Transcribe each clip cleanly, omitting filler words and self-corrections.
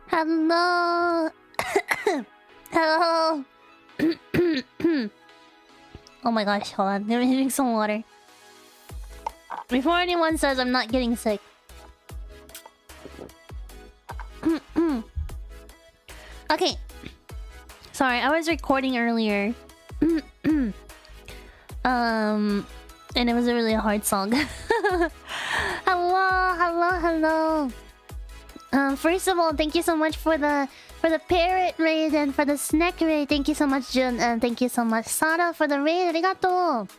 Hello. Hello. Oh my gosh, hold on. Let me drink some water. Before anyone says I'm not getting sick. Okay. Sorry, I was recording earlier. And it was a really hard song. Hello. First of all, thank you so much for the parrot raid and for the snack raid. Thank you so much, Jun, and thank you so much, Sara, for the raid. Arigato.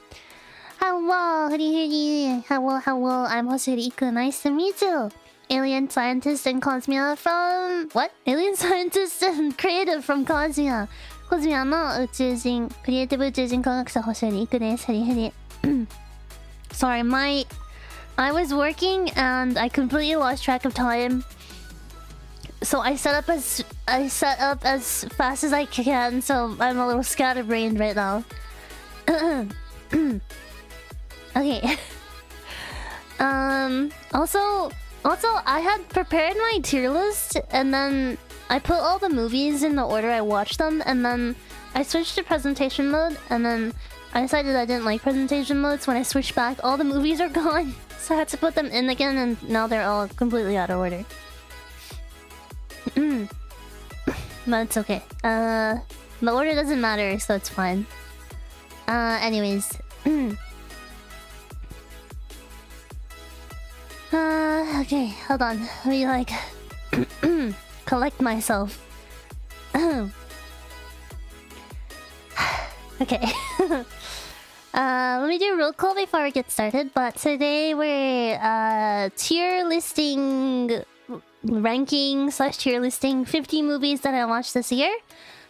Hello, Furifuri. Hello. I'm Hoshifuri Iku. Nice to meet you. Alien scientist and Cosmia from... What? Alien scientist and creative from Cosmia. Cosmia の宇宙人、クリエイティブ宇宙人科学者星降いくです。フリフリ。Sorry, I was working and I completely lost track of time. So I set up as fast as I can, so I'm a little scatterbrained right now. Okay. Also, I had prepared my tier list, and then I put all the movies in the order I watched them, and then I switched to presentation mode, and then I decided I didn't like presentation mode, so when I switched back, all the movies are gone. So I had to put them in again, and now they're all completely out of order. But it's okay. The order doesn't matter, so it's fine. Anyways. Okay, hold on. Let me, like, collect myself. Okay. Let me do a roll call before we get started. But today we're tier listing, ranking / tier listing 50 movies that I watched this year.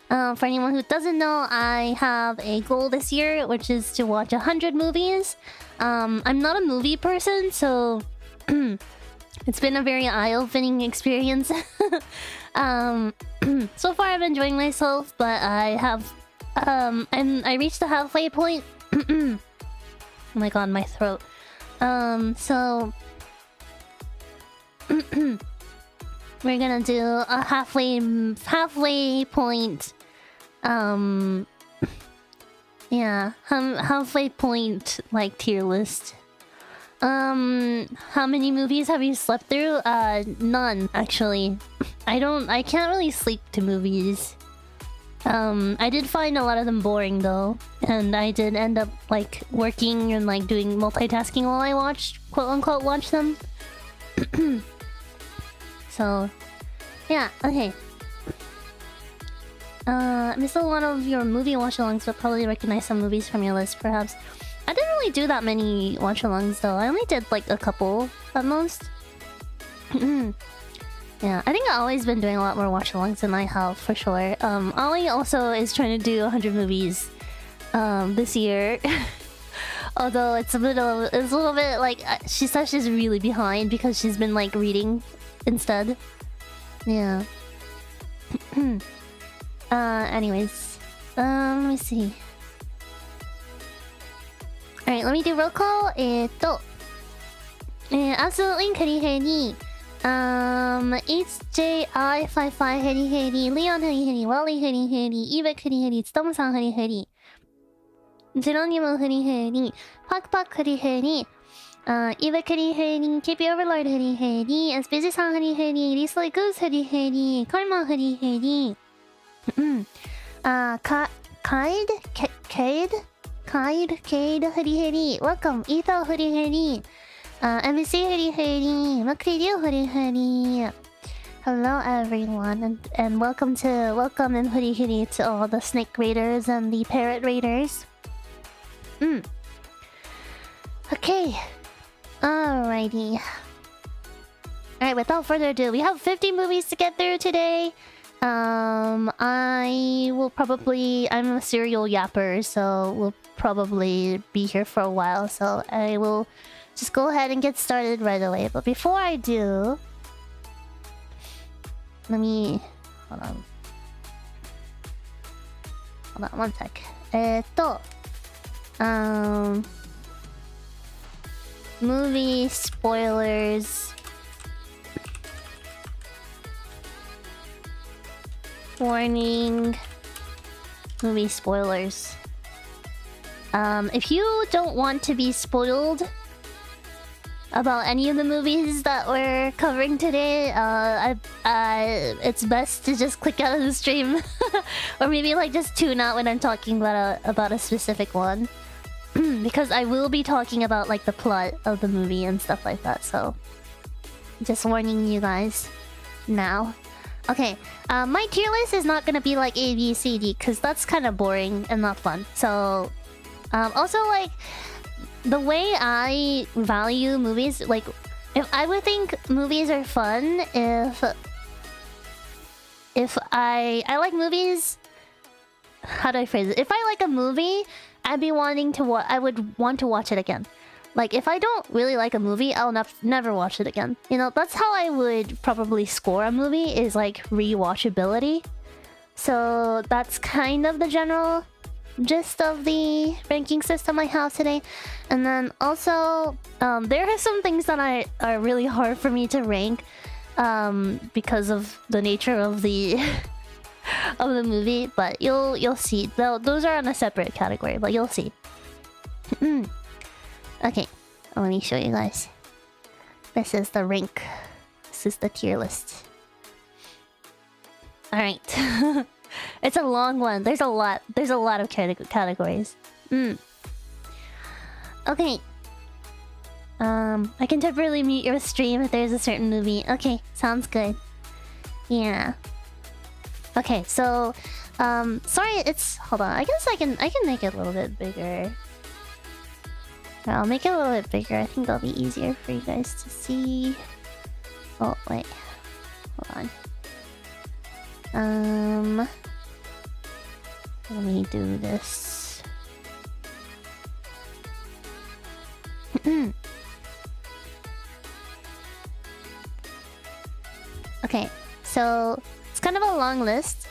For anyone who doesn't know, I have a goal this year, which is to watch 100 movies. I'm not a movie person, so It's been a very eye-opening experience. So far I've been enjoying myself, but I have I reached the halfway point. Oh my god, my throat. So we're gonna do a halfway point. Yeah, halfway point like tier list. How many movies have you slept through? None actually. I can't really sleep to movies. I did find a lot of them boring though, and I did end up like working and like doing multitasking while I watched, quote unquote, watch them. So, yeah, okay. I missed a lot of your movie watch-alongs, but probably recognize some movies from your list, perhaps. I didn't really do that many watch-alongs though. I only did like a couple at most. Yeah, I think I've always been doing a lot more watch-alongs than I have, for sure. Aoi also is trying to do 100 movies this year. Although it's a little bit like she says she's really behind because she's been like reading instead. Yeah. Anyways, let me see. Alright, let me do roll call. Absolutely Heri Heri. HJI55 Heri Heri. Leon Heri Heri. Wally Heri Heri. Ibek Heri Heri. Tsutomu-san Heri Heri. Geronimo Heri Heri. Pak Pak Heri Heri. Ibek Heri Heri. KP Overlord Heri Heri. SPG-san Heri Heri. Risley Goose Heri Heri. Karma Heri Heri. Cade Heri Heri. Welcome. Etho Heri Heri. MC Heri Heri. Makri Ryu Heri Heri. Hello everyone, and welcome and Heri Heri to all the snake raiders and the parrot raiders. Okay. Alrighty. Alright, without further ado, we have 50 movies to get through today. I'm a serial yapper, so we'll probably be here for a while, so I will just go ahead and get started right away. But before I do, let me... Hold on one sec. Movie spoilers. Warning. Movie spoilers. If you don't want to be spoiled about any of the movies that we're covering today, it's best to just click out of the stream. Or maybe like just tune out when I'm talking about a specific one. Because I will be talking about like the plot of the movie and stuff like that, so just warning you guys now. Okay, my tier list is not gonna be like A, B, C, D, because that's kind of boring and not fun. So, also like, the way I value movies, like, if I would think movies are fun if I like movies... How do I phrase it? If I like a movie, I would want to watch it again. Like, if I don't really like a movie, I'll never watch it again. You know, that's how I would probably score a movie, is like rewatchability. So that's kind of the general gist of the ranking system I have today. And then also, there are some things that are really hard for me to rank because of the nature of the of the movie, but you'll see. Those are on a separate category, but you'll see. Okay, let me show you guys. This is the rank. This is the tier list. Alright. It's a long one. There's a lot of categories. Okay. I can temporarily mute your stream if there's a certain movie. Okay, sounds good. Yeah. Okay, so sorry, hold on. I guess I can make it a little bit bigger. I'll make it a little bit bigger. I think that'll be easier for you guys to see. Oh, wait. Hold on. Let me do this. Okay, so it's kind of a long list.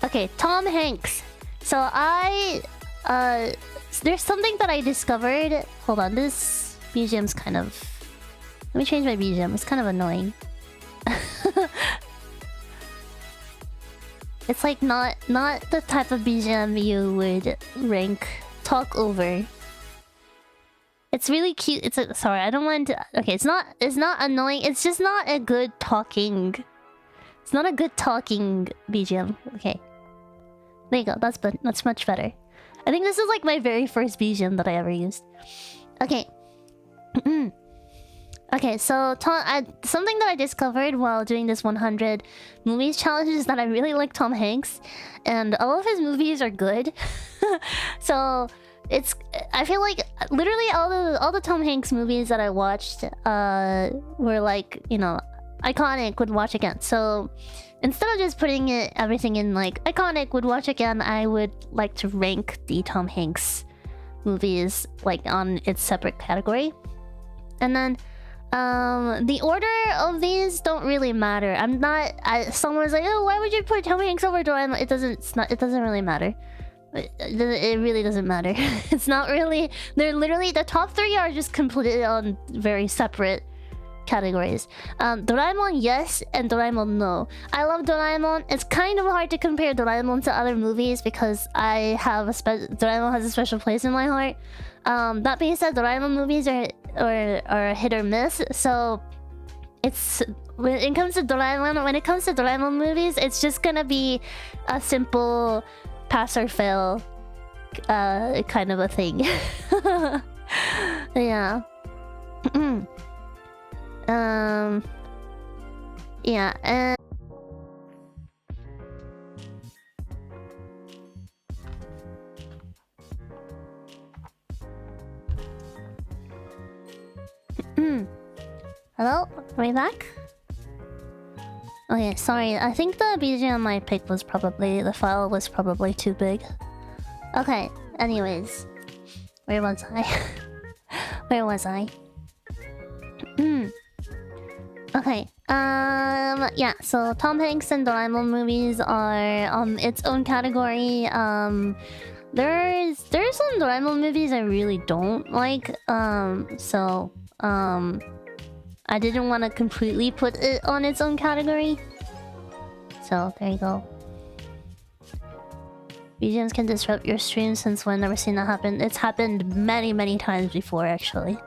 Okay, Tom Hanks. So there's something that I discovered. Hold on, this BGM's kind of... Let me change my BGM. It's kind of annoying. It's like not the type of BGM you would rank talk over. It's really cute. Sorry, I don't want to... Okay, it's not annoying. It's just not a good talking... It's not a good talking BGM. Okay. There you go. That's much better. I think this is like my very first BGM that I ever used. Okay. Okay, so something that I discovered while doing this 100 movies challenge is that I really like Tom Hanks, and all of his movies are good. So I feel like literally all the Tom Hanks movies that I watched were like, you know, iconic, would watch again. So instead of just putting everything in like iconic, would watch again, I would like to rank the Tom Hanks movies like on its separate category. And then the order of these don't really matter. Someone's like, oh, why would you put Tom Hanks over Doraemon? It doesn't really matter. It really doesn't matter. It's not really... They're literally... The top three are just completely on very separate categories. Doraemon, yes, and Doraemon, no. I love Doraemon. It's kind of hard to compare Doraemon to other movies because Doraemon has a special place in my heart. That being said, Doraemon movies are hit or miss. So when it comes to Doraemon movies, it's just gonna be a simple pass or fail kind of a thing. Yeah. Yeah, and hello? Are we back? Okay, sorry. I think the BGM I picked was probably... The file was probably too big. Okay, anyways. Where was I? Where was I? Okay, yeah, so Tom Hanks and Doraemon movies are its own category. There's some Doraemon movies I really don't like, so I didn't want to completely put it on its own category. So there you go. BGMs can disrupt your stream since when? Never seen that happen. It's happened many times before, actually.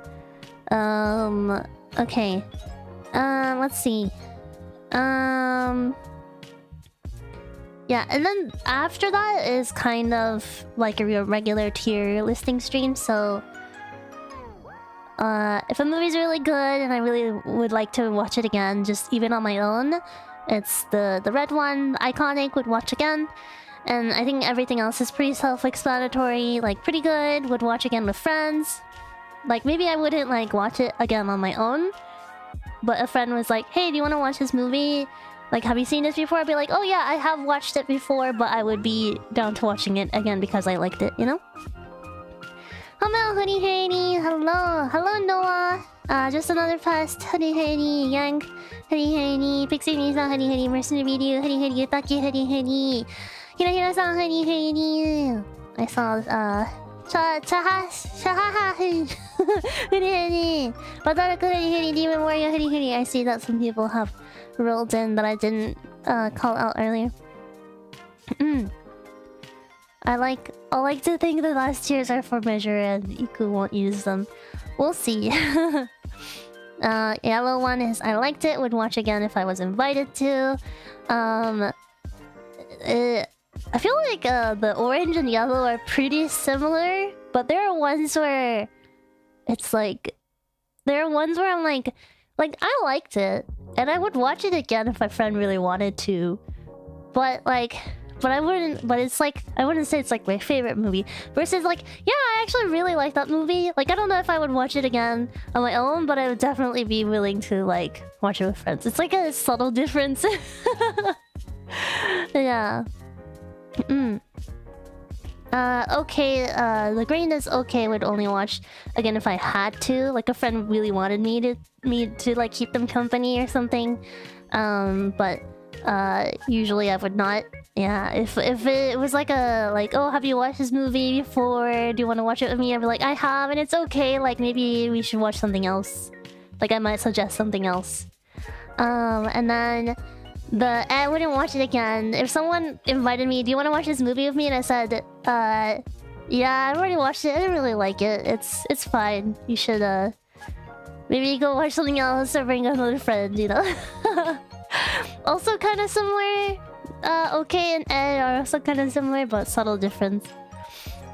Okay. Let's see. Yeah, and then after that is kind of like a regular tier listing stream, so if a movie's really good and I really would like to watch it again, just even on my own, it's the red one, iconic, would watch again. And I think everything else is pretty self-explanatory, like pretty good, would watch again with friends. Like maybe I wouldn't like watch it again on my own, but a friend was like, hey, do you want to watch this movie? Like, have you seen this before? I'd be like, oh yeah, I have watched it before, but I would be down to watching it again because I liked it, you know? Hello, Hoodie Haney. Hello. Hello, Noah. Just another past. Hoodie Haney. Yang. Hoodie Haney. Pixie Nisa. Hoodie Haney. Mercenary Video. Hoodie Haney. Yutaki. Hoodie Haney. Hira-hira-san. Hoodie Haney. I saw, Hoodie Haney. Wataru Hoodie Haney. Demon Warrior. Hoodie Haney. I see that some people have rolled in that I didn't call out earlier. I like to think the last tiers are for measure and Iku won't use them. We'll see. Yellow one is I liked it, would watch again if I was invited to. I feel like the orange and yellow are pretty similar, but there are ones where it's like... There are ones where I'm like I liked it, and I would watch it again if my friend really wanted to. But I wouldn't. But it's like I wouldn't say it's like my favorite movie. Versus like, yeah, I actually really like that movie. Like I don't know if I would watch it again on my own, but I would definitely be willing to like watch it with friends. It's like a subtle difference. Yeah. Okay, the green is okay. Would only watch again if I had to. Like a friend really wanted me to like keep them company or something. But usually I would not. Yeah, if it was like oh, have you watched this movie before? Do you want to watch it with me? I'd be like, I have, and it's okay. Like maybe we should watch something else. Like I might suggest something else. And then I wouldn't watch it again. If someone invited me, do you want to watch this movie with me? And I said, yeah, I already watched it. I didn't really like it. It's fine. You should maybe go watch something else or bring another friend, you know. Also kind of similar. Okay and Ed are also kind of similar, but subtle difference.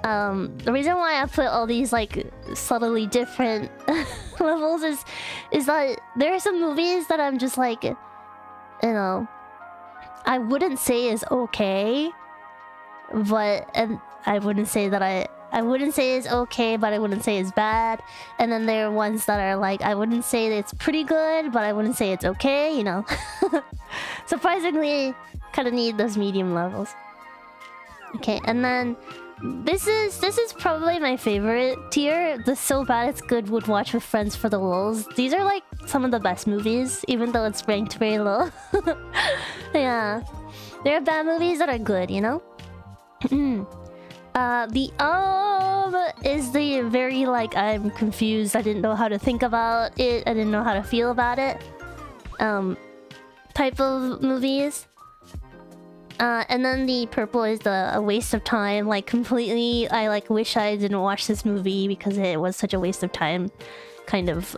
The reason why I put all these like subtly different levels is that there are some movies that I'm just like, you know, I wouldn't say is okay, but and I wouldn't say that I wouldn't say it's okay, but I wouldn't say it's bad. And then there are ones that are like, I wouldn't say that it's pretty good, but I wouldn't say it's okay, you know. Surprisingly, kind of need those medium levels. Okay, and then this is probably my favorite tier. The so bad it's good would watch with friends for the lulz. These are like some of the best movies, even though it's ranked very low. Yeah, there are bad movies that are good, you know. The is the very like I'm confused. I didn't know how to think about it. I didn't know how to feel about it. Type of movies. And then the purple is a waste of time. Like completely, I like wish I didn't watch this movie because it was such a waste of time. Kind of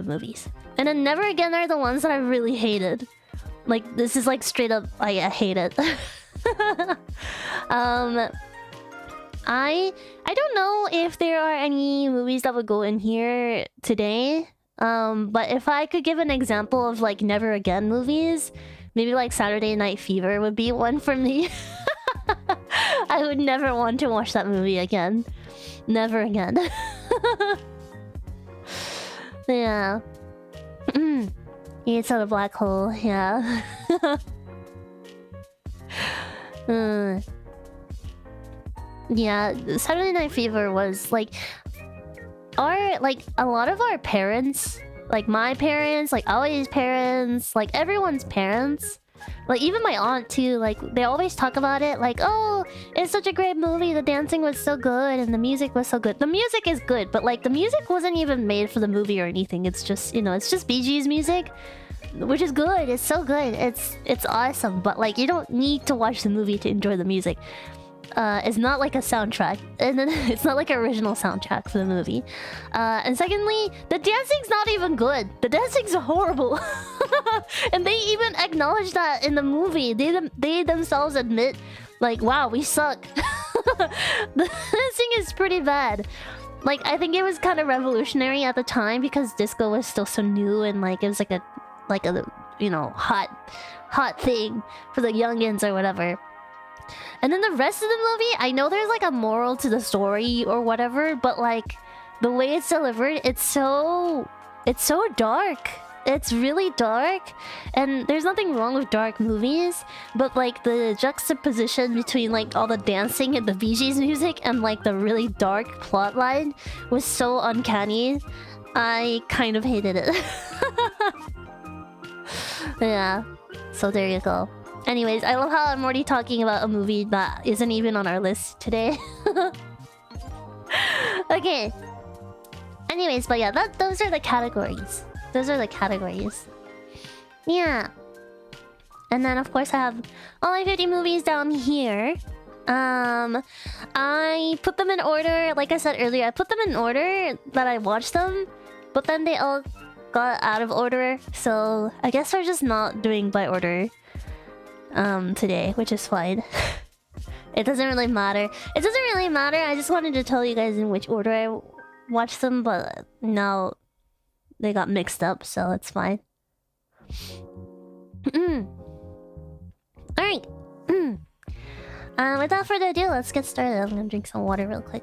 movies. And then Never Again are the ones that I really hated. Like this is like straight up, I hate it. I don't know if there are any movies that would go in here today. But if I could give an example of like Never Again movies, maybe like Saturday Night Fever would be one for me. I would never want to watch that movie again. Never again. Yeah. It's on a black hole, yeah. Yeah, Saturday Night Fever was like a lot of our parents, like my parents, like Aoi's parents, like everyone's parents, like even my aunt too, like they always talk about it like, oh, it's such a great movie, the dancing was so good and the music was so good. The music is good, but like the music wasn't even made for the movie or anything. It's just, you know, it's just Bee Gees music, which is good. It's so good. It's awesome, but like you don't need to watch the movie to enjoy the music. It's not like a soundtrack, and then it's not like an original soundtrack for the movie. And secondly, the dancing's not even good. The dancing's horrible. And they even acknowledge that in the movie. They themselves admit, like, wow, we suck. The dancing is pretty bad. Like, I think it was kind of revolutionary at the time because disco was still so new and like it was like a you know, hot thing for the youngins or whatever. And then the rest of the movie, I know there's like a moral to the story or whatever, but like the way it's delivered, it's so dark. It's really dark, and there's nothing wrong with dark movies, but like the juxtaposition between like all the dancing and the Bee Gees music and like the really dark plot line was so uncanny. I kind of hated it. Yeah, so there you go. Anyways, I love how I'm already talking about a movie that isn't even on our list today. Okay. Anyways, but yeah, those are the categories. Those are the categories. Yeah. And then of course I have all my 50 movies down here. I put them in order, like I said earlier, I put them in order that I watched them, but then they all got out of order, so I guess we're just not doing by order today, which is fine. It doesn't really matter. It doesn't really matter. I just wanted to tell you guys in which order I watched them, but now they got mixed up, so it's fine. Alright. Without further ado, let's get started. I'm gonna drink some water real quick.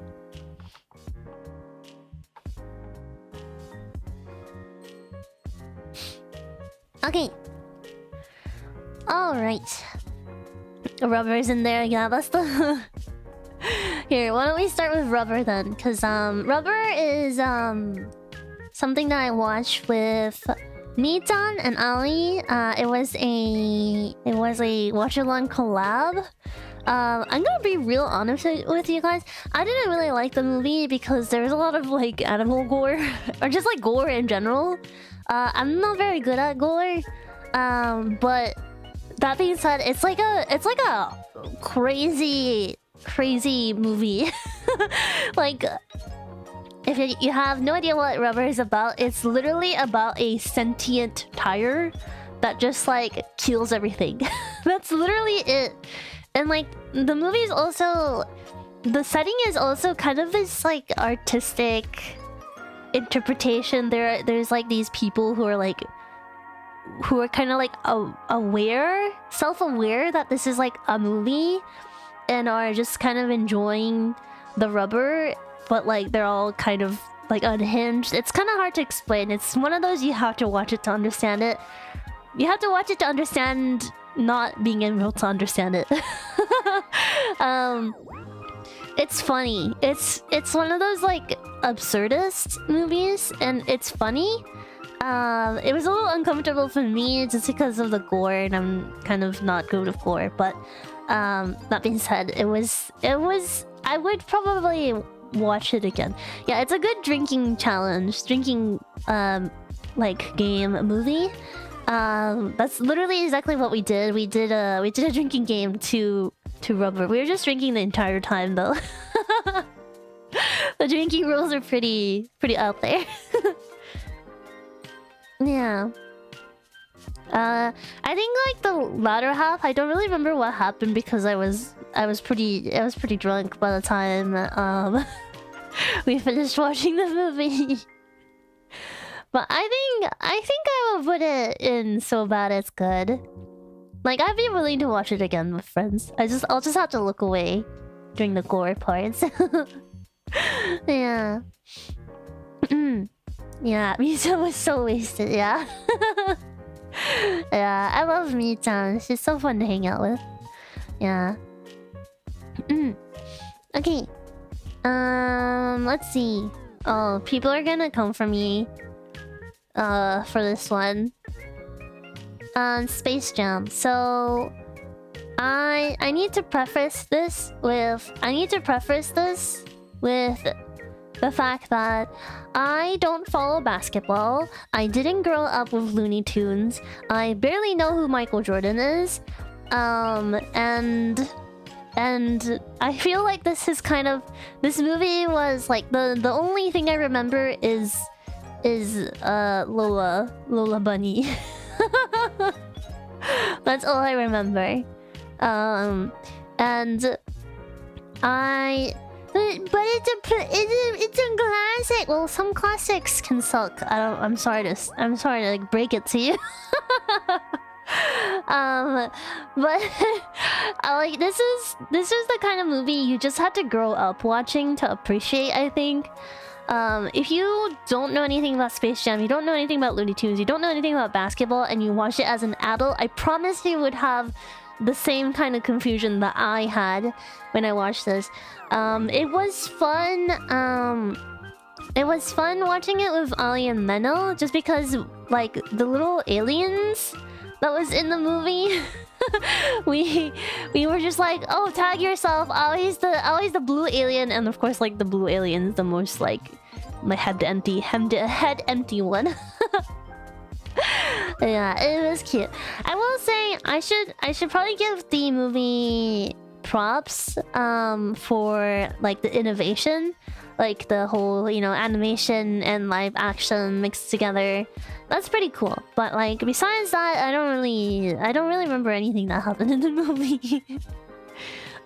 Okay. Alright. Rubber's in there. Yeah, that's the... Here, why don't we start with Rubber then? Because Rubber is something that I watched with Mi-chan and Aoi. It was a watch-along collab. I'm gonna be real honest with you guys. I didn't really like the movie because there's a lot of like animal gore or just like gore in general. I'm not very good at gore. But that being said, it's like a crazy movie. Like, if you have no idea what Rubber is about, it's literally about a sentient tire that just like kills everything. That's literally it. And like the movie is also, the setting is also kind of this like artistic interpretation. There's like these people who are kind of like aware, self-aware that this is like a movie, and are just kind of enjoying the rubber, but like they're all kind of like unhinged. It's kind of hard to explain. It's one of those you have to watch it to understand it. You have to watch it to understand not being able to understand it. It's funny. It's one of those like absurdist movies, and it's funny. It was a little uncomfortable for me just because of the gore, and I'm kind of not good with gore. But that being said, it was. I would probably watch it again. Yeah, it's a good drinking challenge, like game movie. That's literally exactly what we did. We did a drinking game to Rubber. We were just drinking the entire time though. The drinking rules are pretty out there. Yeah. I think like the latter half, I don't really remember what happened because I was pretty drunk by the time we finished watching the movie. But I think I will put it in so bad it's good. Like, I'd be willing to watch it again with friends. I'll just have to look away during the gore parts. Yeah. Yeah, Mi-chan was so wasted, yeah. Yeah, I love Mi-chan. She's so fun to hang out with. Yeah. Okay. Let's see. Oh, people are gonna come for me. For this one. Space Jam. So I need to preface this with the fact that I don't follow basketball. I didn't grow up with Looney Tunes. I barely know who Michael Jordan is. And I feel like this movie was like the only thing I remember is Lola Bunny. That's all I remember. It's a classic. Well, some classics can suck. I'm sorry to like break it to you. But like this is the kind of movie you just had to grow up watching to appreciate, I think. If you don't know anything about Space Jam, you don't know anything about Looney Tunes, you don't know anything about basketball, and you watch it as an adult, I promise you would have the same kind of confusion that I had when I watched this. It was fun. It was fun watching it with Aoi and Meno, just because like the little aliens that was in the movie. we were just like, oh, tag yourself. Aoi's the blue alien, and of course, like the blue alien's the most like my head empty one. Yeah, it was cute. I will say I should probably give the movie props for like the innovation, like the whole, you know, animation and live action mixed together. That's pretty cool. But like besides that, I don't really remember anything that happened in the movie.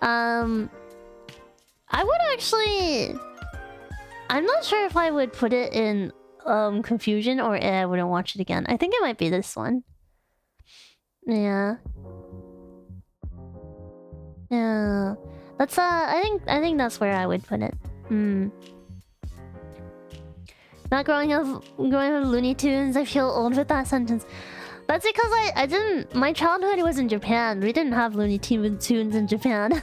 I would actually, I'm not sure if I would put it in confusion or I wouldn't watch it again. I think it might be this one. Yeah. Yeah. That's I think that's where I would put it. Not growing up with Looney Tunes, I feel old with that sentence. That's because I didn't. My childhood was in Japan. We didn't have Looney Tunes in Japan.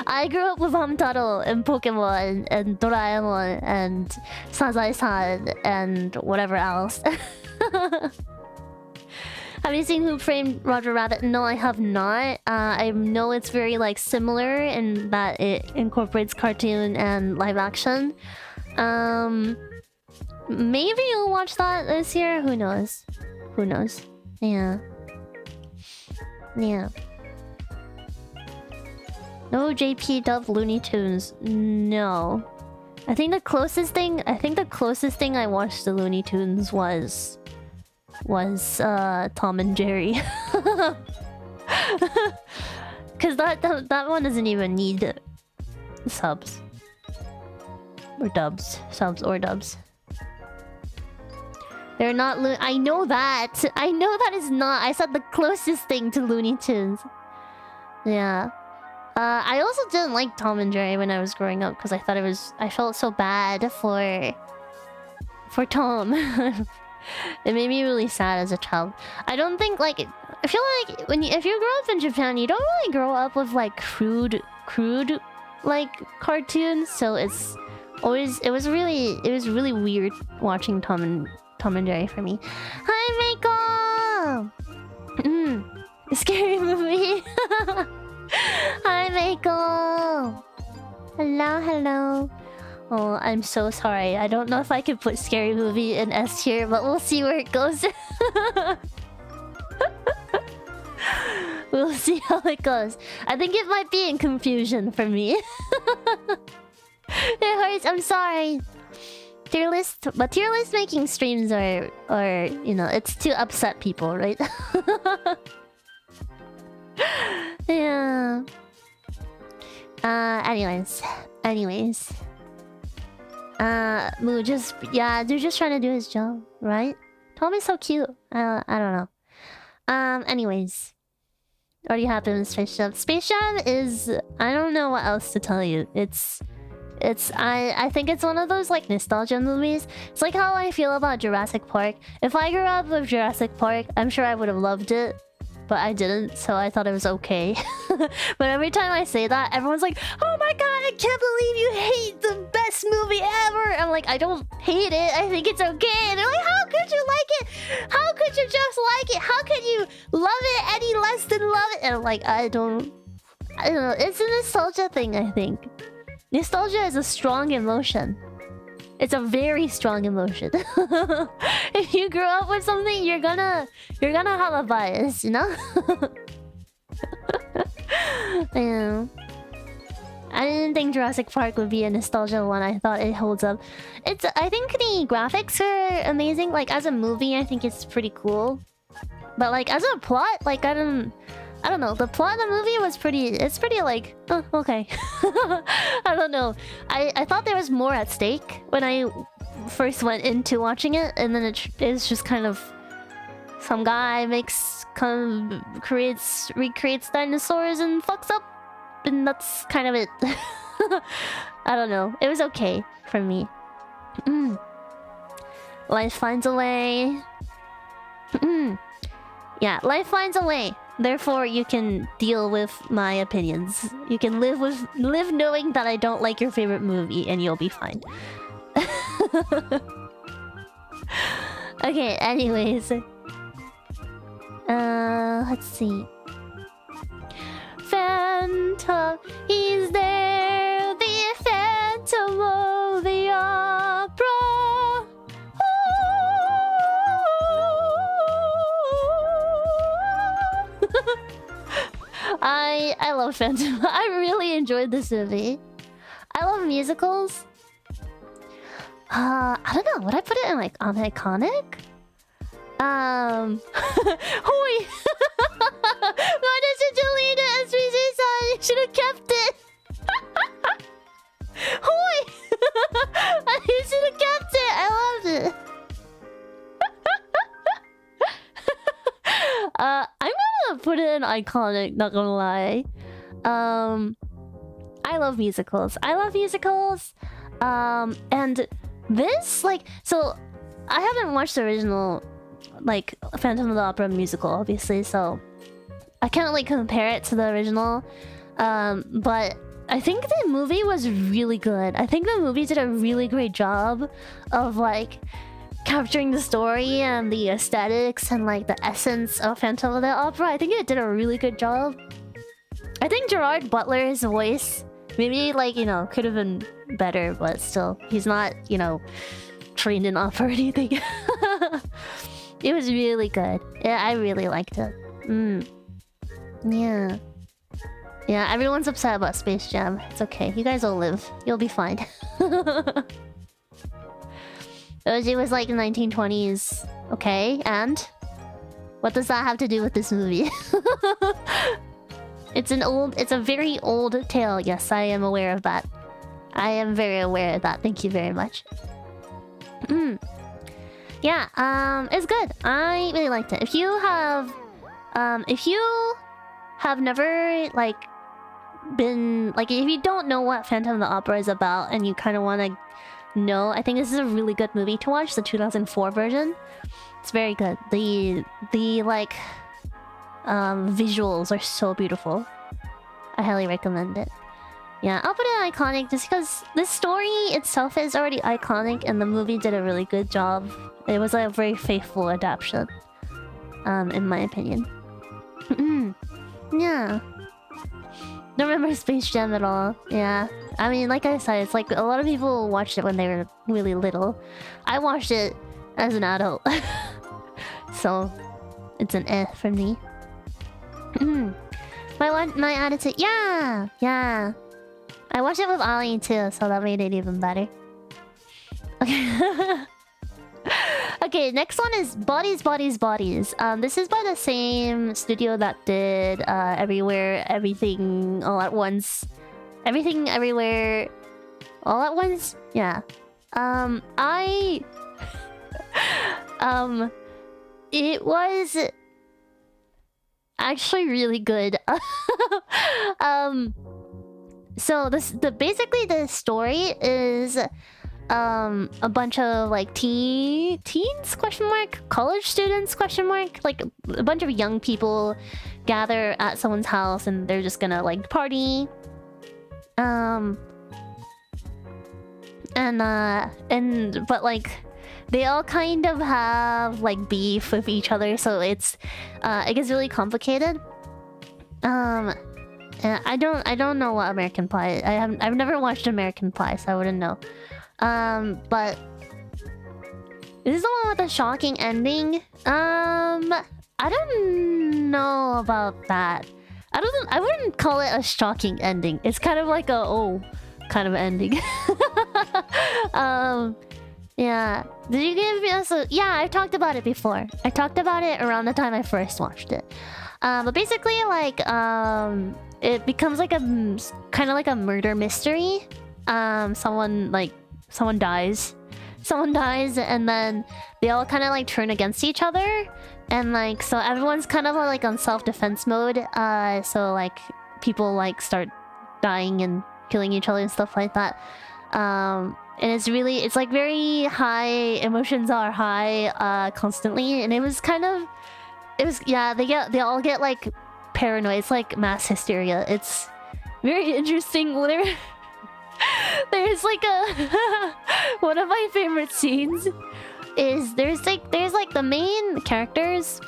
I grew up with Hamtaro and Pokemon and Doraemon and Sazai-san and whatever else. Have you seen Who Framed Roger Rabbit? No, I have not. I know it's very like similar in that it incorporates cartoon and live action. Maybe you'll watch that this year. Who knows? Who knows? Yeah. Yeah. No JP dub Looney Tunes. No. I think the closest thing I watched to Looney Tunes was Tom and Jerry. Cause that one doesn't even need subs. Or dubs. Subs or dubs. They're not I know that! I know that is not. I said the closest thing to Looney Tunes. Yeah. I also didn't like Tom and Jerry when I was growing up because I felt so bad for Tom. It made me really sad as a child. I don't think like I feel like if you grow up in Japan, you don't really grow up with like crude like cartoons. So it was really weird watching Tom and Jerry for me. Hi Meiko! Scary movie. Hi Meiko! Hello. Oh, I'm so sorry. I don't know if I could put scary movie in S tier, but we'll see where it goes. We'll see how it goes. I think it might be in confusion for me. It hurts. I'm sorry. Tier list making streams are you know, it's to upset people, right? Yeah. Anyways. Moo they're just trying to do his job, right? Tom is so cute. I don't know. Anyways. Already happened with Space Jam. Space Jam is... I don't know what else to tell you. I think it's one of those like nostalgia movies. It's like how I feel about Jurassic Park. If I grew up with Jurassic Park, I'm sure I would have loved it. But I didn't, so I thought it was okay. But every time I say that, everyone's like, oh my god, I can't believe you hate the best movie ever! I'm like, I don't hate it, I think it's okay. And they're like, how could you like it? How could you just like it? How could you love it any less than love it? And I'm like, I don't know, it's a nostalgia thing, I think. Nostalgia is a strong emotion. It's a very strong emotion. If you grew up with something, you're gonna have a bias, you know? Yeah. I didn't think Jurassic Park would be a nostalgia one. I thought it holds up. I think the graphics are amazing. Like as a movie, I think it's pretty cool. But like as a plot, like I don't know. The plot of the movie was pretty like, oh, okay. I don't know. I thought there was more at stake when I first went into watching it, and then it's just kind of some guy recreates dinosaurs and fucks up, and that's kind of it. I don't know. It was okay for me. Life finds a way. Yeah, life finds a way. Therefore, you can deal with my opinions. You can live knowing that I don't like your favorite movie, and you'll be fine. Okay, anyways. Let's see. Phantom, he's there, the Phantom of the Opera. I love Phantom. I really enjoyed this movie. I love musicals. I don't know. Would I put it in like on iconic? Hoi! Why did you delete it, SPC-san? You should have kept it. Hoi! You should have kept it. I loved it. I'm gonna put it in iconic, not gonna lie. I love musicals. And this, like, so I haven't watched the original like Phantom of the Opera musical, obviously, so I can't like compare it to the original. But I think the movie was really good. I think the movie did a really great job of like capturing the story and the aesthetics and like the essence of Phantom of the Opera. I think it did a really good job. I think Gerard Butler's voice maybe like, you know, could have been better, but still, he's not, you know, trained in opera or anything. It was really good. Yeah, I really liked it. Yeah. Yeah, everyone's upset about Space Jam. It's okay. You guys will live. You'll be fine. It was like 1920s. Okay, and? What does that have to do with this movie? It's a very old tale. Yes, I am aware of that. I am very aware of that. Thank you very much. Yeah, it's good. I really liked it. If you have never like been like, if you don't know what Phantom of the Opera is about and you kind of want to know, I think this is a really good movie to watch. The 2004 version. It's very good. The like visuals are so beautiful. I highly recommend it. Yeah, I'll put it iconic just because the story itself is already iconic and the movie did a really good job. It was a very faithful adaptation, in my opinion. Yeah. Don't remember Space Jam at all. Yeah. I mean, like I said, it's like a lot of people watched it when they were really little. I watched it as an adult. So, it's an eh for me. My attitude. Yeah! Yeah. I watched it with Ali too, so that made it even better. Okay. Okay, next one is Bodies, Bodies, Bodies. This is by the same studio that did Everywhere, Everything, All at Once. Everything, Everywhere, All at Once? Yeah. It was actually really good. So basically the story is a bunch of like teens question mark, college students question mark, like a bunch of young people gather at someone's house and they're just gonna like party. But like they all kind of have like beef with each other, so it gets really complicated. I don't know what American Pie is. I've never watched American Pie, so I wouldn't know. But this is the one with the shocking ending. I don't know about that. I wouldn't call it a shocking ending. It's kind of like a kind of ending. Yeah. Did you give me a... Yeah, I've talked about it before. I talked about it around the time I first watched it. But basically, like, it becomes like a kind of like a murder mystery. Someone dies. Someone dies, and then they all kind of like turn against each other, and like so everyone's kind of like on self-defense mode. So like people like start dying and killing each other and stuff like that. And it's like very high, emotions are high constantly, and they all get like paranoid. It's like mass hysteria. It's very interesting. There's like one of my favorite scenes is there's like the main characters.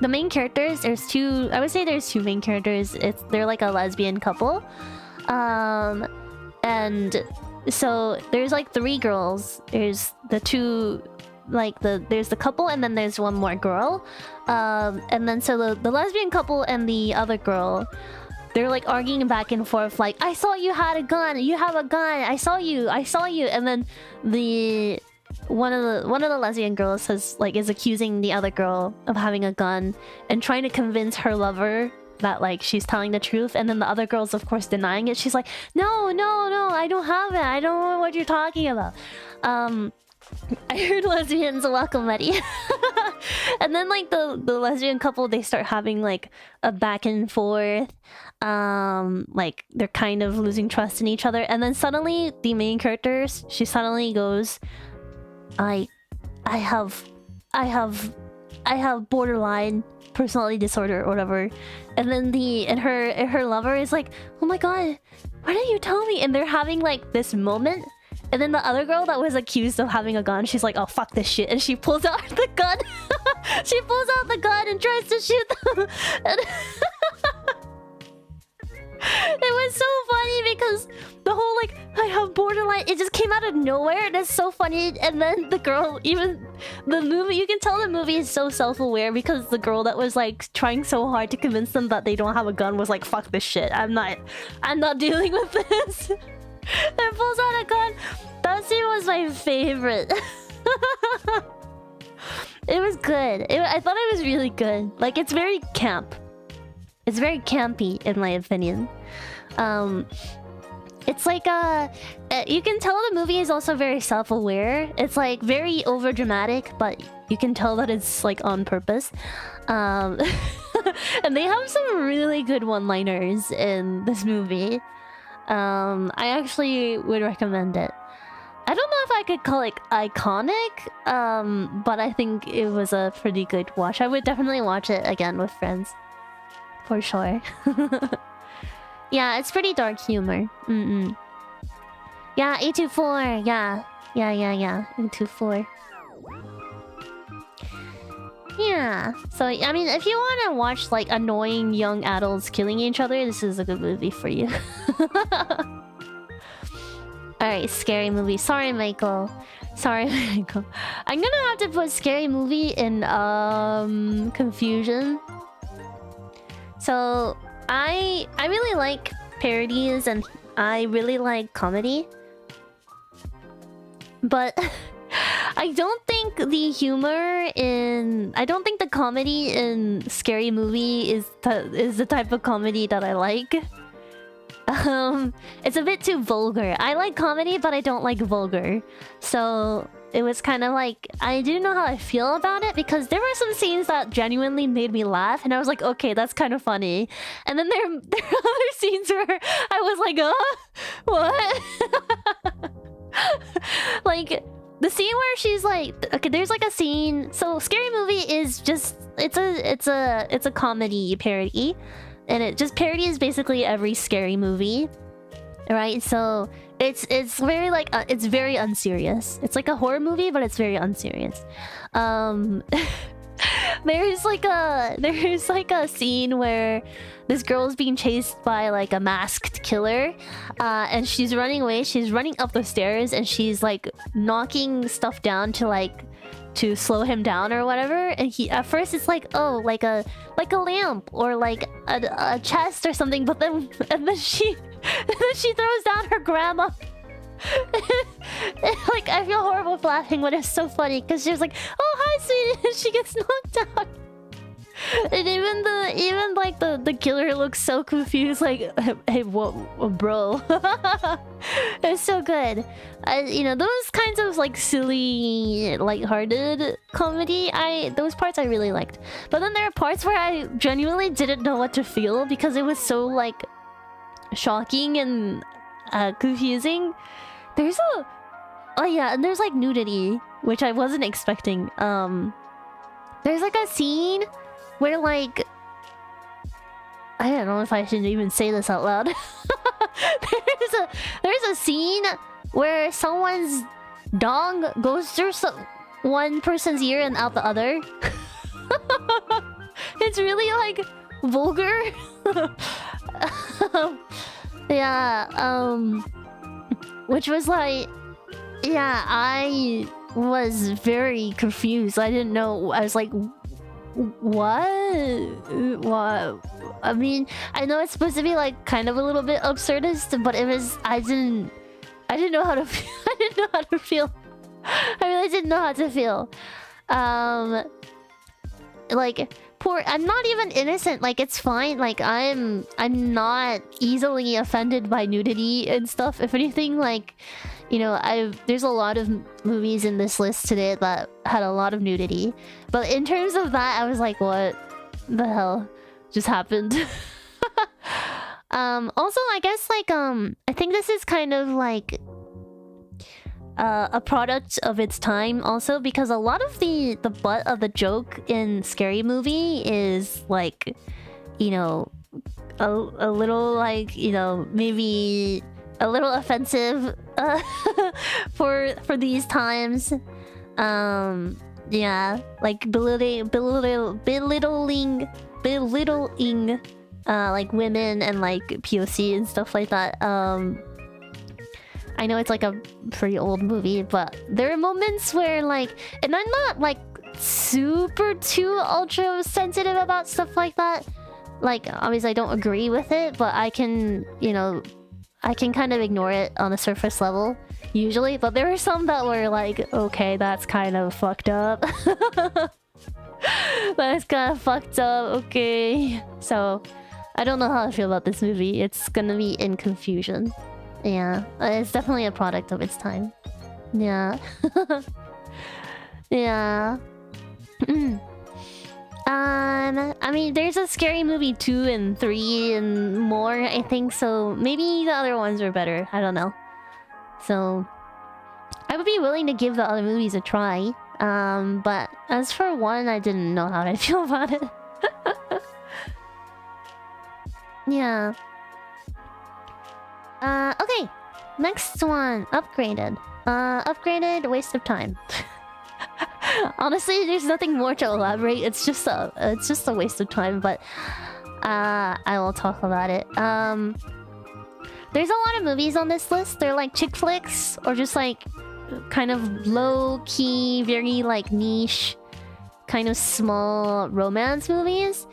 There's two. I would say there's two main characters. They're like a lesbian couple, and so there's like three girls. There's the two, like there's the couple, and then there's one more girl. And then so the lesbian couple and the other girl, they're like arguing back and forth, like, I saw you had a gun, you have a gun, I saw you. And then one of the lesbian girls is accusing the other girl of having a gun and trying to convince her lover that like she's telling the truth, and then the other girl's of course denying it. She's like, no, I don't have it, I don't know what you're talking about. I heard lesbians welcome Letty. And then like the lesbian couple, they start having like a back and forth, like they're kind of losing trust in each other, and then suddenly the main character, she suddenly goes, I have I have borderline personality disorder or whatever. And then her lover is like, oh my god, why didn't you tell me? And they're having like this moment. And then the other girl that was accused of having a gun, she's like, oh fuck this shit. And she pulls out the gun. She pulls out the gun and tries to shoot them. And it was so funny because the whole like, I have borderline, it just came out of nowhere and it's so funny. And then the girl, even the movie, you can tell the movie is so self-aware because the girl that was like trying so hard to convince them that they don't have a gun was like, fuck this shit. I'm not dealing with this. And pulls out a gun. That scene was my favorite. It was good. I thought it was really good. Like, it's very camp. It's very campy, in my opinion. It's like you can tell the movie is also very self-aware. It's like very over-dramatic, but you can tell that it's like on purpose. And they have some really good one-liners in this movie. I actually would recommend it. I don't know if I could call it iconic, but I think it was a pretty good watch. I would definitely watch it again with friends. For sure. Yeah, it's pretty dark humor. Yeah, 824. Yeah. 824. Yeah. So, I mean, if you want to watch, like, annoying young adults killing each other, this is a good movie for you. Alright, scary movie. Sorry, Michael. I'm gonna have to put scary movie in, confusion. So, I really like parodies and I really like comedy. But I don't think the comedy in Scary Movie is the type of comedy that I like. It's a bit too vulgar. I like comedy, but I don't like vulgar. So it was kind of like, I didn't know how I feel about it because there were some scenes that genuinely made me laugh and I was like, okay, that's kind of funny. And then there are other scenes where I was like, what? Like, the scene where she's like, okay, there's like a scene. So Scary Movie is just, it's a comedy parody. And it just parodies basically every scary movie. Right? So it's very like it's very unserious. It's like a horror movie, but it's very unserious. There's like a scene where this girl is being chased by like a masked killer, and she's running away. She's running up the stairs and she's like knocking stuff down to slow him down or whatever. And he at first it's like, oh, like a lamp or like a chest or something, but then she throws down her grandma. Like, I feel horrible for laughing, but it's so funny because she was like, oh hi sweetie, and she gets knocked out. And even like the killer looks so confused, like, hey, what, bro? It's so good. You know, those kinds of like silly, lighthearted comedy, those parts I really liked. But then there are parts where I genuinely didn't know what to feel because it was so like shocking and confusing. And there's like nudity, which I wasn't expecting. There's like a scene where like, I don't know if I should even say this out loud. there's a scene where someone's dong goes through one person's ear and out the other. It's really like vulgar. Which was like, yeah, I was very confused. I didn't know. I was like, what? I mean, I know it's supposed to be like kind of a little bit absurdist, but it was, I didn't know how to feel. I didn't know how to feel. I really didn't know how to feel. Like, I'm not even innocent. Like, it's fine. Like, I'm not easily offended by nudity and stuff. If anything, like, you know, there's a lot of movies in this list today that had a lot of nudity. But in terms of that, I was like, what the hell just happened? Also, I guess, like, I think this is kind of like a product of its time also, because a lot of the butt of the joke in Scary Movie is like, you know, a little like, you know, maybe a little offensive for these times. Yeah, like belittling like women and like POC and stuff like that. I know it's like a pretty old movie, but there are moments where like, and I'm not like super too ultra sensitive about stuff like that. Like, obviously I don't agree with it, but I can, you know, I can kind of ignore it on a surface level usually. But there are some that were like, okay, that's kind of fucked up. That's kind of fucked up, okay. So I don't know how I feel about this movie. It's gonna be in confusion. Yeah, it's definitely a product of its time. Yeah. Yeah. I mean, there's a Scary Movie 2 and 3 and more, I think, so maybe the other ones are better. I don't know. So I would be willing to give the other movies a try. But as for one, I didn't know how I feel about it. Yeah. Okay. Next one. Upgraded. Upgraded, waste of time. Honestly, there's nothing more to elaborate. It's just a waste of time, but I will talk about it. There's a lot of movies on this list. They're like chick flicks or just like kind of low-key, very like niche, kind of small romance movies.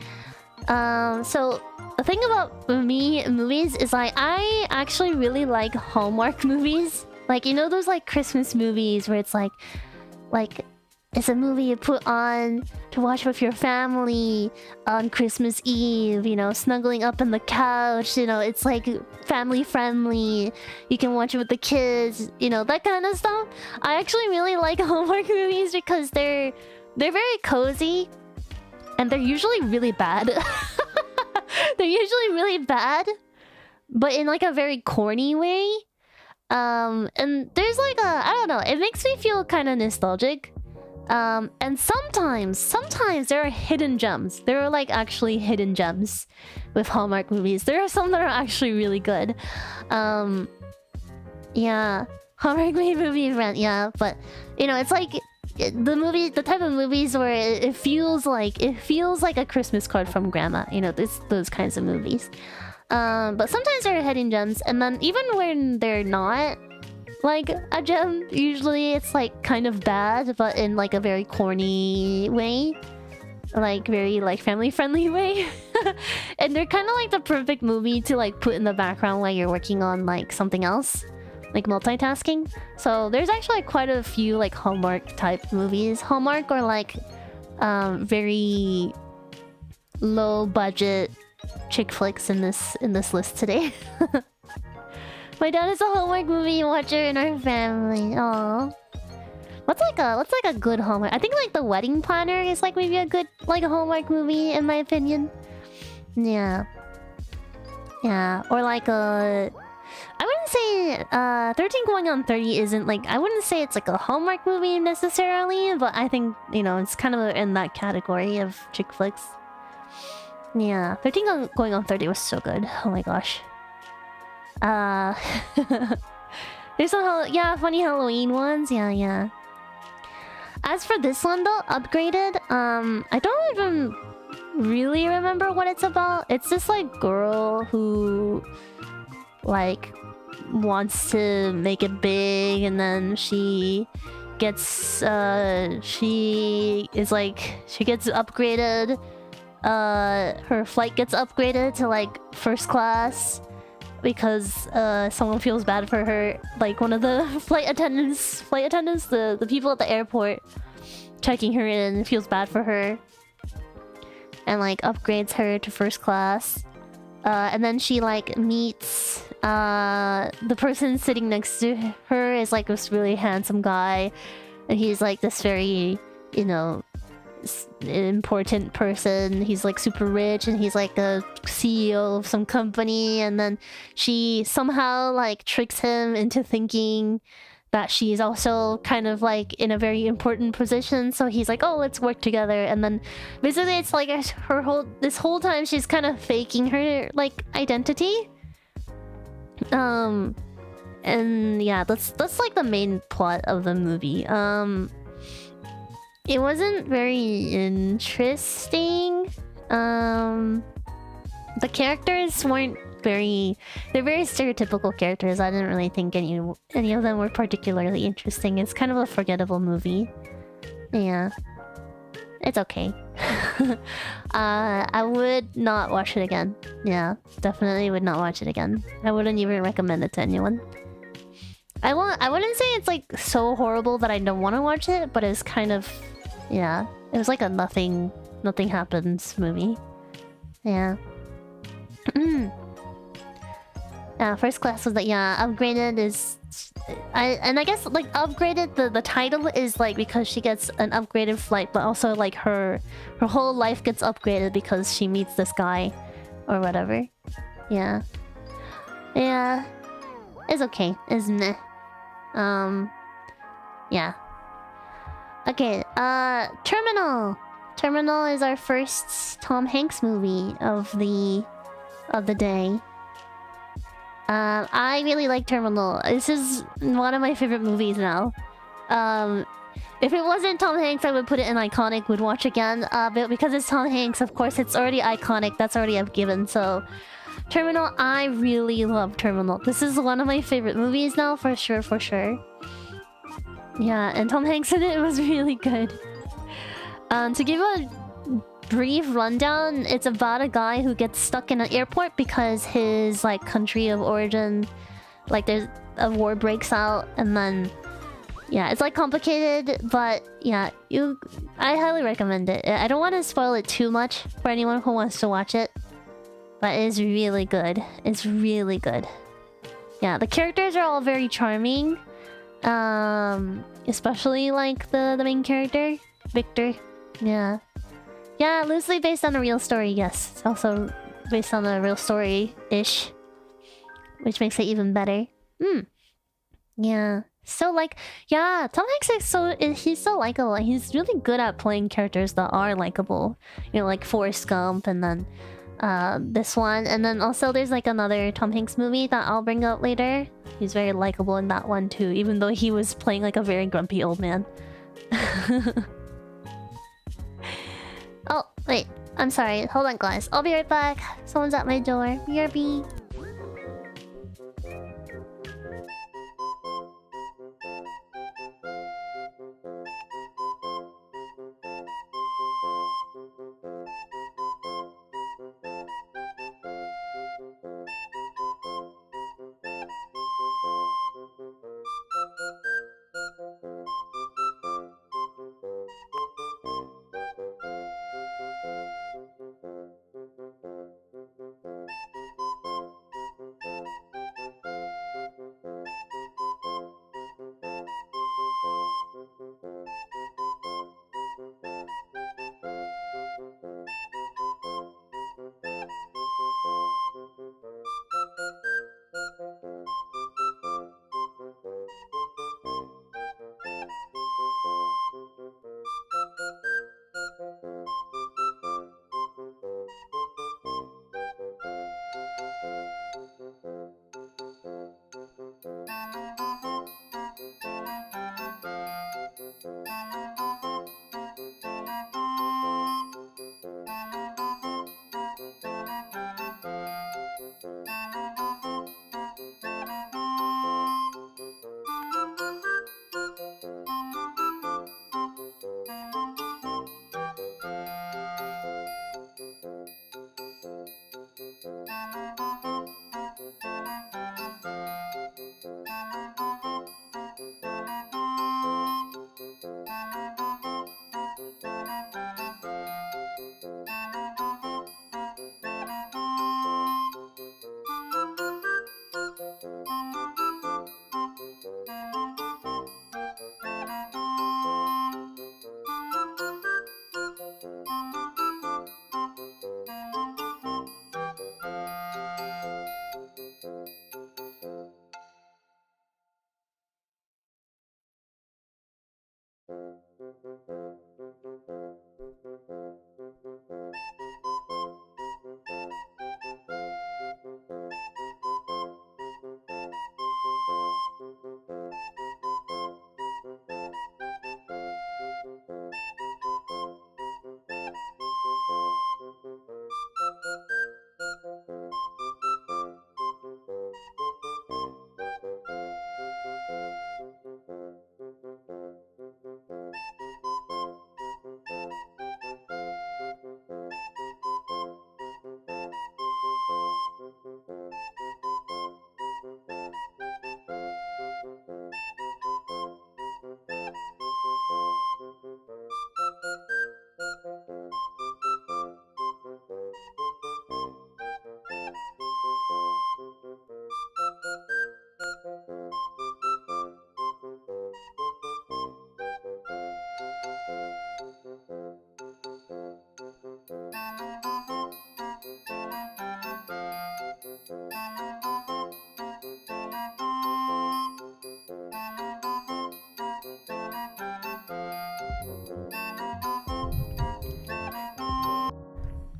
So the thing about me and movies is like I actually really like Hallmark movies. Like, you know those like Christmas movies where it's like it's a movie you put on to watch with your family on Christmas Eve, you know, snuggling up on the couch, you know, it's like family friendly. You can watch it with the kids, you know, that kind of stuff. I actually really like Hallmark movies because they're very cozy and they're usually really bad. They're usually really bad, but in like a very corny way. And there's like I don't know, it makes me feel kind of nostalgic. And sometimes there are hidden gems. There are like actually hidden gems with Hallmark movies. There are some that are actually really good. Yeah, Hallmark movie event, yeah, but you know, it's like the type of movies where it feels like a Christmas card from grandma, you know, those kinds of movies. But sometimes there are hidden gems, and then even when they're not like a gem, usually it's like kind of bad, but in like a very corny way, like very like family friendly way. And they're kind of like the perfect movie to like put in the background while you're working on like something else, like multitasking. So there's actually like, quite a few like Hallmark type movies. Hallmark or like very low budget chick flicks in this list today. My dad is a Hallmark movie watcher in our family. Aww. What's like a good Hallmark? I think like The Wedding Planner is like maybe a good like a Hallmark movie in my opinion. Yeah. Yeah. Or like I wouldn't say 13 Going on 30 isn't like, I wouldn't say it's like a Hallmark movie necessarily, but I think, you know, it's kind of in that category of chick flicks. Yeah. 13 Going on 30 was so good. Oh my gosh. There's some funny Halloween ones. Yeah. As for this one though, Upgraded, I don't even really remember what it's about. It's this like girl who like wants to make it big, and then she gets she gets upgraded. Her flight gets upgraded to like first class because someone feels bad for her. Like one of the flight attendants, the people at the airport checking her in feels bad for her and like upgrades her to first class. And then she like meets the person sitting next to her is like this really handsome guy, and he's like this very, you know, important person. He's like super rich and he's like a CEO of some company, and then she somehow like tricks him into thinking that she's also kind of like in a very important position, so he's like, oh, let's work together. And then basically it's like this whole time she's kind of faking her like identity. And yeah, that's like the main plot of the movie. It wasn't very interesting. The characters weren't they're very stereotypical characters. I didn't really think any of them were particularly interesting. It's kind of a forgettable movie. Yeah. It's okay. I would not watch it again. Yeah, definitely would not watch it again. I wouldn't even recommend it to anyone. I wouldn't say it's like so horrible that I don't want to watch it, but it's kind of, yeah. It was like a nothing happens movie. Yeah. Yeah, first class was like, yeah, upgraded is... I guess, like, upgraded, the title is, like, because she gets an upgraded flight, but also, like, her whole life gets upgraded because she meets this guy. Or whatever. Yeah. Yeah. It's okay. It's meh. Yeah. Okay, Terminal! Terminal is our first Tom Hanks movie of the day. I really like Terminal. This is one of my favorite movies now. If it wasn't Tom Hanks, I would put it in iconic, would watch again. But because it's Tom Hanks, of course, it's already iconic. That's already a given. So, Terminal, I really love Terminal. This is one of my favorite movies now, for sure, for sure. Yeah, and Tom Hanks in it was really good. To give a brief rundown, it's about a guy who gets stuck in an airport because his like country of origin, like there's a war breaks out, and then yeah, it's like complicated, but yeah, I highly recommend it. I don't want to spoil it too much for anyone who wants to watch it, but it's really good. It's really good. Yeah, the characters are all very charming, especially like the main character, Victor. Yeah. Yeah, loosely based on a real story, yes. It's also based on a real story-ish. Which makes it even better. Yeah. So, like... Yeah, Tom Hanks is he's so likable. He's really good at playing characters that are likable. You know, like Forrest Gump, and then... this one. And then also there's like another Tom Hanks movie that I'll bring up later. He's very likable in that one too, even though he was playing like a very grumpy old man. Oh, wait. I'm sorry. Hold on, guys. I'll be right back. Someone's at my door. BRB.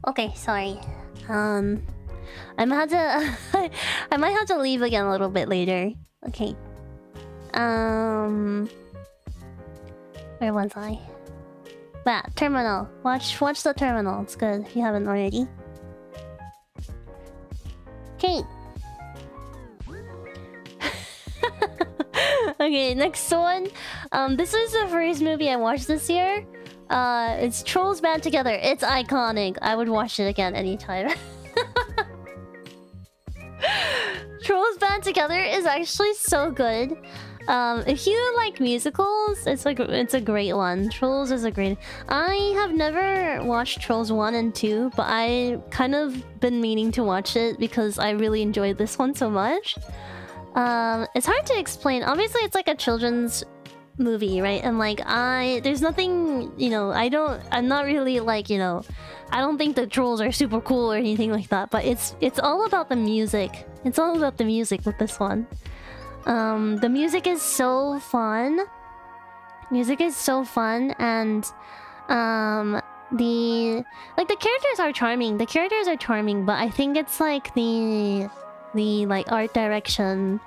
Okay, sorry. I might have to I might have to leave again a little bit later. Okay. Where was I? That terminal. Watch the terminal. It's good if you haven't already. Okay. Okay, next one. This is the first movie I watched this year. It's Trolls Band Together. It's iconic. I would watch it again anytime. Trolls Band Together is actually so good. If you like musicals, it's a great one. Trolls is a great... I have never watched Trolls 1 and 2, but I kind of been meaning to watch it because I really enjoyed this one so much. It's hard to explain. Obviously, it's like a children's movie, right? And like, there's nothing, you know, I'm not really like, you know, I don't think the trolls are super cool or anything like that, but it's all about the music. It's all about the music with this one. The music is so fun. Music is so fun, and the characters are charming. The characters are charming, but I think it's like the like art direction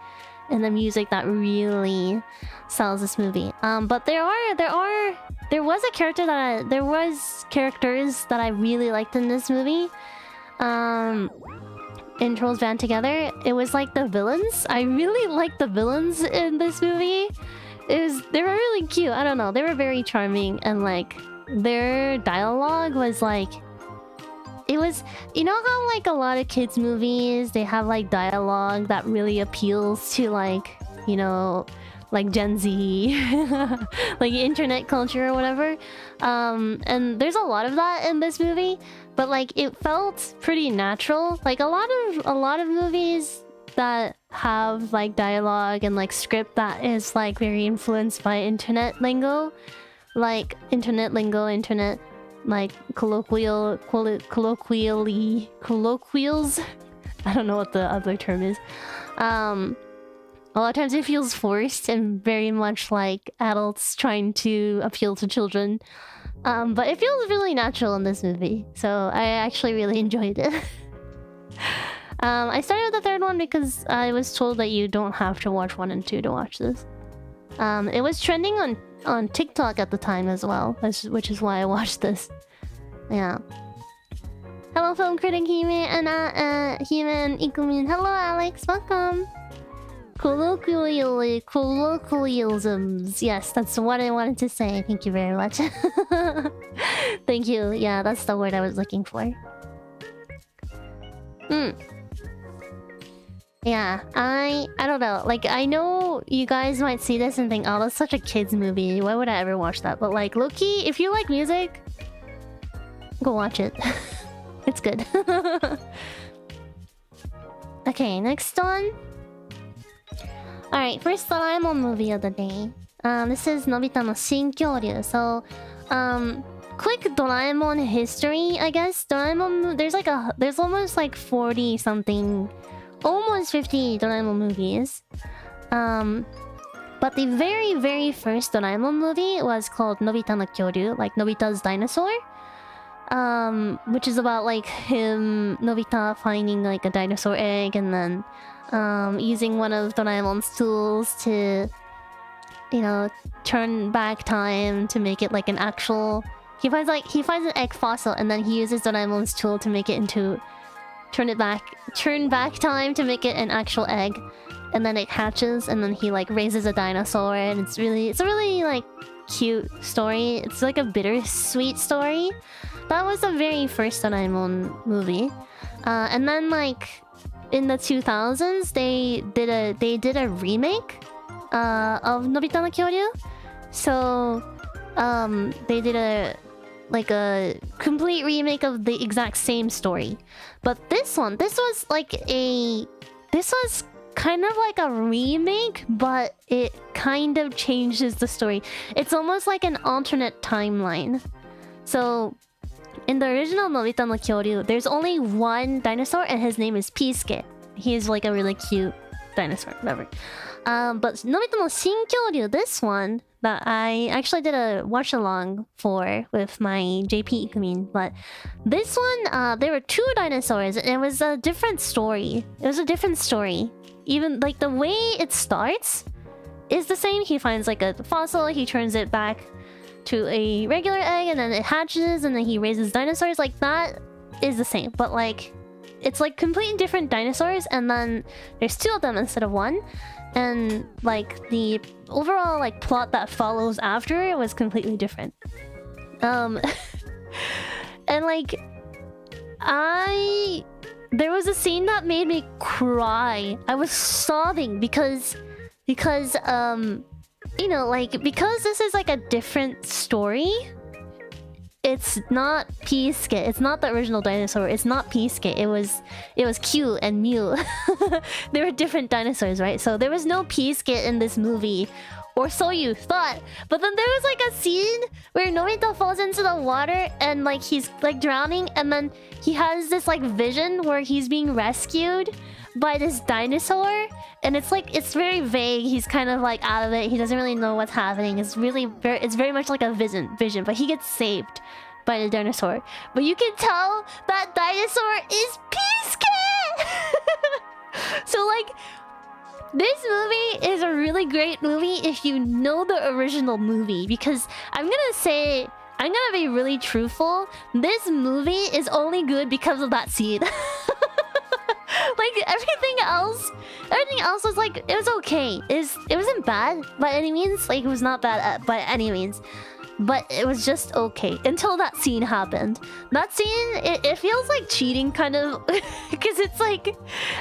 and the music that really sells this movie. But there was characters that I really liked in this movie. In Trolls Band Together, it was like the villains. I really liked the villains in this movie. They were really cute. I don't know. They were very charming, and like their dialogue was like, it was, you know how like a lot of kids movies, they have like dialogue that really appeals to like, you know, like Gen Z, like internet culture or whatever. And there's a lot of that in this movie, but like it felt pretty natural. Like a lot of movies that have like dialogue and like script that is like very influenced by internet lingo, like like colloquials. I don't know what the other term is. A lot of times it feels forced and very much like adults trying to appeal to children. But it feels really natural in this movie, so I actually really enjoyed it. I started the third one because I was told that you don't have to watch 1 and 2 to watch this. It was trending on Tik Tok at the time as well, which is why I watched this. Yeah. Hello, film critic Hime and Ikumin. Hello, Alex. Welcome. Colloquialisms. Yes, that's what I wanted to say. Thank you very much. Thank you. Yeah, that's the word I was looking for. Yeah, I don't know. Like, I know you guys might see this and think, oh, that's such a kid's movie. Why would I ever watch that? But like, low-key, if you like music, go watch it. It's good. Okay, next one. Alright, first Doraemon movie of the day. This is Nobita no Shinkyōryu. So, quick Doraemon history, I guess. Doraemon, there's almost like 40 something, almost 50 Doraemon movies. But the very, very first Doraemon movie was called Nobita no Kyoryu, like Nobita's dinosaur. Which is about like Nobita finding like a dinosaur egg and then using one of Doraemon's tools to, you know, turn back time to make it like an actual... He finds an egg fossil and then he uses Doraemon's tool to make it into... Turn back time to make it an actual egg. And then it hatches and then he like raises a dinosaur, and it's a really like cute story. It's like a bittersweet story. That was the very first Doraemon movie. And then like in the 2000s they did a remake of Nobita no Kyoryu. So they did a complete remake of the exact same story. But this was kind of like a remake, but it kind of changes the story. It's almost like an alternate timeline. So in the original Nobita no Kyoryu, there's only one dinosaur and his name is Pisuke. He's like a really cute dinosaur, whatever. But Nobita no Shinkyōryu, this one, that I actually did a watch along for with my JP Ikumin. But this one, there were 2 dinosaurs, and it was a different story. Even like the way it starts is the same. He finds like a fossil, he turns it back to a regular egg, and then it hatches, and then he raises dinosaurs. Like that is the same, but like it's like completely different dinosaurs, and then there's 2 of them instead of 1. And like the overall like plot that follows after it was completely different. And like there was a scene that made me cry. I was sobbing because you know, like, because this is like a different story. It's not Piisuke. It's not the original dinosaur. It's not Piisuke. It was Q and Mew. They were different dinosaurs, right? So there was no Piisuke in this movie, or so you thought. But then there was like a scene where Nobita falls into the water and like he's like drowning, and then he has this like vision where he's being rescued by this dinosaur, and it's like it's very vague. He's kind of like out of it. He doesn't really know what's happening. It's very much like a vision, but he gets saved by the dinosaur. But you can tell that dinosaur is Piisuke. So like this movie is a really great movie if you know the original movie, because I'm gonna be really truthful. This movie is only good because of that scene. Like everything else was like, it was okay. It wasn't bad by any means. Like it was not bad by any means, but it was just okay until that scene happened. That scene, it feels like cheating kind of, because it's like,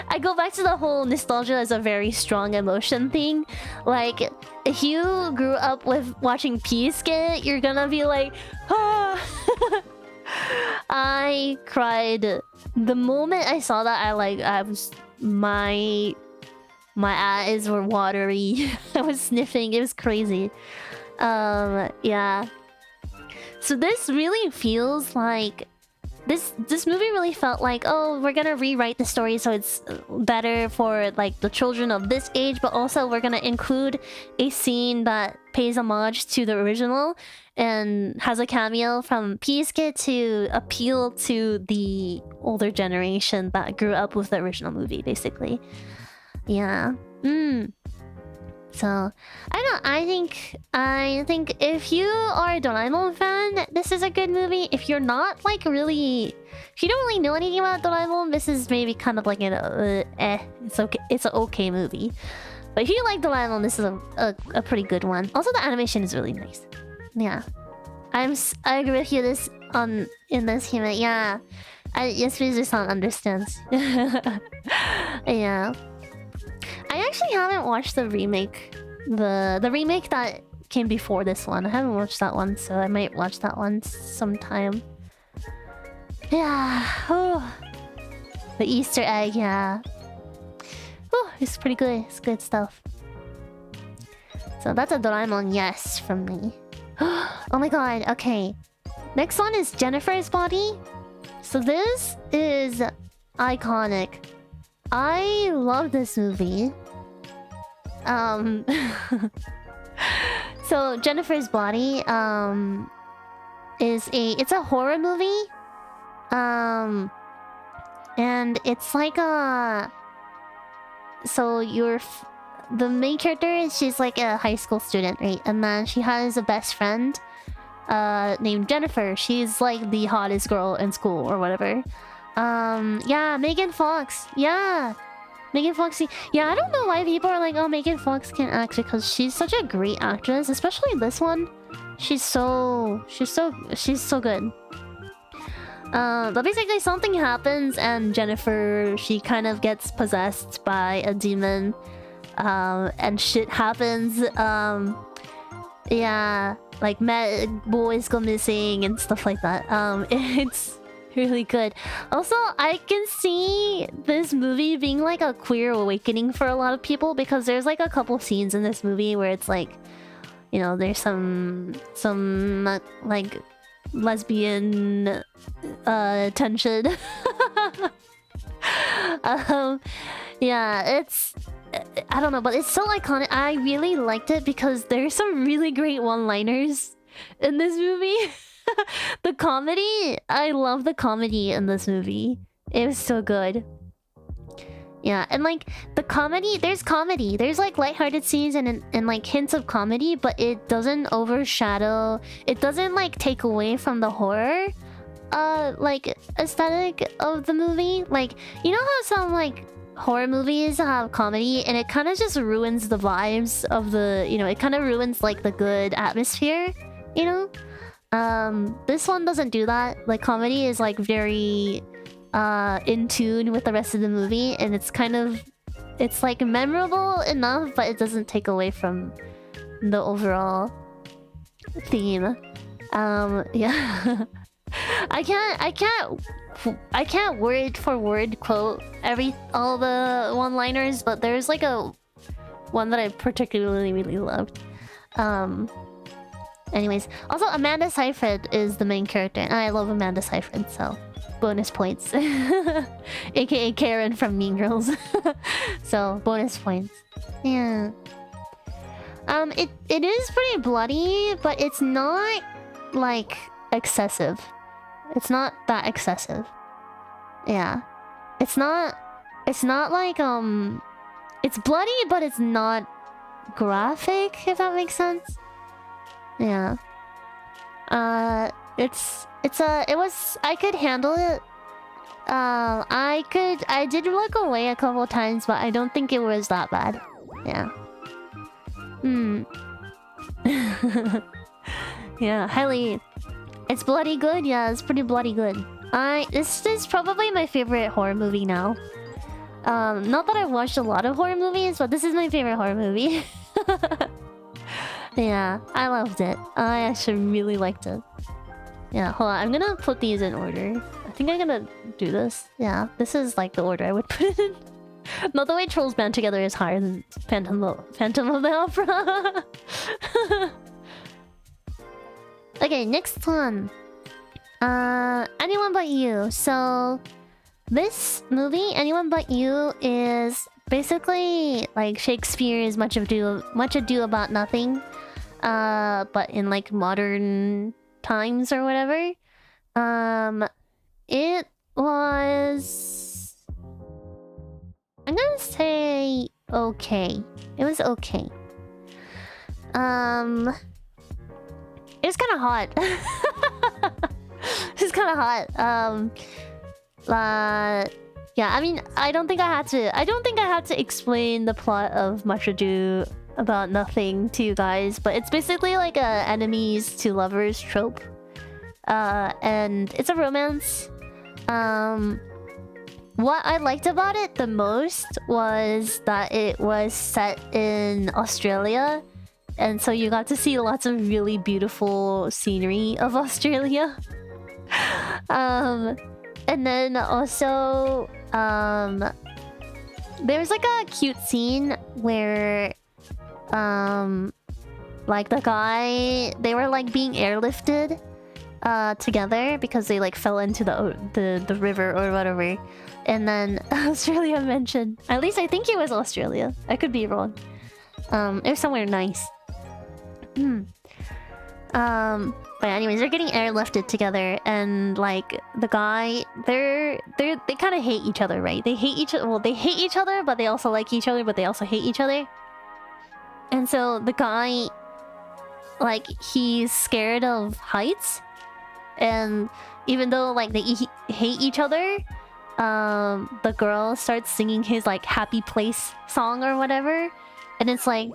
I go back to the whole nostalgia as a very strong emotion thing. Like if you grew up with watching Piisuke, you're gonna be like, ah. I cried the moment I saw that. I was my eyes were watery. I was sniffing. It was crazy. Yeah. So this really feels like this movie really felt like, oh, we're gonna rewrite the story so it's better for like the children of this age, but also we're gonna include a scene that pays homage to the original and has a cameo from Piisuke to appeal to the older generation that grew up with the original movie, basically. Yeah. So I don't know. I think if you are a Doraemon fan, this is a good movie. If you're not like really, if you don't really know anything about Doraemon, this is maybe kind of like it's okay. It's an okay movie. But if you like Doraemon, this is a pretty good one. Also, the animation is really nice. Yeah, I agree with you. In this human. Yeah, yes, Frieza-san understands. Yeah. I actually haven't watched the remake. The remake that came before this one. I haven't watched that one, so I might watch that one sometime. Yeah. Oh. The Easter egg, yeah. Oh, it's pretty good. It's good stuff. So that's a Doraemon yes from me. Oh my god, okay. Next one is Jennifer's Body. So this is iconic. I love this movie. So Jennifer's Body it's a horror movie. And it's like the main character, she's like a high school student, right? And then she has a best friend named Jennifer. She's like the hottest girl in school or whatever. Yeah, Megan Fox. Yeah, Megan Fox. Yeah, I don't know why people are like, oh, Megan Fox can act, because she's such a great actress, especially this one. She's so good. But basically something happens and Jennifer, she kind of gets possessed by a demon, and shit happens. Yeah, like boys go missing and stuff like that. It's really good. Also, I can see this movie being like a queer awakening for a lot of people, because there's like a couple scenes in this movie where it's like, you know, there's some like lesbian tension. Yeah, I don't know, but it's so iconic. I really liked it because there's some really great one-liners in this movie. The comedy, I love the comedy in this movie. It was so good. Yeah, and like the comedy, there's like lighthearted scenes and like hints of comedy, but it doesn't overshadow, it doesn't like take away from the horror like aesthetic of the movie. Like, you know how some like horror movies have comedy and it kind of just ruins the vibes of the, you know, it kind of ruins like the good atmosphere, you know? This one doesn't do that. Like, comedy is like very in tune with the rest of the movie, and it's kind of, it's like memorable enough, but it doesn't take away from the overall theme. Yeah. I can't word for word quote all the one-liners, but there's like one that I particularly really loved. Anyways, also Amanda Seyfried is the main character, and I love Amanda Seyfried, so bonus points. AKA Karen from Mean Girls. So bonus points. Yeah. It is pretty bloody, but it's not like excessive. It's not that excessive. Yeah. It's not like it's bloody, but it's not graphic, if that makes sense. Yeah. I could handle it. I did look away a couple times, but I don't think it was that bad. Yeah. Yeah, highly. It's bloody good. Yeah, it's pretty bloody good. This is probably my favorite horror movie now. Not that I've watched a lot of horror movies, but this is my favorite horror movie. Yeah, I loved it. I actually really liked it. Yeah, hold on. I'm gonna put these in order. I think I'm gonna do this. Yeah, this is like the order I would put it in. Not the way Trolls Band Together is higher than Phantom of the Opera. Okay, next one. Anyone But You. So, this movie, Anyone But You, is basically like Shakespeare's Much Ado About Nothing, but in like modern times or whatever. It was, I'm gonna say okay. It was okay. It was kind of hot. It was kind of hot. Yeah, I mean, I don't think I had to explain the plot of Much Ado About Nothing to you guys, but it's basically like a enemies to lovers trope. And it's a romance. What I liked about it the most was that it was set in Australia, and so you got to see lots of really beautiful scenery of Australia. And then also, there's like a cute scene where, like the guy, they were like being airlifted together because they like fell into the river or whatever. And then Australia mentioned, at least I think it was Australia. I could be wrong. It was somewhere nice. But anyways, they're getting airlifted together, and like the guy, they kind of hate each other, right? They hate each other, but they also like each other, but they also hate each other. And so the guy, like, he's scared of heights, and even though like they hate each other, the girl starts singing his like happy place song or whatever, and it's like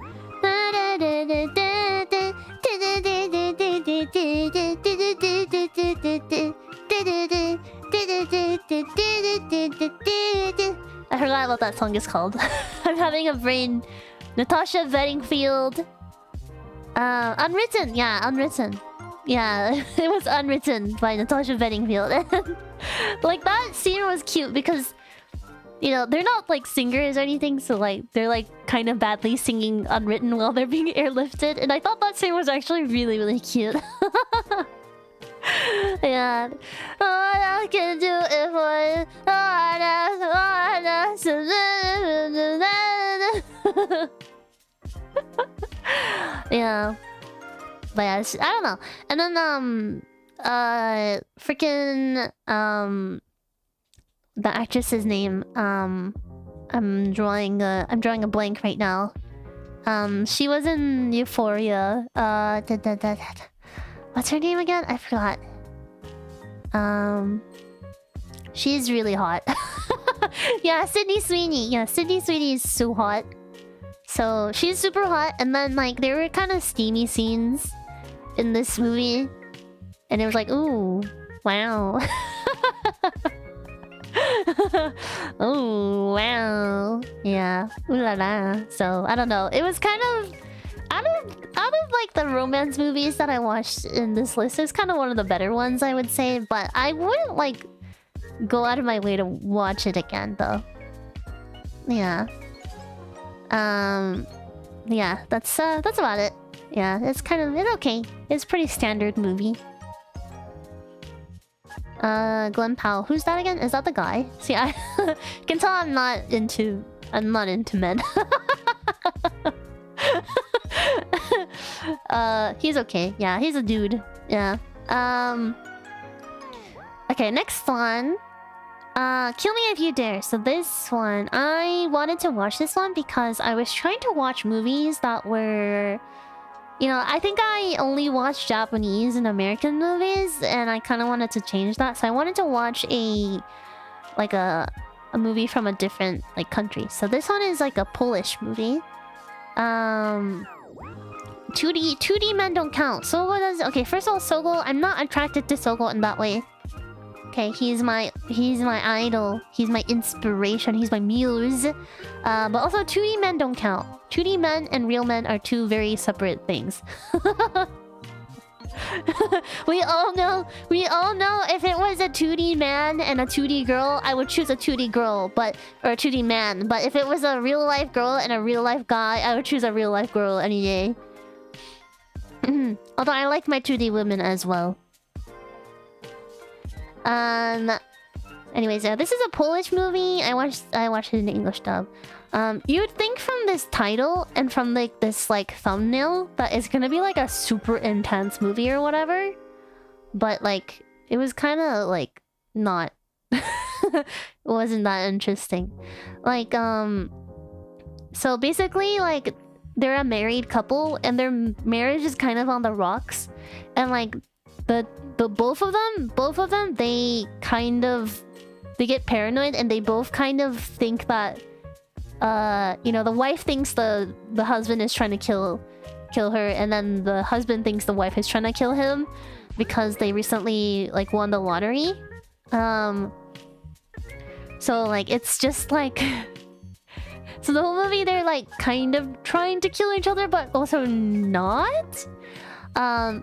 I forgot what that song is called. I'm having a brain. Natasha Bedingfield. Unwritten. Yeah, Unwritten. Yeah, it was Unwritten by Natasha Bedingfield. Like, that scene was cute because, you know, they're not like singers or anything, so like they're like kind of badly singing Unwritten while they're being airlifted, and I thought that scene was actually really, really cute. Yeah. All I can do is Yeah. But yeah, I don't know. And then freaking the actress's name. I'm drawing a blank right now. She was in Euphoria. What's her name again? I forgot. She's really hot. Yeah, Sydney Sweeney. Yeah, Sydney Sweeney is so hot. So she's super hot, and then like there were kind of steamy scenes in this movie, and it was like, ooh, wow. Oh wow, yeah, ooh la la. So I don't know. It was kind of out of like the romance movies that I watched in this list. It's kind of one of the better ones, I would say. But I wouldn't like go out of my way to watch it again, though. Yeah. Yeah. That's about it. Yeah, it's okay. It's a pretty standard movie. Glenn Powell. Who's that again? Is that the guy? See, I can tell I'm not into men. He's okay. Yeah, he's a dude. Yeah. Okay, next one. Kill Me If You Dare. So this one, I wanted to watch this one because I was trying to watch movies that were... You know, I think I only watch Japanese and American movies, and I kind of wanted to change that. So I wanted to watch a movie from a different like country. So this one is like a Polish movie. 2D men don't count. Sogo does. Okay, first of all, Sogo, I'm not attracted to Sogo in that way. Okay, he's my idol. He's my inspiration. He's my muse. But also 2D men don't count. 2D men and real men are two very separate things. We all know if it was a 2D man and a 2D girl, I would choose a 2D girl, or a 2D man. But if it was a real life girl and a real life guy, I would choose a real life girl any day. Although I like my 2D women as well. Anyways, yeah, this is a Polish movie. I watched it in English dub. You'd think from this title and from like this like thumbnail that it's gonna be like a super intense movie or whatever, but like it was kind of like not. It wasn't that interesting. Like so basically like they're a married couple and their marriage is kind of on the rocks, and like the both of them they get paranoid, and they both kind of think that you know, the wife thinks the husband is trying to kill her, and then the husband thinks the wife is trying to kill him because they recently like won the lottery. So like it's just like so the whole movie they're like kind of trying to kill each other but also not. And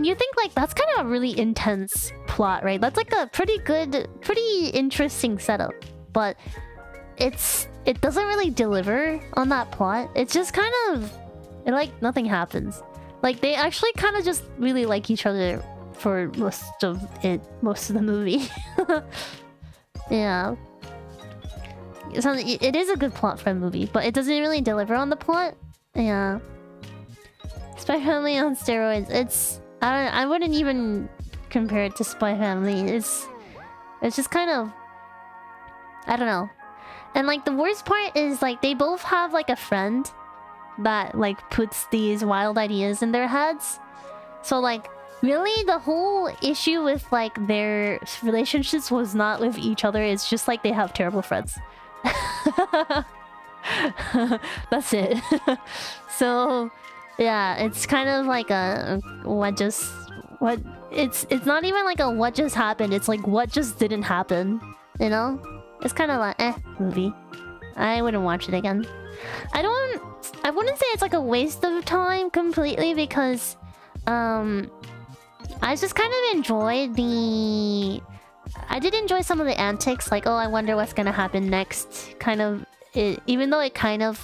you think like that's kind of a really intense plot, right? That's like a pretty interesting setup, but it doesn't really deliver on that plot. It's just kind of like nothing happens. Like they actually kind of just really like each other for most of the movie. Yeah. So it is a good plot for a movie, but it doesn't really deliver on the plot. Yeah. Spy Family on steroids. I wouldn't even compare it to Spy Family. It's just kind of, I don't know. And like the worst part is like they both have like a friend that like puts these wild ideas in their heads. So like really the whole issue with like their relationships was not with each other. It's just like they have terrible friends. That's it. So yeah, it's kind of like it's not even like a what just happened. It's like what just didn't happen, you know? It's kind of like movie. I wouldn't watch it again. I wouldn't say it's like a waste of time completely, because I just kind of enjoyed I did enjoy some of the antics, like, oh, I wonder what's gonna happen next, kind of. Even though it kind of,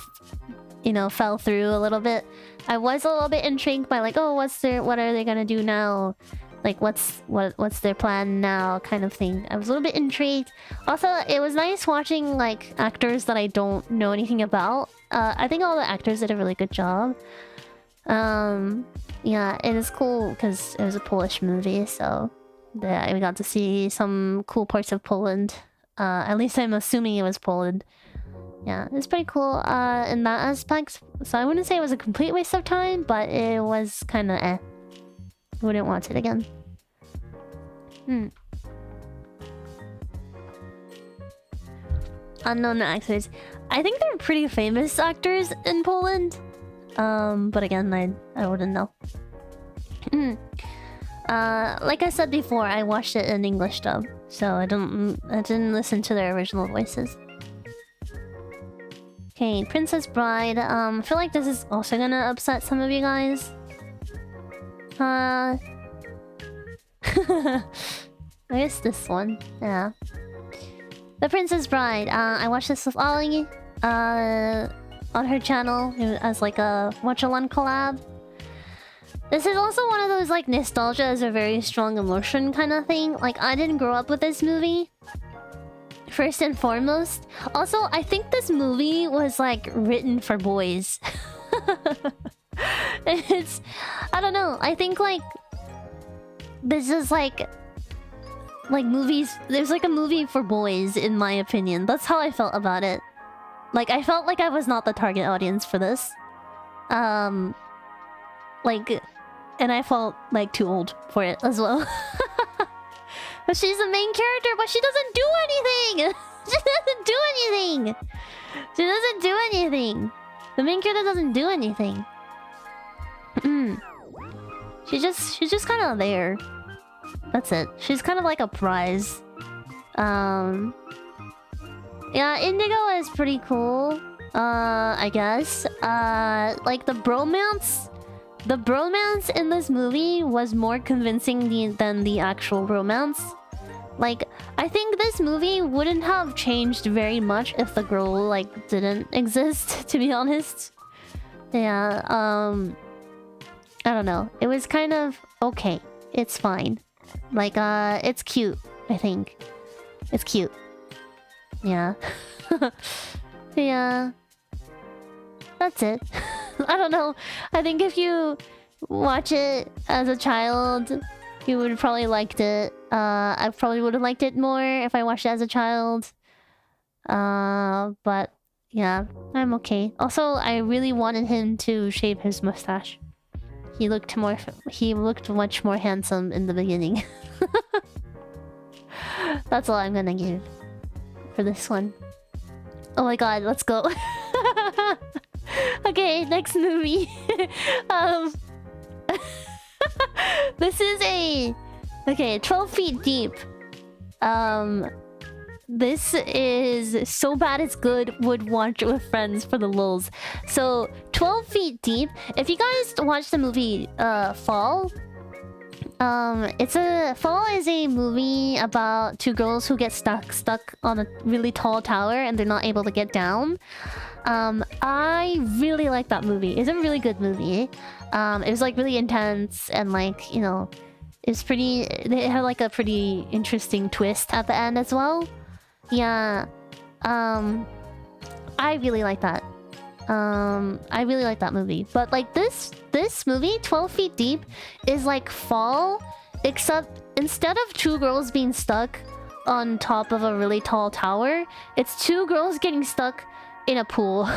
you know, fell through a little bit, I was a little bit intrigued by like, oh, what are they gonna do now? Like, what's their plan now, kind of thing. I was a little bit intrigued. Also, it was nice watching like actors that I don't know anything about. I think all the actors did a really good job. Yeah, it is cool because it was a Polish movie, so yeah, we got to see some cool parts of Poland. At least I'm assuming it was Poland. Yeah, it's pretty cool in that aspect. So I wouldn't say it was a complete waste of time, but it was kind of eh. Wouldn't watch it again. Unknown actors. I think they're pretty famous actors in Poland. But again, I wouldn't know. Like I said before, I watched it in English dub, so I didn't listen to their original voices. Okay, Princess Bride. I feel like this is also gonna upset some of you guys. I guess this one. Yeah. The Princess Bride. I watched this with Ollie on her channel as like a watch-along collab. This is also one of those like nostalgia is a very strong emotion kind of thing. Like I didn't grow up with this movie. First and foremost. Also, I think this movie was like written for boys. It's I don't know. I think like this is like movies. There's like a movie for boys in my opinion. That's how I felt about it. Like I felt like I was not the target audience for this. Like, and I felt like too old for it as well. But she's the main character, but she doesn't do anything. She doesn't do anything. She doesn't do anything. The main character doesn't do anything. She's just kind of there. That's it. She's kind of like a prize. Yeah, Indigo is pretty cool. I guess. Like the bromance. The bromance in this movie was more convincing than the actual romance. Like, I think this movie wouldn't have changed very much if the girl, like, didn't exist, to be honest. Yeah, I don't know. It was kind of okay. It's fine. Like, it's cute, I think. It's cute. Yeah. Yeah. That's it. I don't know. I think if you watch it as a child, you would probably liked it. I probably would have liked it more if I watched it as a child. But yeah, I'm okay. Also, I really wanted him to shave his mustache. He looked much more handsome in the beginning. That's all I'm gonna give for this one. Oh my god, let's go. Okay, next movie. This is a... Okay, 12 Feet Deep. This is So Bad It's Good, would watch with friends for the lulz. So, 12 Feet Deep. If you guys watch the movie Fall, Fall is a movie about two girls who get stuck on a really tall tower and they're not able to get down. I really like that movie. It's a really good movie. It was like really intense and like, you know, it's pretty... It had like a pretty interesting twist at the end as well. Yeah. I really like that. I really like that movie. But like this movie, 12 Feet Deep, is like Fall, except instead of two girls being stuck on top of a really tall tower, it's two girls getting stuck in a pool.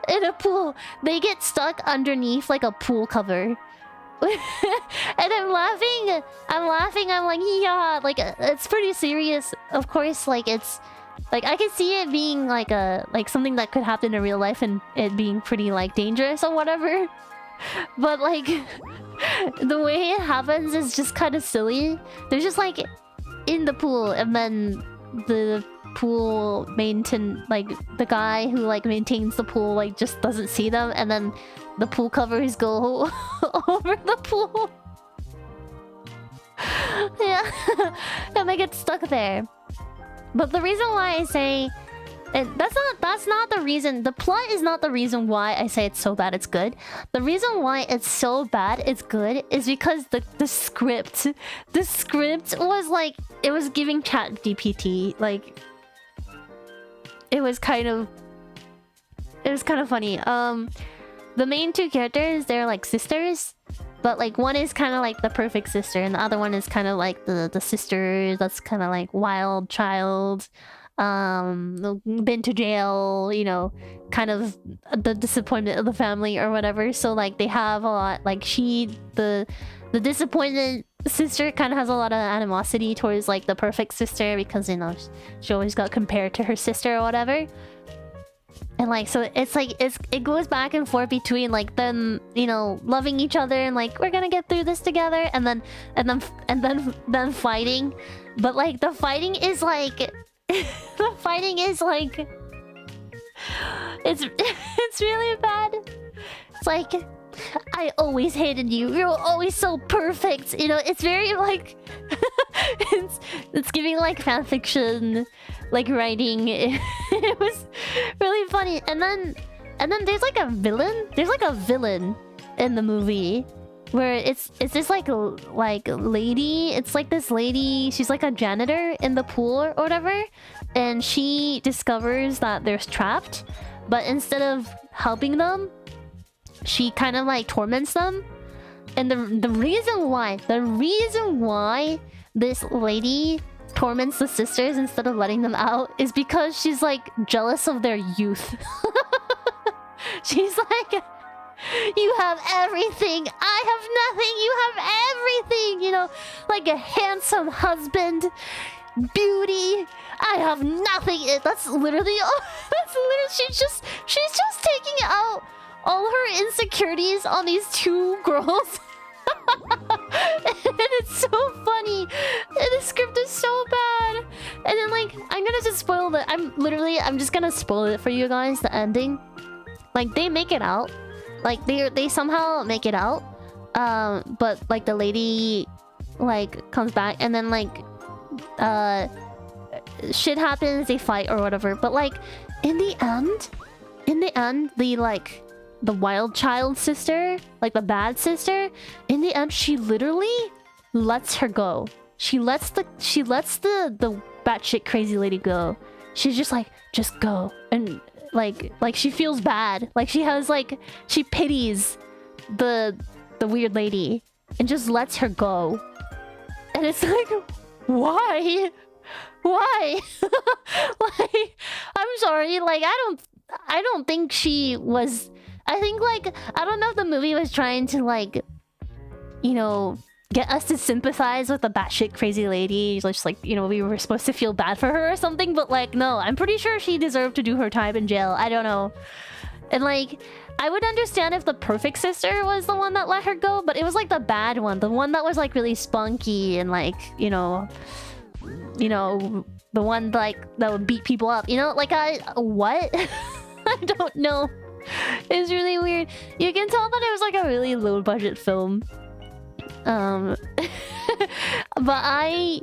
In a pool. They get stuck underneath like a pool cover. And I'm laughing. I'm like, yeah, like it's pretty serious. Of course, like it's like I can see it being like something that could happen in real life and it being pretty like dangerous or whatever. But like the way it happens is just kind of silly. They're just like in the pool and then the pool like the guy who like maintains the pool like just doesn't see them and then the pool covers go over the pool. Yeah. And they get stuck there. But the reason why I say that's not the reason. The plot is not the reason why I say it's so bad it's good. The reason why it's so bad it's good is because the script was like, it was giving ChatGPT. Like it was kind of funny. the main two characters, they're like sisters, but like one is kind of like the perfect sister, and the other one is kind of like the sister that's kind of like wild child, been to jail, you know, kind of the disappointment of the family or whatever. So like they have a lot, like the disappointed sister kind of has a lot of animosity towards like the perfect sister, because you know she always got compared to her sister or whatever. And like, so it's like it goes back and forth between like them, you know, loving each other and like we're gonna get through this together, and then fighting. But like the fighting is like the fighting is like it's really bad. It's like, I always hated you. You're always so perfect. You know, it's very like it's giving like fanfiction, like writing. It was really funny. And then there's like a villain. There's like a villain in the movie where it's this like lady. It's like this lady. She's like a janitor in the pool or whatever, and she discovers that they're trapped. But instead of helping them, she kind of like torments them. And the reason why this lady torments the sisters instead of letting them out is because she's like jealous of their youth. She's like, you have everything, I have nothing, you have everything, you know, like a handsome husband, beauty, I have nothing. That's literally she's just taking out all her insecurities on these two girls. And it's so funny, and the script is so bad. And then like, I'm gonna just spoil it. I'm just gonna spoil it for you guys, the ending. Like they make it out, like they somehow make it out, but like the lady like comes back, and then like shit happens, they fight or whatever. But like in the end, the wild child sister, like the bad sister, in the end she literally lets her go. She lets the batshit crazy lady go. She's just like, just go. And like she feels bad. Like she pities the weird lady and just lets her go. And it's like, why? Like, I'm sorry, like I don't think she was. I think like, I don't know if the movie was trying to like, you know, get us to sympathize with the batshit crazy lady. Just like, you know, we were supposed to feel bad for her or something. But like, no, I'm pretty sure she deserved to do her time in jail. I don't know. And like, I would understand if the perfect sister was the one that let her go, but it was like the bad one, the one that was like really spunky and like, you know, the one like that would beat people up. You know, like what? I don't know. It's really weird. You can tell that it was like a really low budget film. But I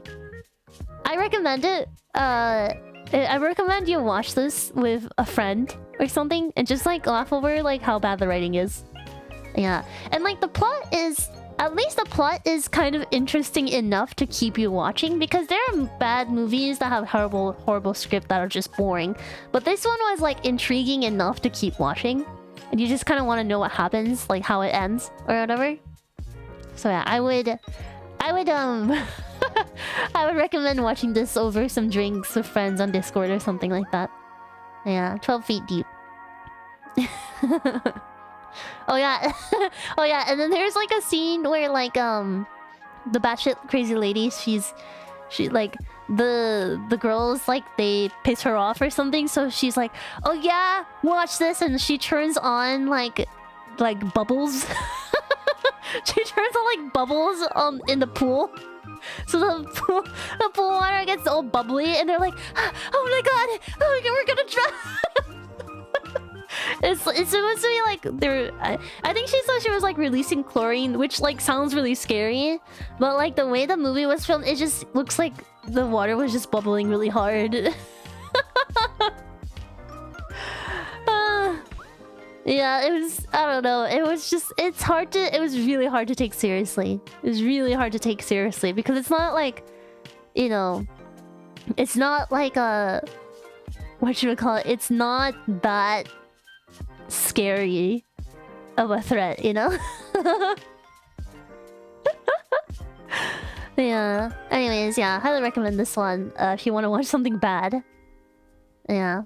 recommend it. I recommend you watch this with a friend or something and just like laugh over like how bad the writing is. Yeah. And like the plot is, at least the plot is kind of interesting enough to keep you watching, because there are bad movies that have horrible script that are just boring. But this one was like intriguing enough to keep watching. And you just kind of want to know what happens, like how it ends or whatever. So yeah, I would I would recommend watching this over some drinks with friends on Discord or something like that. Yeah, 12 feet deep. Oh yeah. Oh yeah, and then there's like a scene where like the batshit crazy lady, she like the girls like they piss her off or something, so she's like, oh yeah, watch this, and she turns on like bubbles. She turns on like bubbles in the pool. So the pool water gets all bubbly, and they're like, oh my god, oh, we're gonna drown. It's supposed to be like I think she said she was like releasing chlorine, which like sounds really scary, but like the way the movie was filmed, it just looks like the water was just bubbling really hard. Yeah, it was, I don't know, it was just, it was really hard to take seriously. It was really hard to take seriously because it's not like, you know, it's not like a, what should we call it? It's not that scary. of a threat, you know? Yeah. Anyways, yeah, highly recommend this one if you want to watch something bad. Yeah.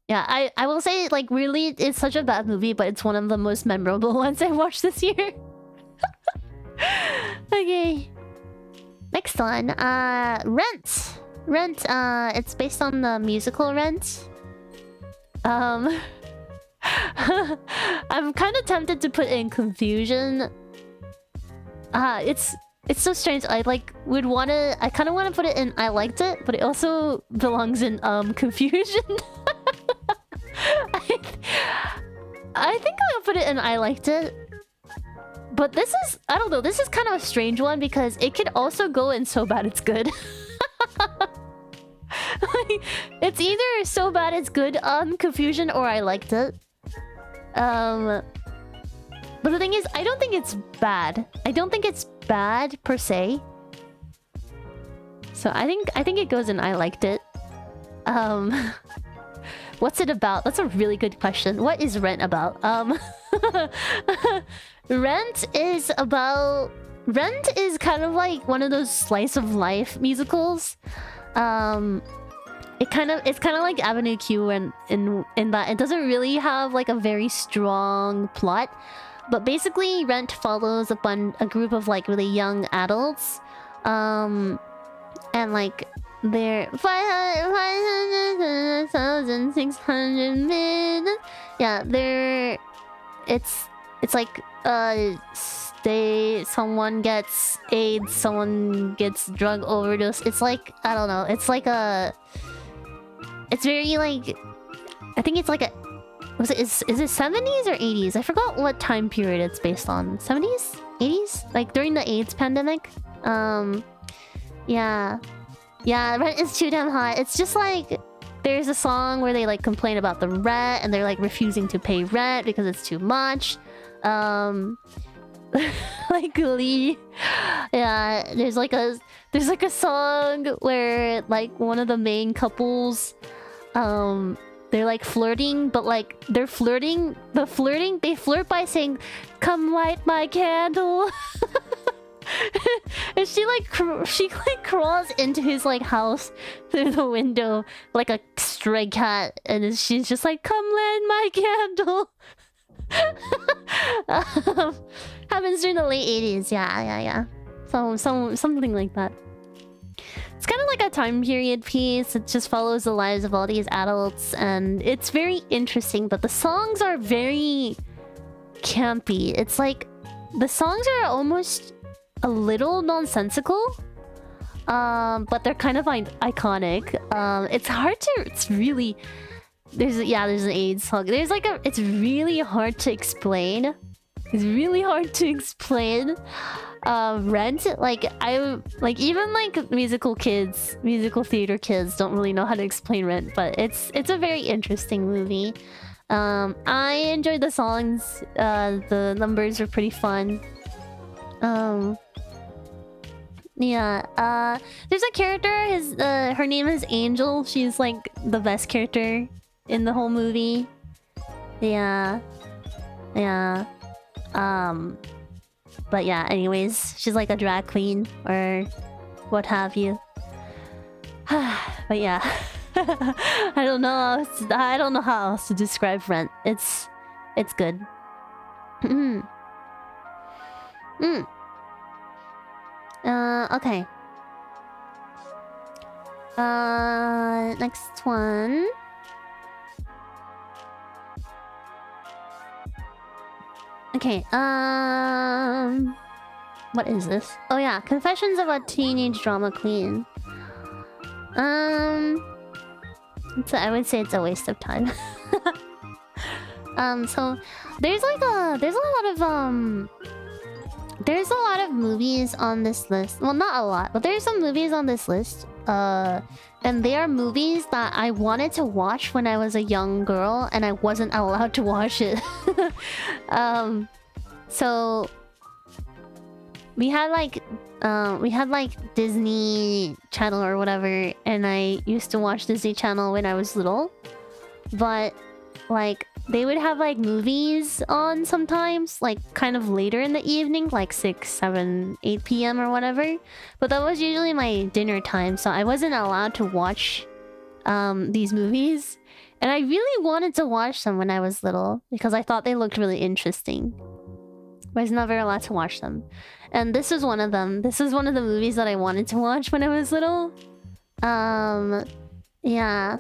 Yeah, I will say, like, really, it's such a bad movie, but it's one of the most memorable ones I watched this year. Okay. Next one. Rent. Rent, it's based on the musical Rent. I'm kind of tempted to put in Confusion. It's so strange. I kind of want to put it in I liked it, but it also belongs in Confusion. I think I'll put it in I liked it. But this is, I don't know, this is kind of a strange one because it could also go in so bad it's good. Like, it's either so bad it's good Confusion or I liked it. But the thing is, I don't think it's bad. I don't think it's bad per se. So I think it goes in I liked it. What's it about? That's a really good question. What is Rent about? Rent is kind of like one of those slice of life musicals. It's kind of like Avenue Q in that it doesn't really have like a very strong plot. But basically, Rent follows a group of like really young adults, and like they're 500,600 minutes. Yeah, it's like someone gets AIDS, someone gets drug overdose. It's like, I don't know. It's like it's very like, I think it's like a. Is it 70s or 80s? I forgot what time period it's based on. 70s? 80s? Like during the AIDS pandemic? Yeah. Yeah, Rent is too damn hot. It's just like, there's a song where they like complain about the rent and they're like refusing to pay rent because it's too much. Like Glee. Yeah, there's like a song where like one of the main couples, they're like flirting, but like they flirt by saying, "Come light my candle." And she crawls into his like house through the window like a stray cat, and then she's just like, "Come light my candle." Happens during the late 80s. Yeah. Something like that. It's kind of like a time period piece. It just follows the lives of all these adults, and it's very interesting, but the songs are very campy. It's like the songs are almost a little nonsensical, but they're kind of like iconic. It's really, there's an AIDS song. It's really hard to explain. Rent, even musical theater kids don't really know how to explain Rent, but it's a very interesting movie. I enjoyed the songs. The numbers are pretty fun. Yeah. There's a character. Her name is Angel. She's like the best character in the whole movie. Yeah. But yeah, anyways, she's like a drag queen or what have you. But yeah. I don't know how else to describe Rent. It's good. Okay. Next one. Okay, what is this? Oh yeah, Confessions of a Teenage Drama Queen. I would say it's a waste of time. So there's a lot of movies on this list. Well, not a lot, but there's some movies on this list. And they are movies that I wanted to watch when I was a young girl, and I wasn't allowed to watch it. So we had Disney Channel or whatever, and I used to watch Disney Channel when I was little. But like they would have like movies on sometimes, like kind of later in the evening, like 6, 7, 8 p.m. or whatever. But that was usually my dinner time, so I wasn't allowed to watch these movies. And I really wanted to watch them when I was little because I thought they looked really interesting. But I was never allowed to watch them. And this was one of them. This is one of the movies that I wanted to watch when I was little. Yeah.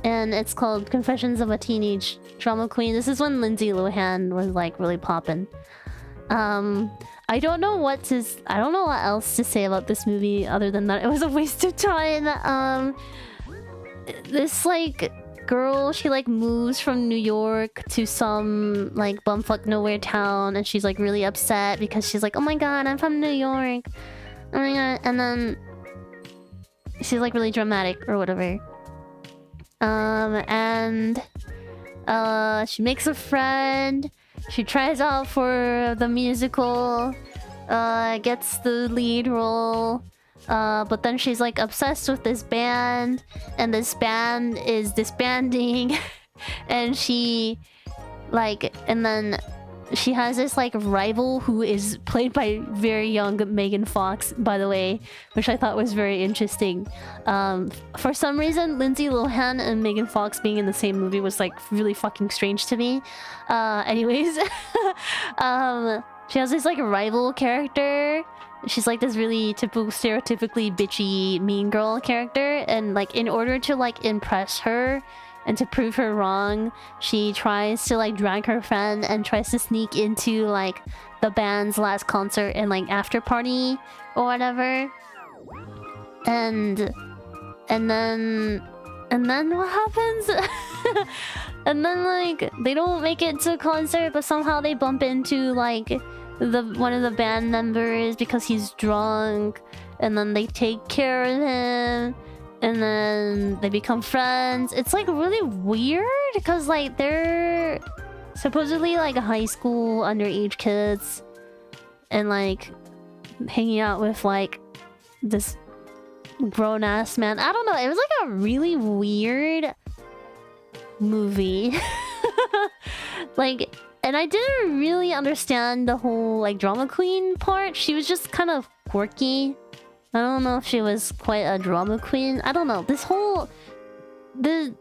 And it's called Confessions of a Teenage Drama Queen. This is when Lindsay Lohan was like really poppin'. I don't know what else to say about this movie other than that it was a waste of time. This like girl, she like moves from New York to some like bumfuck nowhere town, and she's like really upset because she's like, oh my god, I'm from New York. Oh my god. And then she's like really dramatic or whatever. And she makes a friend. She tries out for the musical, gets the lead role. But then she's like obsessed with this band, and this band is disbanding. And she has this like rival who is played by very young Megan Fox, by the way, which I thought was very interesting. For some reason, Lindsay Lohan and Megan Fox being in the same movie was like really fucking strange to me. Anyways, she has this like rival character. She's like this really typical, stereotypically bitchy mean girl character, and like in order to like impress her and to prove her wrong, she tries to like drag her friend and tries to sneak into like the band's last concert and like after party or whatever. And then what happens? And then like they don't make it to a concert, but somehow they bump into like one of the band members because he's drunk, and then they take care of him, and then they become friends. It's like really weird because like they're supposedly like high school underage kids and like hanging out with like this grown-ass man. I don't know, it was like a really weird movie. Like, and I didn't really understand the whole like drama queen part. She was just kind of quirky. I don't know if she was quite a drama queen. I don't know. This whole you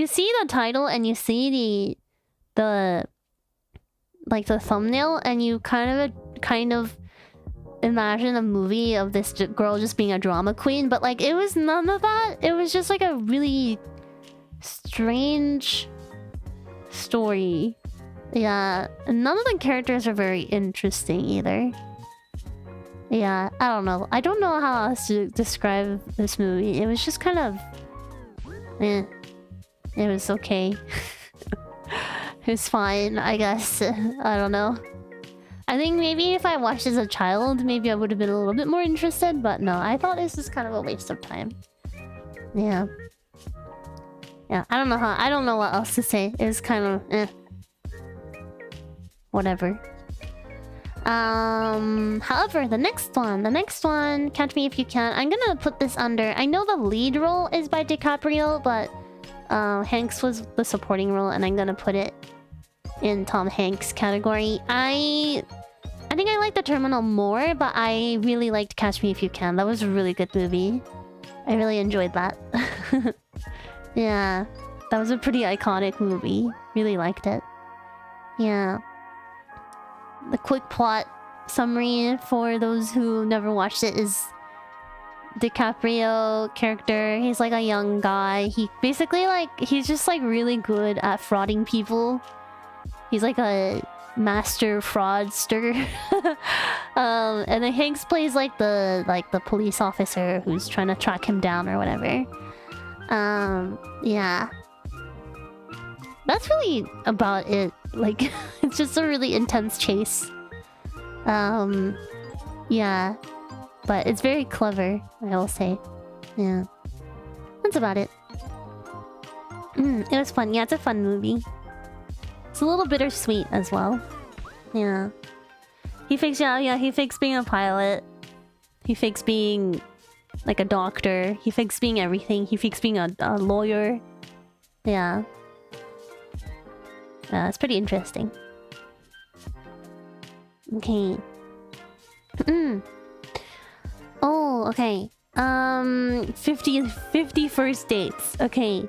see the title and you see the thumbnail, and you kind of imagine a movie of this girl just being a drama queen, but like it was none of that. It was just like a really strange story. Yeah, none of the characters are very interesting either. Yeah, I don't know. I don't know how else to describe this movie. It was just kind of... It was okay. It was fine, I guess. I don't know. I think maybe if I watched as a child, maybe I would have been a little bit more interested, but no, I thought this was kind of a waste of time. Yeah. Yeah, I don't know what else to say. It was kind of... Whatever. However, the next one, Catch Me If You Can. I'm gonna put this under... I know the lead role is by DiCaprio, but Hanks was the supporting role, and I'm gonna put it in Tom Hanks category. I think I like The Terminal more, but I really liked Catch Me If You Can. That was a really good movie. I really enjoyed that. Yeah, that was a pretty iconic movie. Really liked it. Yeah. The quick plot summary for those who never watched it is DiCaprio character. He's like a young guy. He basically like he's just like really good at frauding people. He's like a master fraudster. And then Hanks plays like the police officer who's trying to track him down or whatever. Yeah. That's really about it. Like, it's just a really intense chase. Yeah. But it's very clever, I will say. Yeah. That's about it. It was fun. Yeah, it's a fun movie. It's a little bittersweet as well. Yeah. He fakes being a pilot. He fakes being like a doctor. He fakes being everything. He fakes being a lawyer. Yeah. It's pretty interesting. Okay. Oh, okay. 50 first dates. Okay.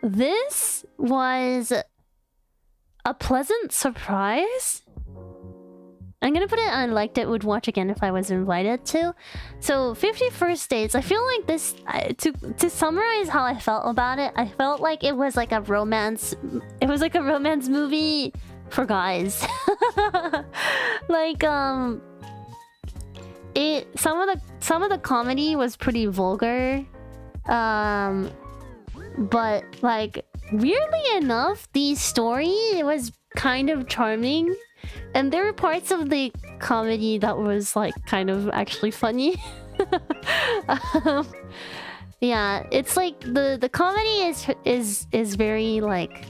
This was a pleasant surprise. I'm gonna put it I liked it, would watch again if I was invited to. So 50 first dates. I feel like this to summarize how I felt about it, I felt like it was like a romance. It was like a romance movie for guys. Like some of the comedy was pretty vulgar. But like weirdly enough, the story was kind of charming. And there were parts of the comedy that was like kind of actually funny. Yeah, it's like the comedy is very like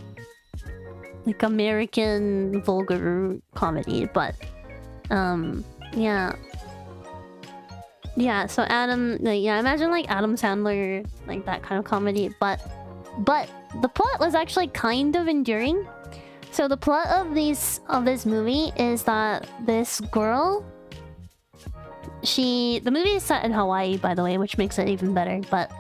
American vulgar comedy, but yeah. Yeah, so Adam, like, yeah, imagine like Adam Sandler, like that kind of comedy, but the plot was actually kind of enduring. So the plot of this movie is that this girl, the movie is set in Hawaii, by the way, which makes it even better. But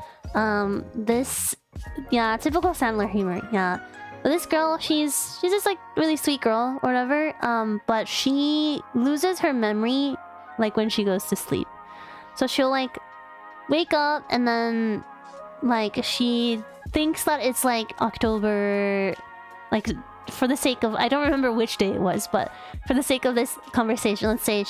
yeah, typical Sandler humor. Yeah, but this girl, she's just like really sweet girl or whatever. But she loses her memory like when she goes to sleep. So she'll like wake up and then like she thinks that it's like October, like. For the sake of, I don't remember which day it was, but for the sake of this conversation, let's say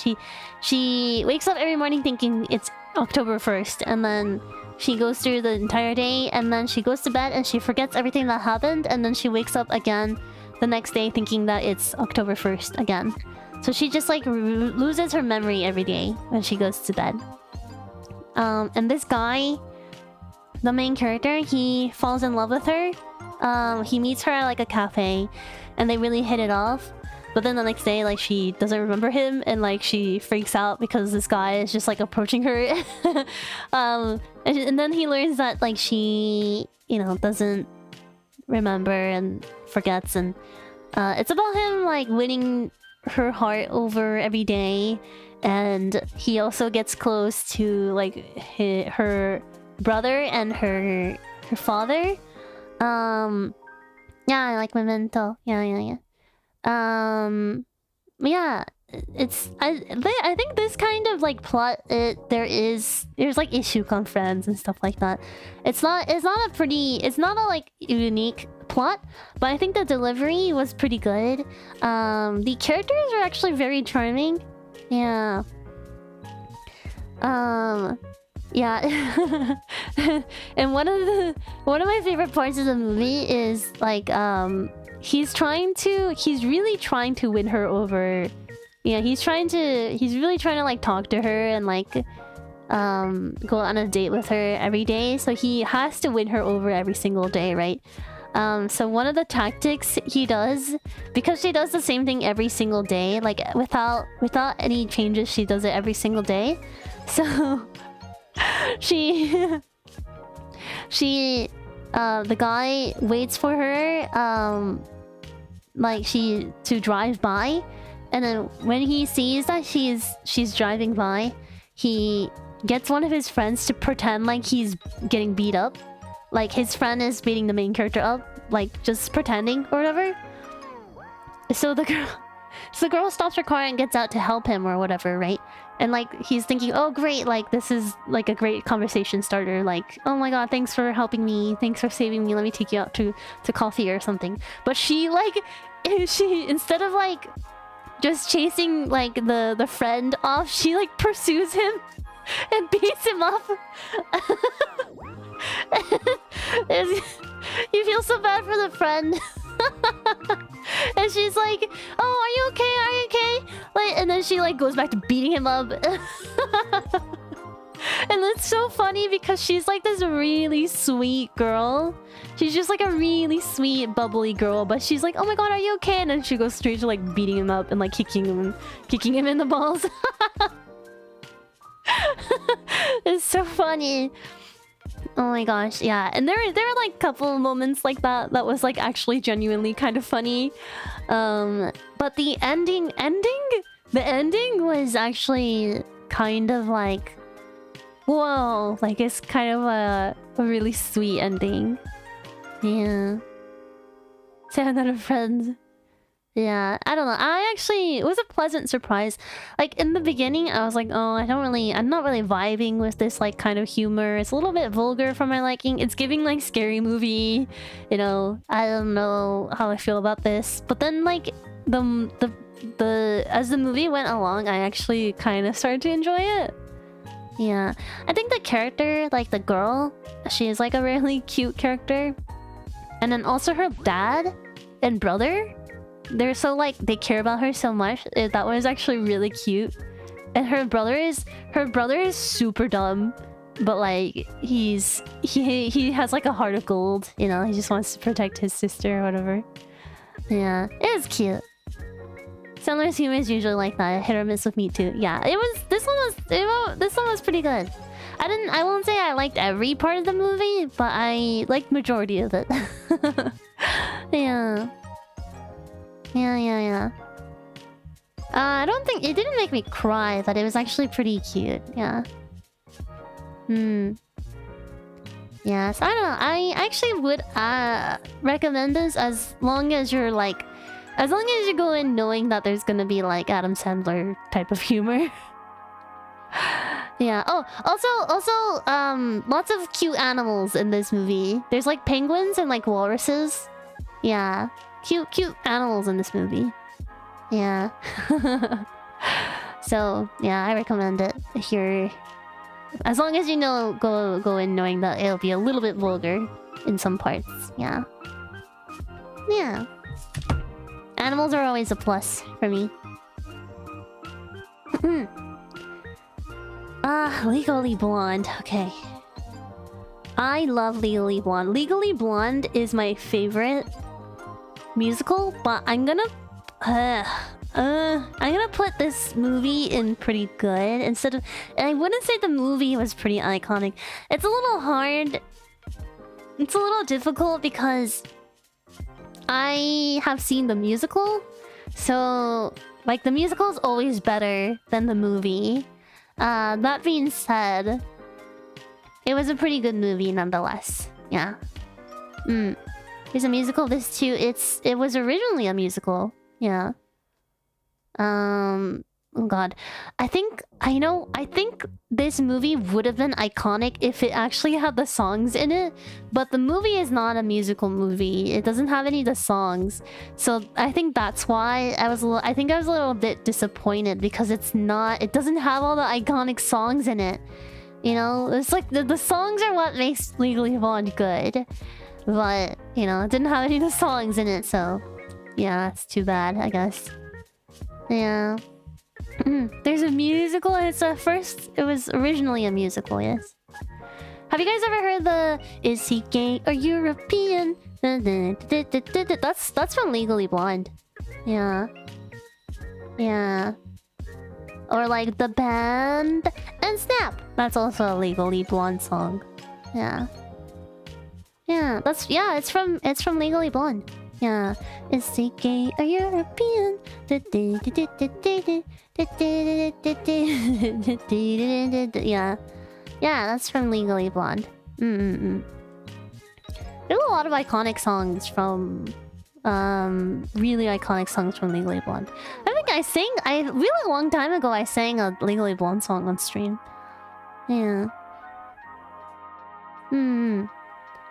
she wakes up every morning thinking it's October 1st, and then she goes through the entire day, and then she goes to bed and she forgets everything that happened, and then she wakes up again the next day thinking that it's October 1st again. So she just like loses her memory every day when she goes to bed. And this guy, the main character, he falls in love with her. He meets her at like a cafe and they really hit it off, but then the next day like she doesn't remember him and like she freaks out because this guy is just like approaching her. And then he learns that like she, you know, doesn't remember and forgets, and it's about him like winning her heart over every day, and he also gets close to like her brother and her father. Yeah, I like Memento. Yeah. Yeah, it's I think this kind of like plot, there's like issue on friends and stuff like that. It's not a like unique plot, but I think the delivery was pretty good. The characters are actually very charming. Yeah. Yeah. And one of my favorite parts of the movie is like he's really trying to win her over. Yeah, he's really trying to like talk to her and like go on a date with her every day, so he has to win her over every single day, right? So one of the tactics he does, because she does the same thing every single day, like without any changes, she does it every single day. So the guy waits for her to drive by, and then when he sees that she's driving by, he gets one of his friends to pretend like he's getting beat up, like his friend is beating the main character up, like just pretending or whatever. So the girl stops her car and gets out to help him or whatever, right? And like he's thinking, oh great, like this is like a great conversation starter, like oh my god, thanks for helping me, thanks for saving me, let me take you out to coffee or something. But she instead of like just chasing like the friend off, she like pursues him and beats him up. You feel so bad for the friend. And she's like, oh, are you okay? Are you okay? Like, and then she like goes back to beating him up. And it's so funny because she's like this really sweet girl. She's just like a really sweet, bubbly girl, but she's like, oh my god, are you okay? And then she goes straight to like beating him up and like kicking him in the balls. It's so funny. Oh my gosh, yeah. And there were like a couple moments like that was like actually genuinely kind of funny. But the ending was actually kind of like, whoa, like it's kind of a really sweet ending. Yeah. Say another friend. Yeah, I don't know. It was a pleasant surprise. Like in the beginning, I was like, oh, I'm not really vibing with this like kind of humor. It's a little bit vulgar for my liking. It's giving like scary movie. You know, I don't know how I feel about this. But then like as the movie went along, I actually kind of started to enjoy it. Yeah, I think the character, like the girl, she is like a really cute character. And then also her dad and brother, they're so like they care about her so much. That was actually really cute. And her brother is super dumb, but like he has like a heart of gold, you know. He just wants to protect his sister or whatever. Yeah, it was cute. Sandler's humor is usually like that, hit or miss with me too. Yeah, this one was pretty good. I won't say I liked every part of the movie, but I liked majority of it. Yeah. I don't think it didn't make me cry, but it was actually pretty cute. Yeah. Yes, I don't know. I actually would recommend this as long as you go in knowing that there's gonna be like Adam Sandler type of humor. Yeah. Oh, also, lots of cute animals in this movie. There's like penguins and like walruses. Yeah. Cute animals in this movie. Yeah. So, yeah, I recommend it if you're... As long as you know, go in knowing that it'll be a little bit vulgar in some parts. Yeah. Yeah. Animals are always a plus for me. Legally Blonde. Okay. I love Legally Blonde. Legally Blonde is my favorite musical, but I'm gonna put this movie in pretty good instead of... And I wouldn't say the movie was pretty iconic. It's a little hard. It's a little difficult because I have seen the musical. So, like, the musical is always better than the movie. That being said, it was a pretty good movie nonetheless. Yeah. There's a musical of this too. It was originally a musical. Yeah. Oh god. I think this movie would have been iconic if it actually had the songs in it. But the movie is not a musical movie. It doesn't have any of the songs. So I think that's why I was a little bit disappointed because it doesn't have all the iconic songs in it. You know, it's like the songs are what makes Legally Blonde good. But, you know, it didn't have any of the songs in it, so... Yeah, it's too bad, I guess. Yeah. There's a musical, and it was originally a musical, yes. Have you guys ever heard the... Is he gay or European? That's from Legally Blonde. Yeah. Yeah. Or like The Band and Snap. That's also a Legally Blonde song. Yeah. Yeah, it's from Legally Blonde. Yeah. Is he gay or European? Yeah. Yeah, that's from Legally Blonde. There's a lot of iconic songs from... really iconic songs from Legally Blonde. I think a really long time ago I sang a Legally Blonde song on stream. Yeah.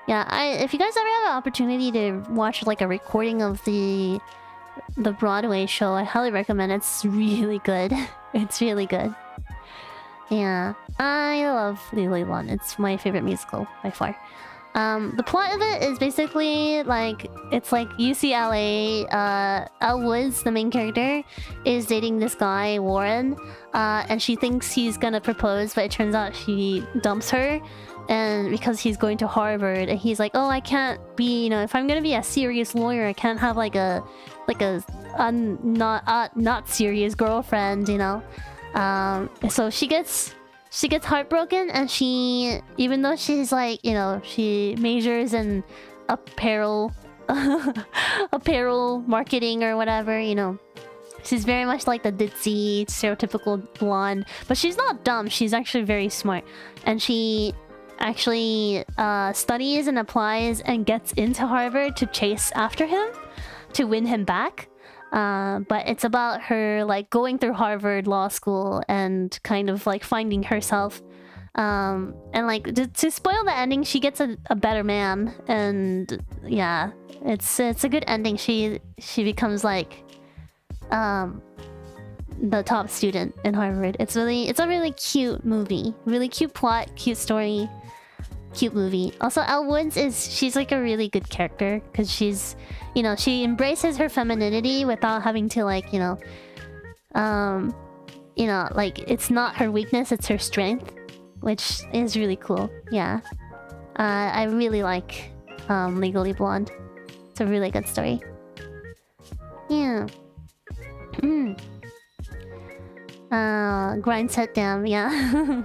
Yeah, if you guys ever have an opportunity to watch like a recording of the Broadway show, I highly recommend it. It's really good. It's really good. Yeah, I love Legally Blonde. It's my favorite musical by far. The plot of it is basically like it's like UCLA. Elle Woods, the main character, is dating this guy Warren, and she thinks he's gonna propose, but it turns out he dumps her. And because he's going to Harvard, and he's like, oh, I can't be, you know, if I'm gonna be a serious lawyer, I can't have like a not serious girlfriend, you know. So she gets she gets heartbroken, and she, even though she's like, you know, she majors in apparel apparel marketing or whatever, you know, she's very much like the ditzy stereotypical blonde, but she's not dumb. She's actually very smart, and she actually studies and applies and gets into Harvard to chase after him, to win him back. But it's about her like going through Harvard Law School and kind of like finding herself. And like to spoil the ending, she gets a better man, and yeah, it's a good ending. She becomes like the top student in Harvard. It's a really cute movie, really cute plot, cute story, cute movie. Also, Elle Woods she's like a really good character because she's, you know, she embraces her femininity without having to like, you know, like it's not her weakness, it's her strength, which is really cool. Yeah, I really like Legally Blonde. It's a really good story. Yeah. Grind set down, yeah.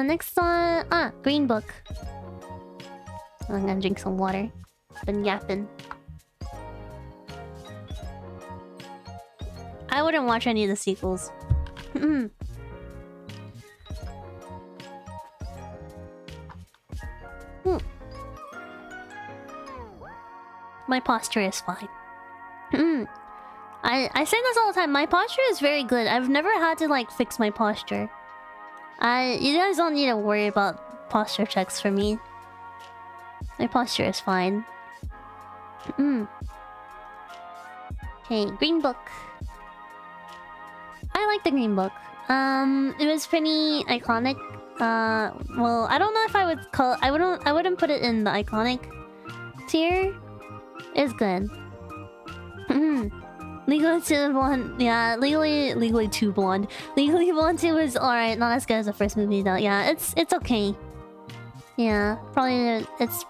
Next one, Green Book. I'm gonna drink some water. Been yapping. I wouldn't watch any of the sequels. My posture is fine. I say this all the time. My posture is very good. I've never had to like fix my posture. You guys don't need to worry about posture checks for me. My posture is fine. Okay, Green Book. I like the Green Book. It was pretty iconic. Well, I don't know if I would call. I wouldn't put it in the iconic tier. It's good. Legally 2 Blonde. Yeah, Legally 2 Blonde. Legally Blonde 2 was alright. Not as good as the first movie though. Yeah, it's okay. Yeah, it's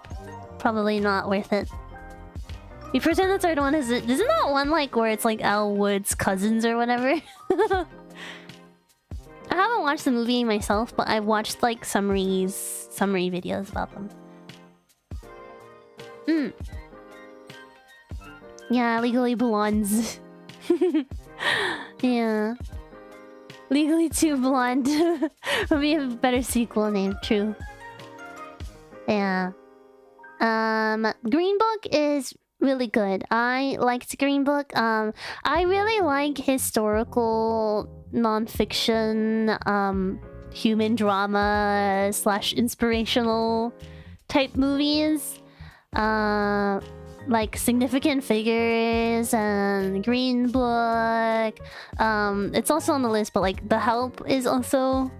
probably not worth it. You pretend the third one isn't that one like where it's like Elle Woods' cousins or whatever? I haven't watched the movie myself, but I've watched like summary videos about them. Yeah, Legally Blondes. Yeah. Legally 2 Blonde. Would be a better sequel name, true. Yeah. Green Book is really good. I liked Green Book. I really like historical non-fiction human drama / inspirational type movies. Like Significant Figures and Green Book. It's also on the list, but like The Help is also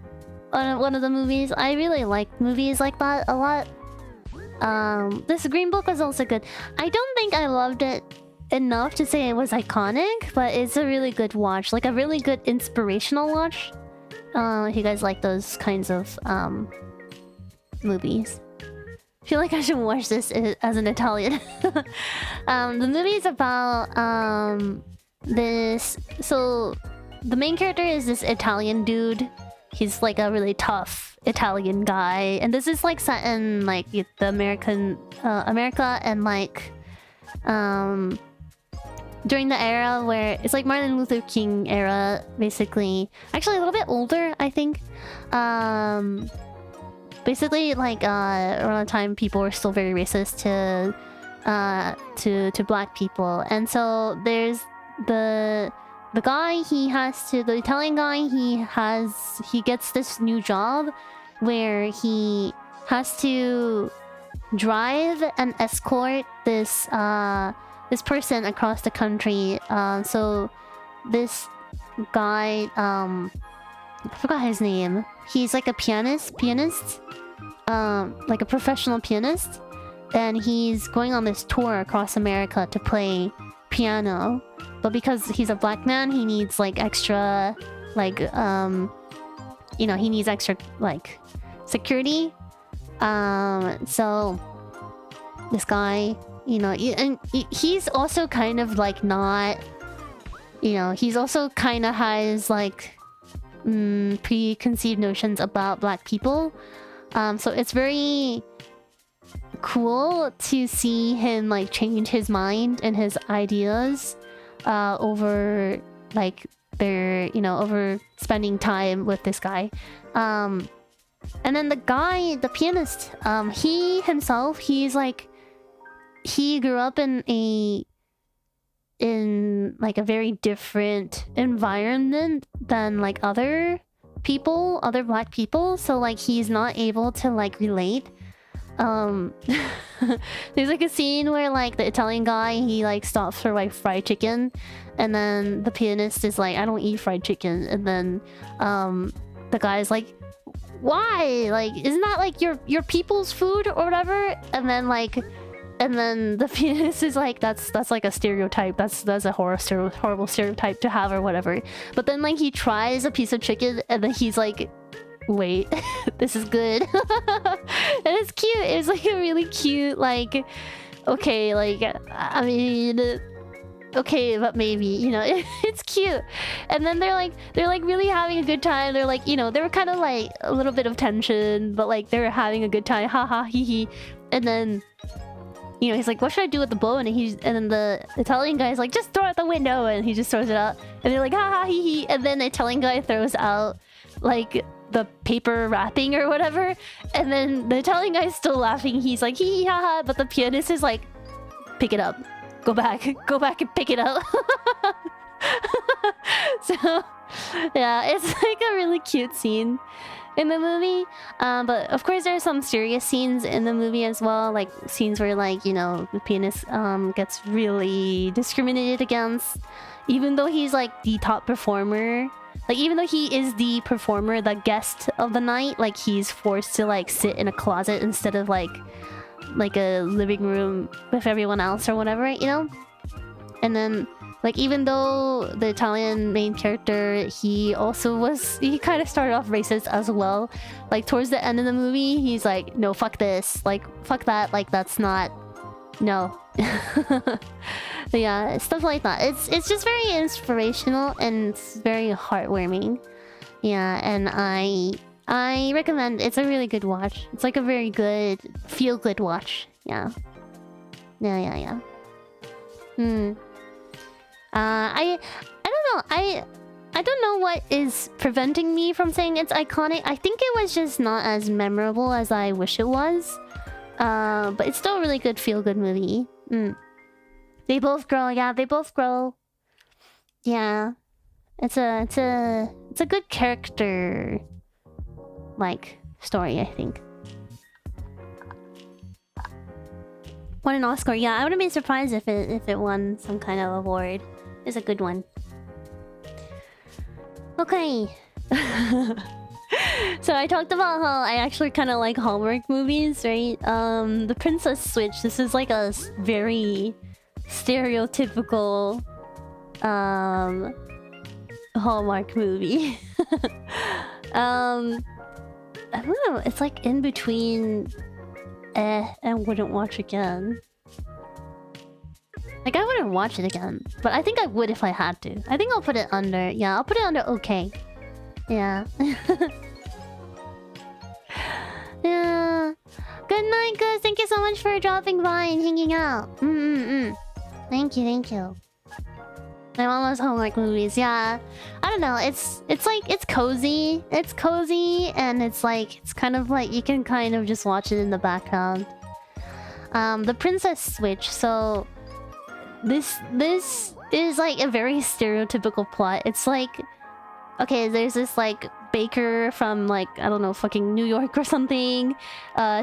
one of the movies. I really like movies like that a lot. This Green Book was also good. I don't think I loved it enough to say it was iconic, but it's a really good watch. Like a really good inspirational watch. If you guys like those kinds of movies. I feel like I should watch this as an Italian. The movie's about this. So the main character is this Italian dude. He's like a really tough Italian guy, and this is like set in like the America and like during the era where it's like Martin Luther King era, basically. Actually, a little bit older, I think. Basically, like around the time people were still very racist to black people, and so there's the guy the Italian guy he gets this new job where he has to drive and escort this person across the country. So this guy, I forgot his name. He's like a pianist, like a professional pianist, and he's going on this tour across America to play piano. But because he's a black man, he needs like extra, like you know, he needs extra like security. So this guy, you know, and he's also kind of like not you know, he's also kind of has like preconceived notions about black people. So it's very cool to see him like change his mind and his ideas over like their, you know, over spending time with this guy. And then the guy, the pianist, he himself, he's like, he grew up in like a very different environment than like other people, other black people. So like he's not able to like relate. There's like a scene where like the Italian guy, he like stops for like fried chicken, and then the pianist is like, I don't eat fried chicken, and then the guy's like, why? Like, isn't that like your people's food or whatever? And then the pianist is like, that's like a stereotype. That's a horrible stereotype to have or whatever. But then like he tries a piece of chicken and then he's like, wait, this is good. And it's cute. It's like a really cute, like, okay, like, I mean, okay, but maybe, you know, it's cute. And then they're like really having a good time. They're like, you know, they were kind of like a little bit of tension, but like they were having a good time. Ha ha hee hee. And then, you know, he's like, what should I do with the bow? And then the Italian guy's like, just throw it out the window. And he just throws it out. And they're like, ha ha hee hee. And then the Italian guy throws out like the paper wrapping or whatever. And then the Italian guy's still laughing. He's like, hee hee ha ha. But the pianist is like, pick it up. Go back and pick it up. So, yeah, it's like a really cute scene in the movie. But of course there are some serious scenes in the movie as well, like scenes where like, you know, the pianist gets really discriminated against, even though he's like the top performer. Like even though he is the performer, the guest of the night, like he's forced to like sit in a closet instead of like a living room with everyone else or whatever, you know? And then like even though the Italian main character, he kind of started off racist as well. Like towards the end of the movie, he's like, no, fuck this, like fuck that, like that's not, no. But yeah, stuff like that. It's just very inspirational and it's very heartwarming. Yeah, and I recommend. It's a really good watch. It's like a very good feel-good watch. Yeah. Yeah. I don't know. I don't know what is preventing me from saying it's iconic. I think it was just not as memorable as I wish it was. But it's still a really good feel-good movie. They both grow. Yeah, they both grow. Yeah. It's a good character like story, I think. Won an Oscar. Yeah, I wouldn't be surprised if it won some kind of award. It's a good one. Okay. So I talked about how I actually kind of like Hallmark movies, right? The Princess Switch. This is like a very stereotypical Hallmark movie. I don't know. It's like in between and wouldn't watch again. Like I wouldn't watch it again, but I think I would if I had to. I think I'll put it under. Yeah, I'll put it under okay. Yeah. Yeah. Good night, Gus. Thank you so much for dropping by and hanging out. Thank you. My mom loves Hallmark movies. Yeah. I don't know. It's like it's cozy. It's cozy and it's like it's kind of like you can kind of just watch it in the background. The Princess Switch. So this is like a very stereotypical plot. It's like, okay, there's this like baker from like, I don't know, fucking New York or something.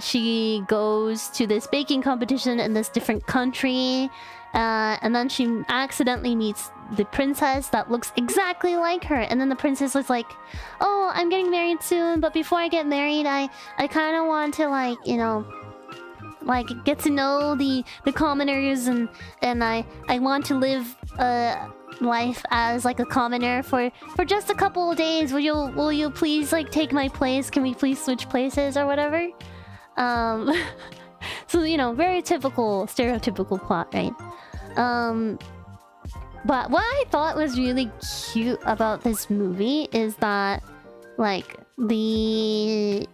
She goes to this baking competition in this different country. And then she accidentally meets the princess that looks exactly like her. And then the princess is like, oh, I'm getting married soon, but before I get married, I kind of want to like, you know, like get to know the commoners and I want to live life as like a commoner for just a couple of days. Will you please like take my place? Can we please switch places or whatever? So, you know, very typical stereotypical plot, right? But what I thought was really cute about this movie is that, like, they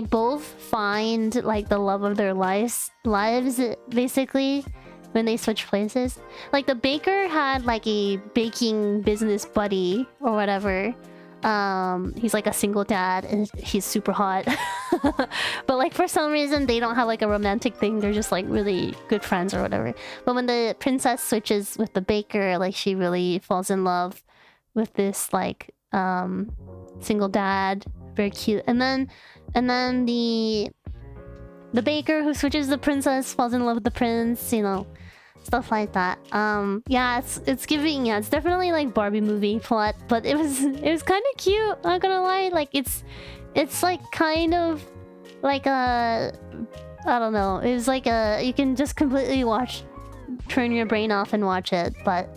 both find like the love of their lives basically when they switch places. Like the baker had like a baking business buddy or whatever. He's like a single dad and he's super hot. But like for some reason they don't have like a romantic thing. They're just like really good friends or whatever. But when the princess switches with the baker, like she really falls in love with this like single dad. Very cute. And then the baker who switches the princess falls in love with the prince, you know, stuff like that. Yeah, it's giving, yeah, it's definitely like Barbie movie plot, but it was kind of cute, not gonna lie. Like it's like kind of like a, I don't know, it was like a, you can just completely turn your brain off and watch it, but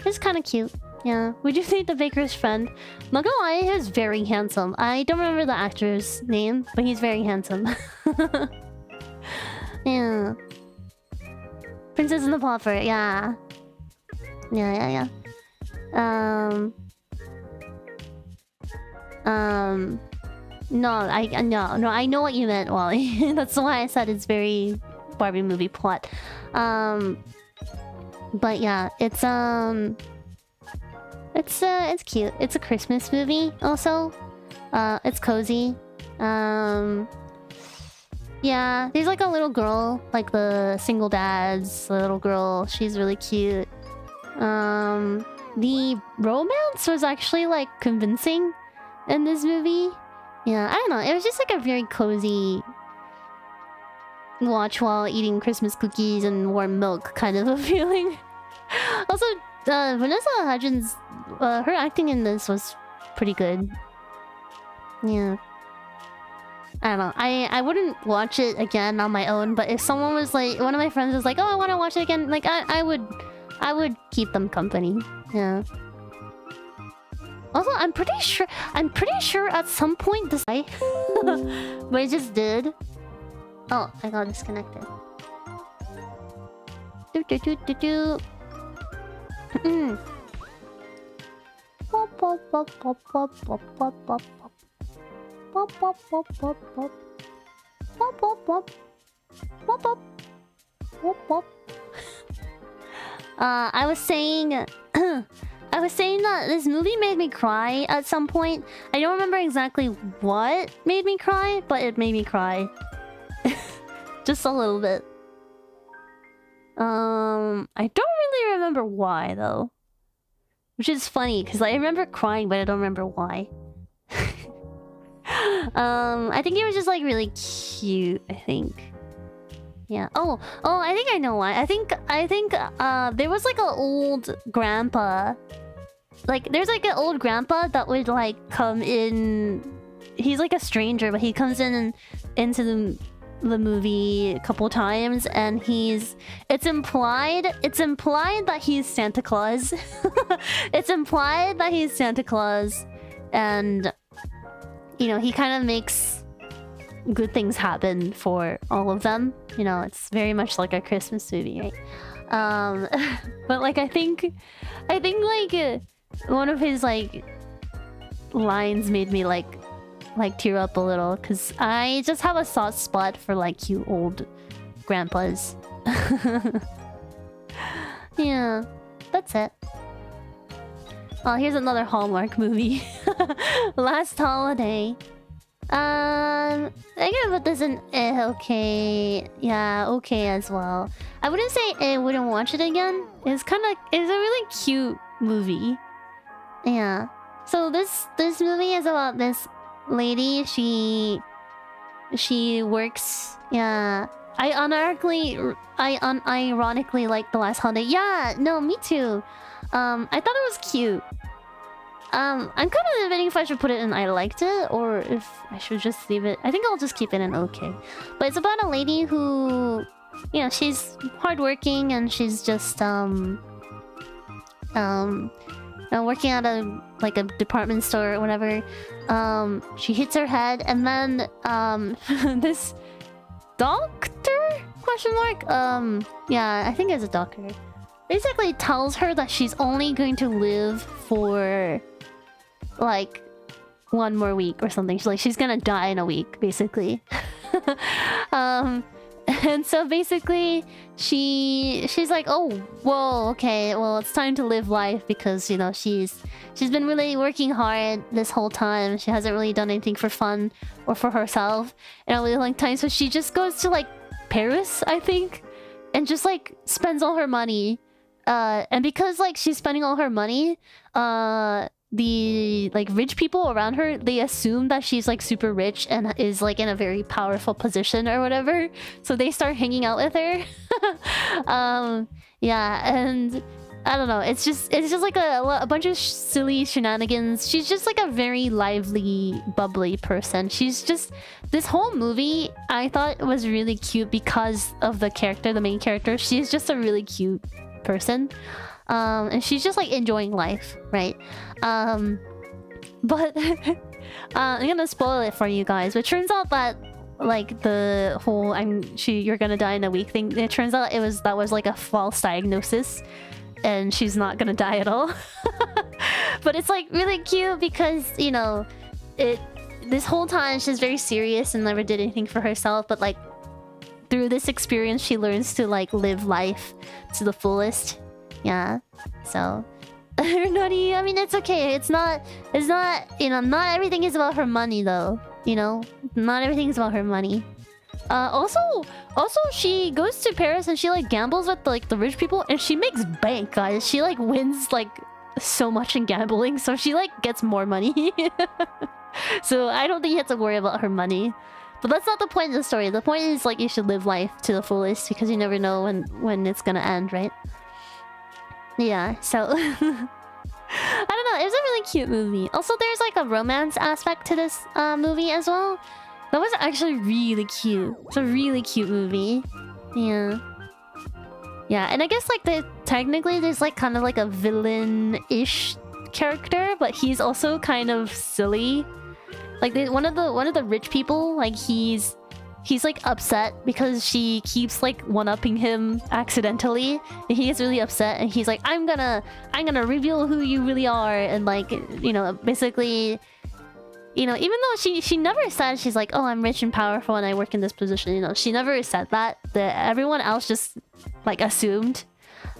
it's kind of cute. Yeah. Would you think the baker's friend? Not gonna lie, he was very handsome. I don't remember the actor's name, but he's very handsome. Yeah. Princess and the Pauper, yeah. Yeah. No, I know what you meant, Wally. That's why I said it's very Barbie movie plot. But yeah, it's cute. It's a Christmas movie also. It's cozy. Yeah, there's like a little girl, like the single dad's little girl. She's really cute. The romance was actually like convincing in this movie. Yeah, I don't know. It was just like a very cozy watch while eating Christmas cookies and warm milk kind of a feeling. Also, Vanessa Hudgens, her acting in this was pretty good. Yeah. I don't know. I wouldn't watch it again on my own, but if someone was like, one of my friends was like, oh, I want to watch it again, like I would keep them company. Yeah. Also, I'm pretty sure at some point this but I just did. Oh, I got disconnected. I was saying that this movie made me cry at some point. I don't remember exactly what made me cry, but it made me cry. Just a little bit. I don't really remember why though. Which is funny, because I remember crying, but I don't remember why. I think it was just like really cute, I think. Yeah. Oh, I think I know why. I think there was like an old grandpa. Like there's like an old grandpa that would like come in. He's like a stranger, but he comes into the movie a couple times, and it's implied that he's Santa Claus. It's implied that he's Santa Claus, and you know, he kind of makes good things happen for all of them. You know, it's very much like a Christmas movie, right? But like I think like one of his like lines made me like tear up a little, because I just have a soft spot for like cute old grandpas. Yeah, that's it. Oh, here's another Hallmark movie. Last Holiday. I'm gonna put this in okay. Yeah, okay as well. I wouldn't say I wouldn't watch it again. It's a really cute movie. Yeah. So this movie is about this lady. She works. Yeah. I unironically like The Last Holiday. Yeah. No, me too. I thought it was cute. I'm kind of debating if I should put it in I liked it or if I should just leave it. I think I'll just keep it in okay. But it's about a lady who, you know, she's hardworking and she's just working at a department store or whatever. She hits her head, and then this doctor ? Yeah, I think it's a doctor. basically tells her that she's only going to live for like 1 more week or something. She's gonna die in a week, basically. And so basically she's like, oh, whoa, okay, well, it's time to live life because, you know, she's been really working hard this whole time. She hasn't really done anything for fun or for herself in a really long time. So she just goes to like Paris, I think, and just like spends all her money. And because like she's spending all her money, the like rich people around her, they assume that she's like super rich and is like in a very powerful position or whatever, so they start hanging out with her. Yeah, and I don't know, it's just like a bunch of silly shenanigans. She's just like a very lively, bubbly person. She's just, this whole movie I thought was really cute because of the character, the main character. She's just a really cute person. And she's just like enjoying life, right? But I'm gonna spoil it for you guys. But it turns out that like the whole you're gonna die in a week thing, it turns out that was like a false diagnosis, and she's not gonna die at all. But it's like really cute because, you know, this whole time she's very serious and never did anything for herself, but like through this experience she learns to like live life to the fullest. Yeah, so Nani, I mean, it's okay. It's not, you know, not everything is about her money though, you know, not everything is about her money. Also she goes to Paris and she like gambles with like the rich people, and she makes bank, guys. She like wins like so much in gambling, so she like gets more money. So I don't think you have to worry about her money. But that's not the point of the story. The point is like you should live life to the fullest because you never know when it's gonna end, right? Yeah, so I don't know, it was a really cute movie. Also, there's like a romance aspect to this movie as well. That was actually really cute. It's a really cute movie. Yeah. Yeah, and I guess like technically there's like kind of like a villain-ish character, but he's also kind of silly. Like one of the rich people, like he's like upset because she keeps like one-upping him accidentally, and he gets really upset, and he's like, I'm gonna reveal who you really are, and like, you know, basically, you know, even though she never said, she's like, oh, I'm rich and powerful and I work in this position, you know, she never said that. Everyone else just like assumed.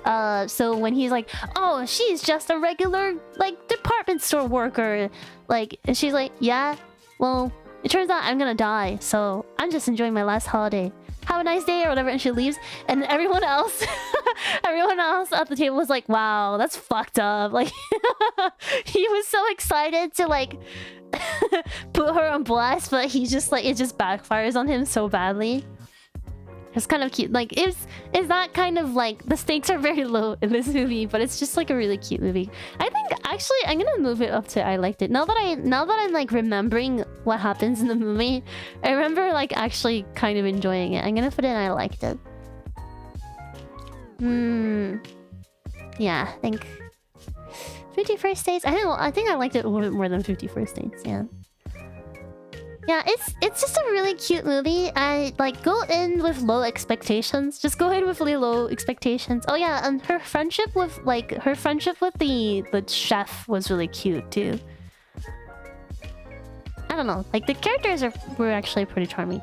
So when he's like, oh, she's just a regular like department store worker, like, and she's like, yeah, well, it turns out I'm gonna die, so I'm just enjoying my last holiday. Have a nice day or whatever, and she leaves. And everyone else at the table was like, wow, that's fucked up. Like, he was so excited to like put her on blast, but he just like, it just backfires on him so badly. It's kind of cute. Like, it's that kind of like, the stakes are very low in this movie, but it's just like a really cute movie. I think actually I'm gonna move it up to I liked it. Now that I'm like remembering what happens in the movie, I remember like actually kind of enjoying it. I'm gonna put in I liked it. Yeah, I think 50 First Dates. I think I liked it a little bit more than 50 First Dates. Yeah. Yeah, it's just a really cute movie. I like go in with low expectations. Just go in with really low expectations. Oh yeah, and her friendship with the chef was really cute too. I don't know, like the characters were actually pretty charming.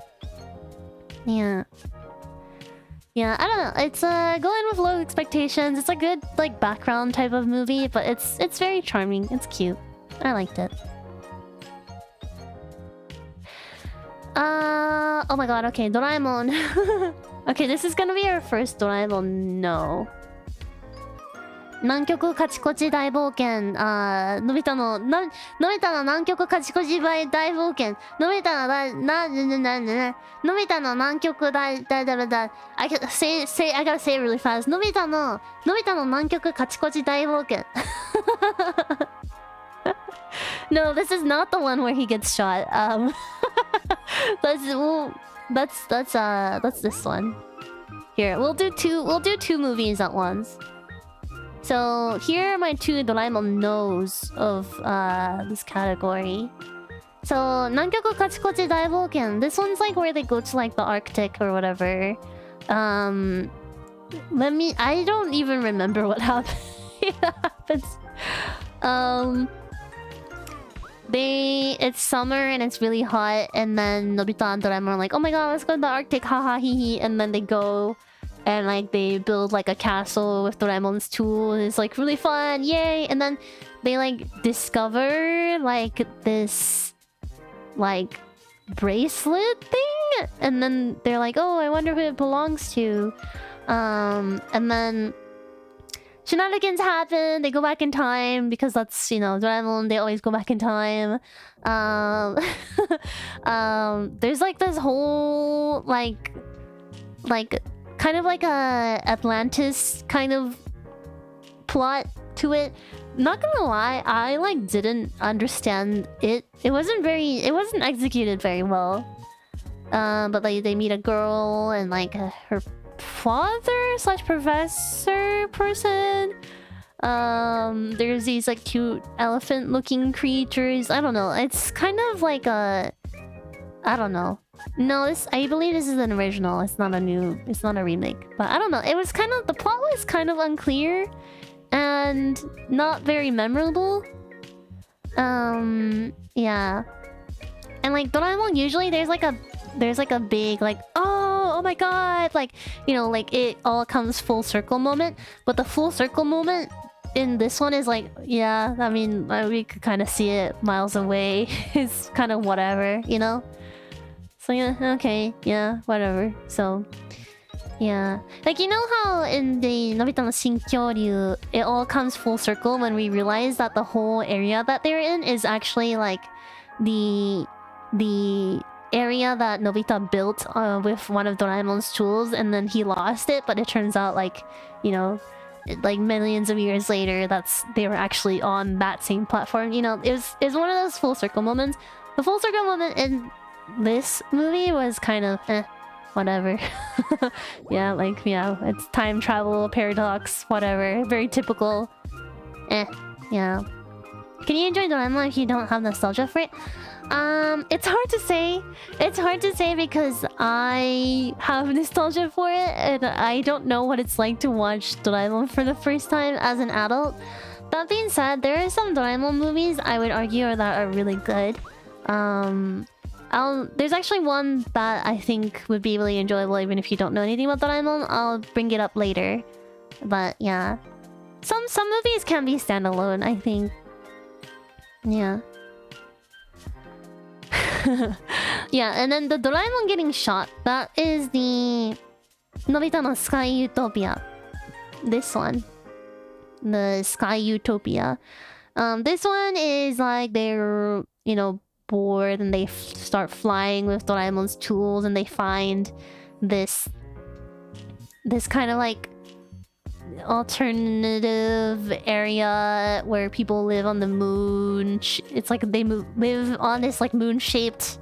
Yeah. Yeah, I don't know. It's go in with low expectations. It's a good like background type of movie, but it's very charming. It's cute. I liked it. Oh my god, okay, Doraemon. Okay, this is gonna be our first Doraemon no. 南極カチコチ大冒険。のび太の南極カチコチ大冒険。のび太の南極I gotta say it really fast. のび太の南極カチコチ大冒険。No, this is not the one where he gets shot. That's this one. Here, we'll do two movies at once. So here are my two Doraemon no's of this category. So 南極カチコチ大冒険. This one's like where they go to like the Arctic or whatever. I don't even remember what happens. It's summer and it's really hot, and then Nobita and Doraemon are like, oh my god, let's go to the Arctic, haha hee hee. And then they go and like they build like a castle with Doraemon's tools. It's like really fun, yay! And then they like discover like this like bracelet thing, and then they're like, oh, I wonder who it belongs to. And then shenanigans happen. They go back in time because that's, you know, Doraemon. They always go back in time. There's like this whole like kind of like a Atlantis kind of plot to it. Not gonna lie, I like didn't understand it. It wasn't executed very well. But like they meet a girl and like her father/professor person. There's these like cute elephant looking creatures. I don't know. It's kind of like a, I don't know. No, I believe this is an original. It's not a remake. But I don't know. It was kind of, the plot was kind of unclear and not very memorable. Yeah. And like Doraemon, usually there's like a big like, oh my god, like, you know, like it all comes full circle moment. But the full circle moment in this one is like, yeah, I mean, we could kind of see it miles away. It's kind of whatever, you know? So yeah, okay, yeah, whatever. So yeah, like, you know how in the Nobita no Shinkyoryu it all comes full circle when we realize that the whole area that they're in is actually like the area that Nobita built with one of Doraemon's tools, and then he lost it, but it turns out, like, you know, like millions of years later, they were actually on that same platform. You know, it's one of those full circle moments. The full circle moment in this movie was kind of whatever. Yeah, like, yeah, it's time travel, paradox, whatever. Very typical. Yeah. Can you enjoy Doraemon if you don't have nostalgia for it? It's hard to say. It's hard to say because I have nostalgia for it, and I don't know what it's like to watch Doraemon for the first time as an adult. That being said, there are some Doraemon movies I would argue that are really good. There's actually one that I think would be really enjoyable even if you don't know anything about Doraemon. I'll bring it up later. But yeah. Some movies can be standalone, I think. Yeah. Yeah, and then the Doraemon getting shot, that is the Nobita no Sky Utopia. This one. The Sky Utopia. This one is like they're, you know, bored and they start flying with Doraemon's tools, and they find this kind of like alternative area where people live on the moon. It's like they live on this like moon-shaped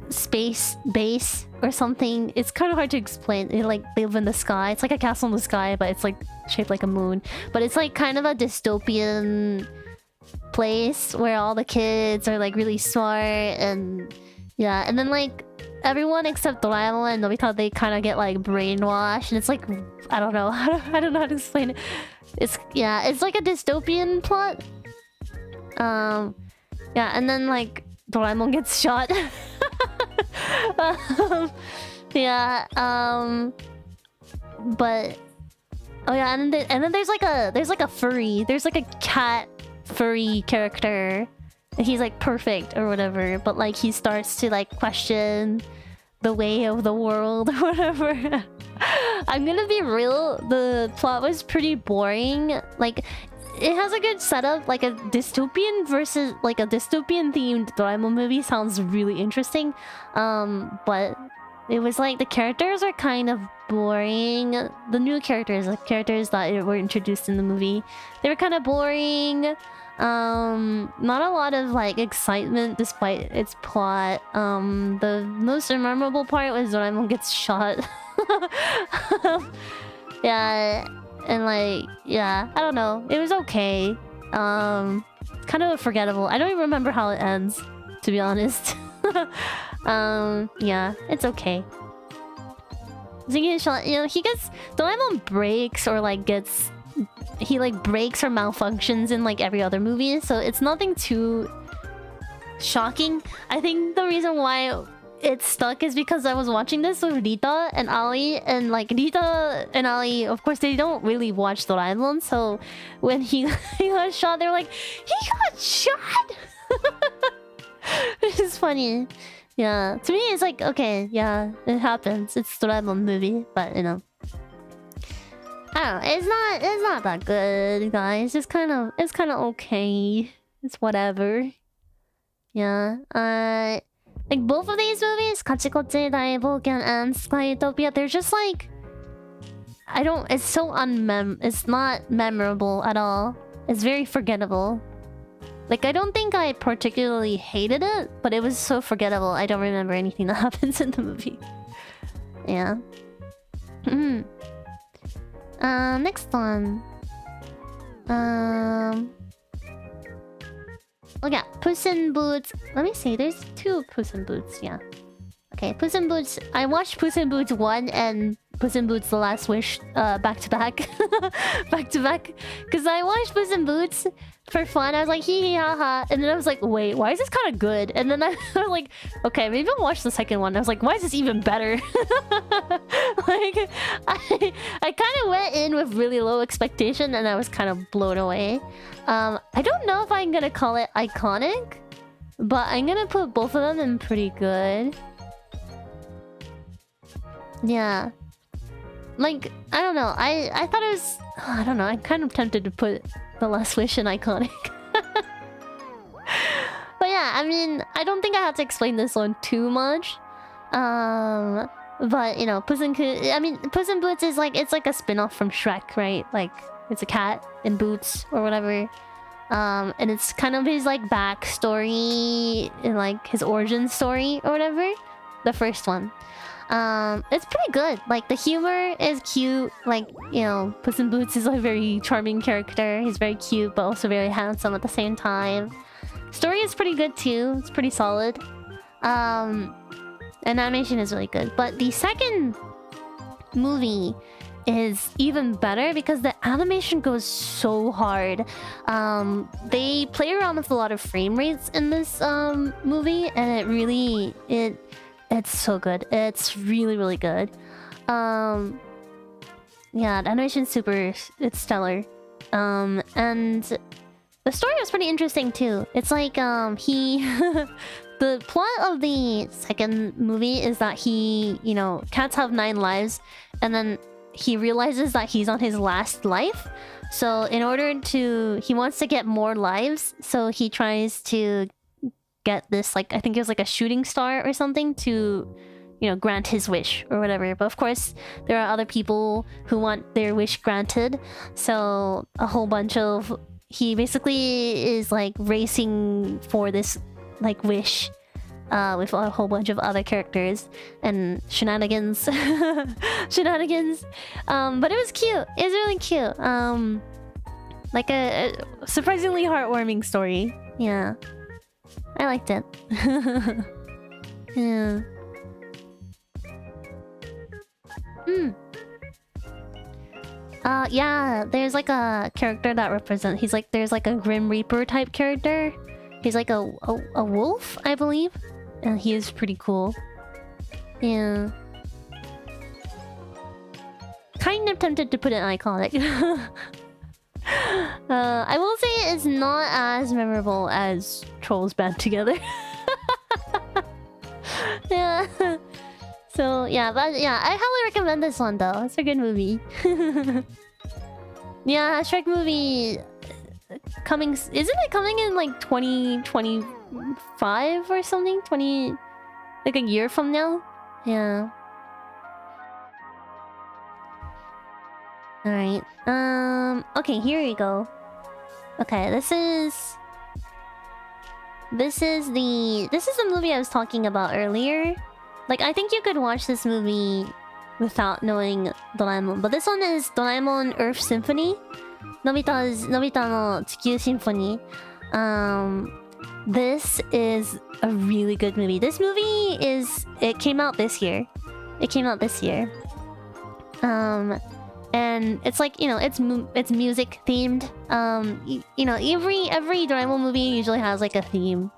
space base or something. It's kind of hard to explain. They live in the sky. It's like a castle in the sky, but it's like shaped like a moon. But it's like kind of a dystopian place where all the kids are like really smart, and yeah, and then like everyone except Doraemon and Nobita, they kind of get like brainwashed, and it's like, I don't know I don't know how to explain it. It's like a dystopian plot. Yeah, and then like Doraemon gets shot. Yeah, but oh yeah, and then there's like a furry, there's like a cat furry character. He's like perfect or whatever, but like he starts to like question the way of the world or whatever. I'm gonna be real, the plot was pretty boring. Like, it has a good setup, like a dystopian versus like a dystopian themed Doraemon movie sounds really interesting. But it was like the characters are kind of boring. The new characters, the characters that were introduced in the movie, they were kind of boring. Not a lot of like excitement despite its plot. The most memorable part was Doraemon gets shot. Yeah, and like, yeah, I don't know, it was okay. Kind of forgettable. I don't even remember how it ends, to be honest. Yeah, it's okay. Ziggy shot, you know, he gets Doraemon breaks or like gets he like breaks or malfunctions in like every other movie, so it's nothing too shocking. I think the reason why it stuck is because I was watching this with Rita and Aoi, and like Rita and Aoi, of course, they don't really watch Doraemon, so when he got shot, they were like, he got shot! Which is funny. Yeah, to me it's like, okay, yeah, it happens. It's Doraemon movie, but you know, I don't know. It's not that good, guys. It's kind of okay. It's whatever. Yeah. Like both of these movies, Kachikochi Daibouken and Sky Utopia, they're just like, it's so it's not memorable at all. It's very forgettable. Like, I don't think I particularly hated it, but it was so forgettable. I don't remember anything that happens in the movie. Yeah. Next one. Oh yeah, Puss in Boots. Let me see, there's 2 Puss in Boots, yeah. Okay, Puss in Boots. I watched Puss in Boots 1 and Puss in Boots The Last Wish back to back. Back to back. Because I watched Puss in Boots for fun. I was like, hee hee ha ha. And then I was like, wait, why is this kind of good? And then I was like, okay, maybe I'll watch the second one. I was like, why is this even better? Like, I kind of went in with really low expectation and I was kind of blown away. I don't know if I'm gonna call it iconic, but I'm gonna put both of them in pretty good. Yeah. Like, I don't know. I thought it was... I don't know. I'm kind of tempted to put The Last Wish in iconic. But yeah, I mean, I don't think I have to explain this one too much. But, you know, Puss in Boots is like... It's like a spin-off from Shrek, right? Like, it's a cat in boots or whatever. And it's kind of his, like, backstory... and, like, his origin story or whatever. The first one. It's pretty good. Like, the humor is cute. Like, you know, Puss in Boots is a very charming character. He's very cute, but also very handsome at the same time. Story is pretty good too. It's pretty solid. And animation is really good. But the second movie is even better because the animation goes so hard. They play around with a lot of frame rates in this movie, and it really it's so good. It's really, really good. Yeah, the animation's it's stellar. And the story was pretty interesting too. It's like the plot of the second movie is that you know, cats have 9 lives, and then he realizes that he's on his last life. So in order he wants to get more lives, so he tries to get this, like, I think it was like a shooting star or something to, you know, grant his wish or whatever. But of course, there are other people who want their wish granted. So a whole bunch of... He basically is like racing for this, like, wish with a whole bunch of other characters and shenanigans. Shenanigans. But it was cute. It was really cute. Like a surprisingly heartwarming story. Yeah. I liked it. Yeah. Yeah, there's like a character that represents... there's like a Grim Reaper type character. He's like a wolf, I believe. And he is pretty cool. Yeah. Kind of tempted to put it iconic. I will say it's not as memorable as Trolls Band Together. Yeah. So yeah, but yeah, I highly recommend this one though. It's a good movie. Yeah, Shrek movie coming... Isn't it coming in like 2025 or something? Like a year from now? Yeah. Alright. Okay, here we go. Okay, this is the movie I was talking about earlier. Like, I think you could watch this movie without knowing Doraemon. But this one is Doraemon Earth Symphony. Nobita no Chikyū Symphony. This is a really good movie. This movie it came out this year. And it's like, you know, it's music themed. You know, every Doraemon movie usually has like a theme.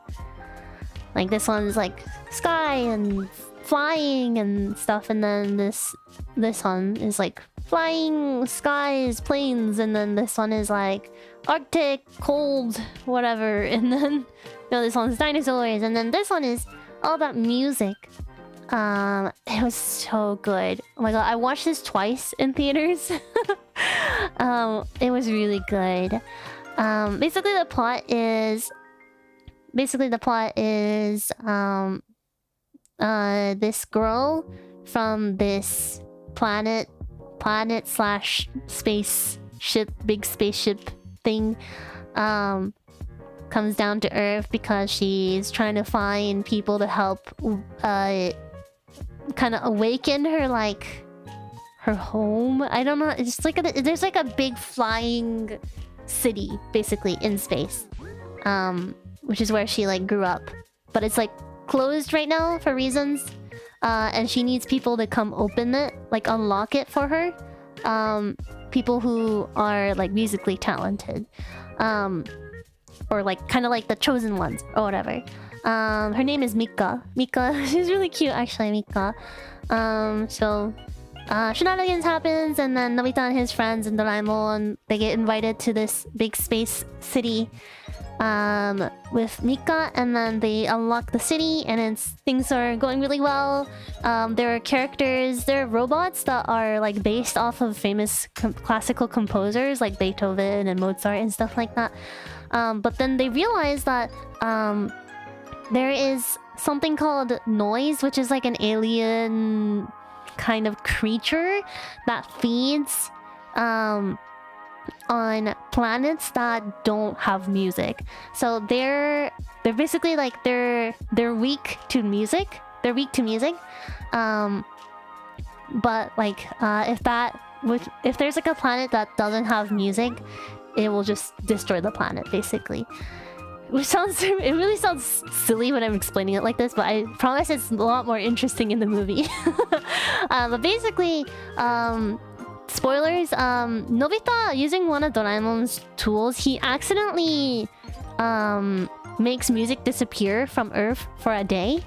Like this one's like sky and flying and stuff, and then this one is like flying skies, planes, and then this one is like Arctic, cold, whatever, and then you know, this one's dinosaurs, and then this one is all about music. It was so good. Oh my god, I watched this twice in theaters. It was really good. Basically the plot is this girl from this planet slash spaceship, big spaceship thing, comes down to Earth because she's trying to find people to help kind of awaken her, like her home. I don't know. It's like there's like a big flying city basically in space, which is where she like grew up, but it's like closed right now for reasons, and she needs people to come open it, like unlock it for her. People who are like musically talented, or like kind of like the chosen ones or whatever. Her name is Mika. She's really cute actually, Mika. So shenanigans happens, and then Nobita and his friends and Doraemon, they get invited to this big space city with Mika, and then they unlock the city, and things are going really well. There are characters, there are robots that are like based off of famous classical composers like Beethoven and Mozart and stuff like that. But then they realize that there is something called noise, which is like an alien kind of creature that feeds on planets that don't have music. So they're basically like they're weak to music. They're weak to music. But like if there's like a planet that doesn't have music, it will just destroy the planet basically. Which it really sounds silly when I'm explaining it like this, but I promise it's a lot more interesting in the movie. But basically, spoilers, Nobita, using one of Doraemon's tools, he accidentally makes music disappear from Earth for a day.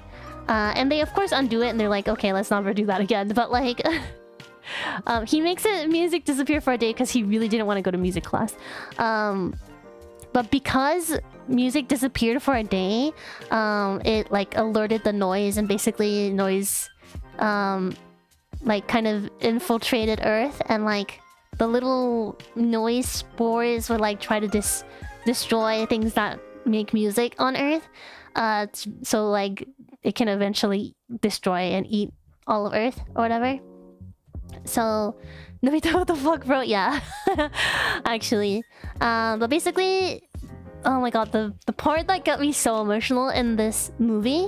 And they of course undo it, and they're like, okay, let's never do that again. But like, he makes music disappear for a day because he really didn't want to go to music class. But because music disappeared for a day, it like alerted the noise, and basically noise like kind of infiltrated Earth, and like the little noise spores would like try to destroy things that make music on Earth, so like it can eventually destroy and eat all of Earth or whatever. So Nobita, what the fuck, bro? Yeah. Actually. But basically, oh my god, the part that got me so emotional in this movie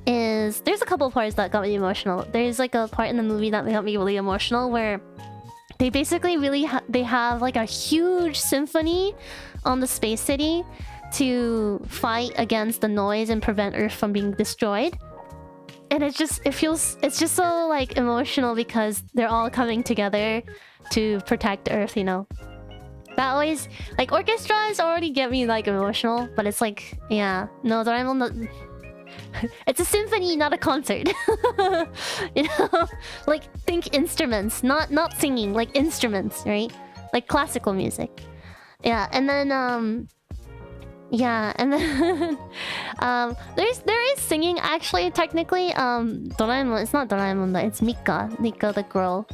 is... There's a couple parts that got me emotional. There's like a part in the movie that got me really emotional where they basically really they have like a huge symphony on the space city to fight against the noise and prevent Earth from being destroyed. And it's just so like emotional because they're all coming together to protect Earth, you know. That always, like, orchestras already get me like emotional, but it's like, yeah, no, Doraemon, it's a symphony, not a concert. You know, like think instruments, not singing, like instruments, right? Like classical music. Yeah, and then yeah, and then there is singing actually technically. Doraemon, it's not Doraemon though, it's Mika the girl.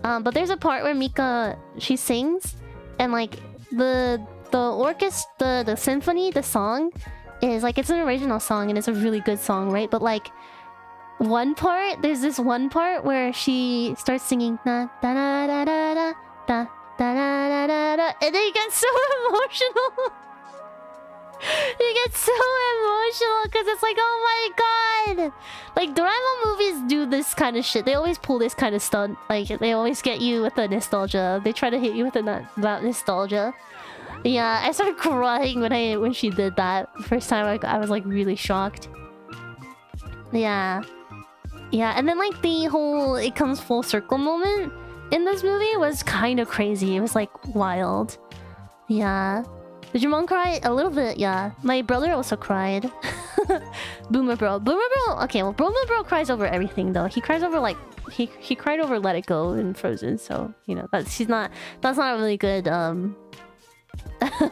But there's a part where Mika, she sings, and like the orchestra, the symphony, the song is like, it's an original song and it's a really good song, right? But like there's this one part where she starts singing da da da da da da da da da da, and then you get so emotional. You get so emotional because it's like, oh my god! Like, Doraemon movies do this kind of shit. They always pull this kind of stunt. Like, they always get you with the nostalgia. They try to hit you with that nostalgia. Yeah, I started crying when she did that. First time I was like really shocked. Yeah. Yeah, and then like the whole it comes full circle moment in this movie was kind of crazy. It was like wild. Yeah. Did your mom cry? A little bit, yeah. My brother also cried. Boomer bro. Okay, well, Boomer bro cries over everything though. He cries over like he cried over Let It Go and Frozen, so you know that's not a really good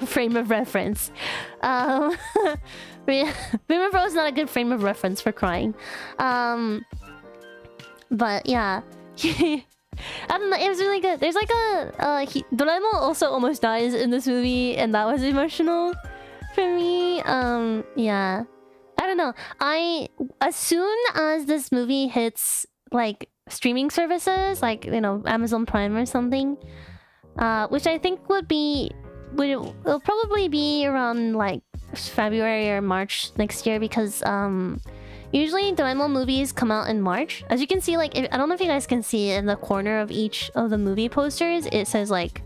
frame of reference. Boomer bro is not a good frame of reference for crying. But yeah. I don't know, it was really good. There's like a Doraemon also almost dies in this movie, and that was emotional for me. Yeah, I don't know. As soon as this movie hits like streaming services, like you know Amazon Prime or something, which I think it'll probably be around like February or March next year, because usually Doraemon movies come out in March. As you can see, like I don't know if you guys can see in the corner of each of the movie posters, it says like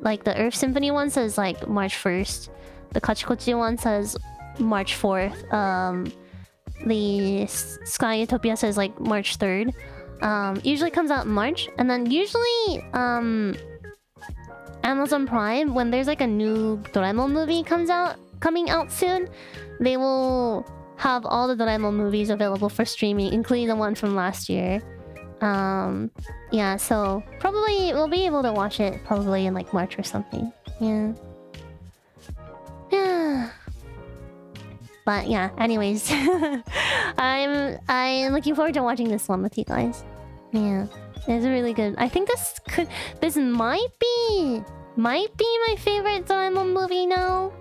the Earth Symphony one says like March 1st. The Kachikochi one says March 4th. The Sky Utopia says like March 3rd. Usually comes out in March, and then usually Amazon Prime, when there's like a new Doraemon movie coming out soon, they will have all the Doraemon movies available for streaming, including the one from last year. Yeah, so probably we'll be able to watch it probably in like March or something. Yeah. Yeah. But yeah, anyways. I'm looking forward to watching this one with you guys. Yeah. It's really good. I think this might be my favorite Doraemon movie now.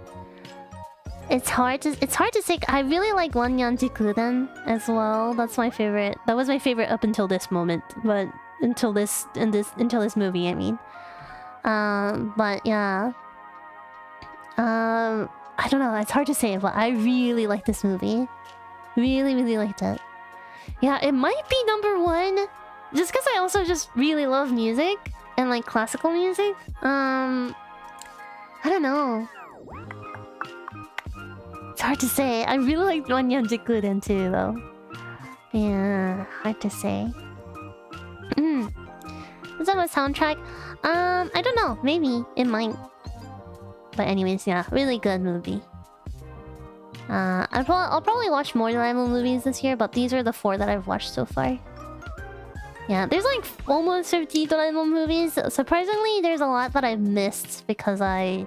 It's hard to say. I really like Wanyan Jikuden as well. That's my favorite. That was my favorite up until this moment, but until this movie, I mean. But yeah. I don't know. It's hard to say, but I really like this movie. Really liked it. Yeah, it might be #1, just because I also just really love music and like classical music. I don't know. It's hard to say. I really like Wanyan Jikuden too, though. Yeah, hard to say. Is that a soundtrack? I don't know. Maybe it might. But anyways, yeah, really good movie. I'll probably watch more Doraemon movies this year, but these are the 4 that I've watched so far. Yeah, there's like almost 50 Doraemon movies. Surprisingly, there's a lot that I've missed because I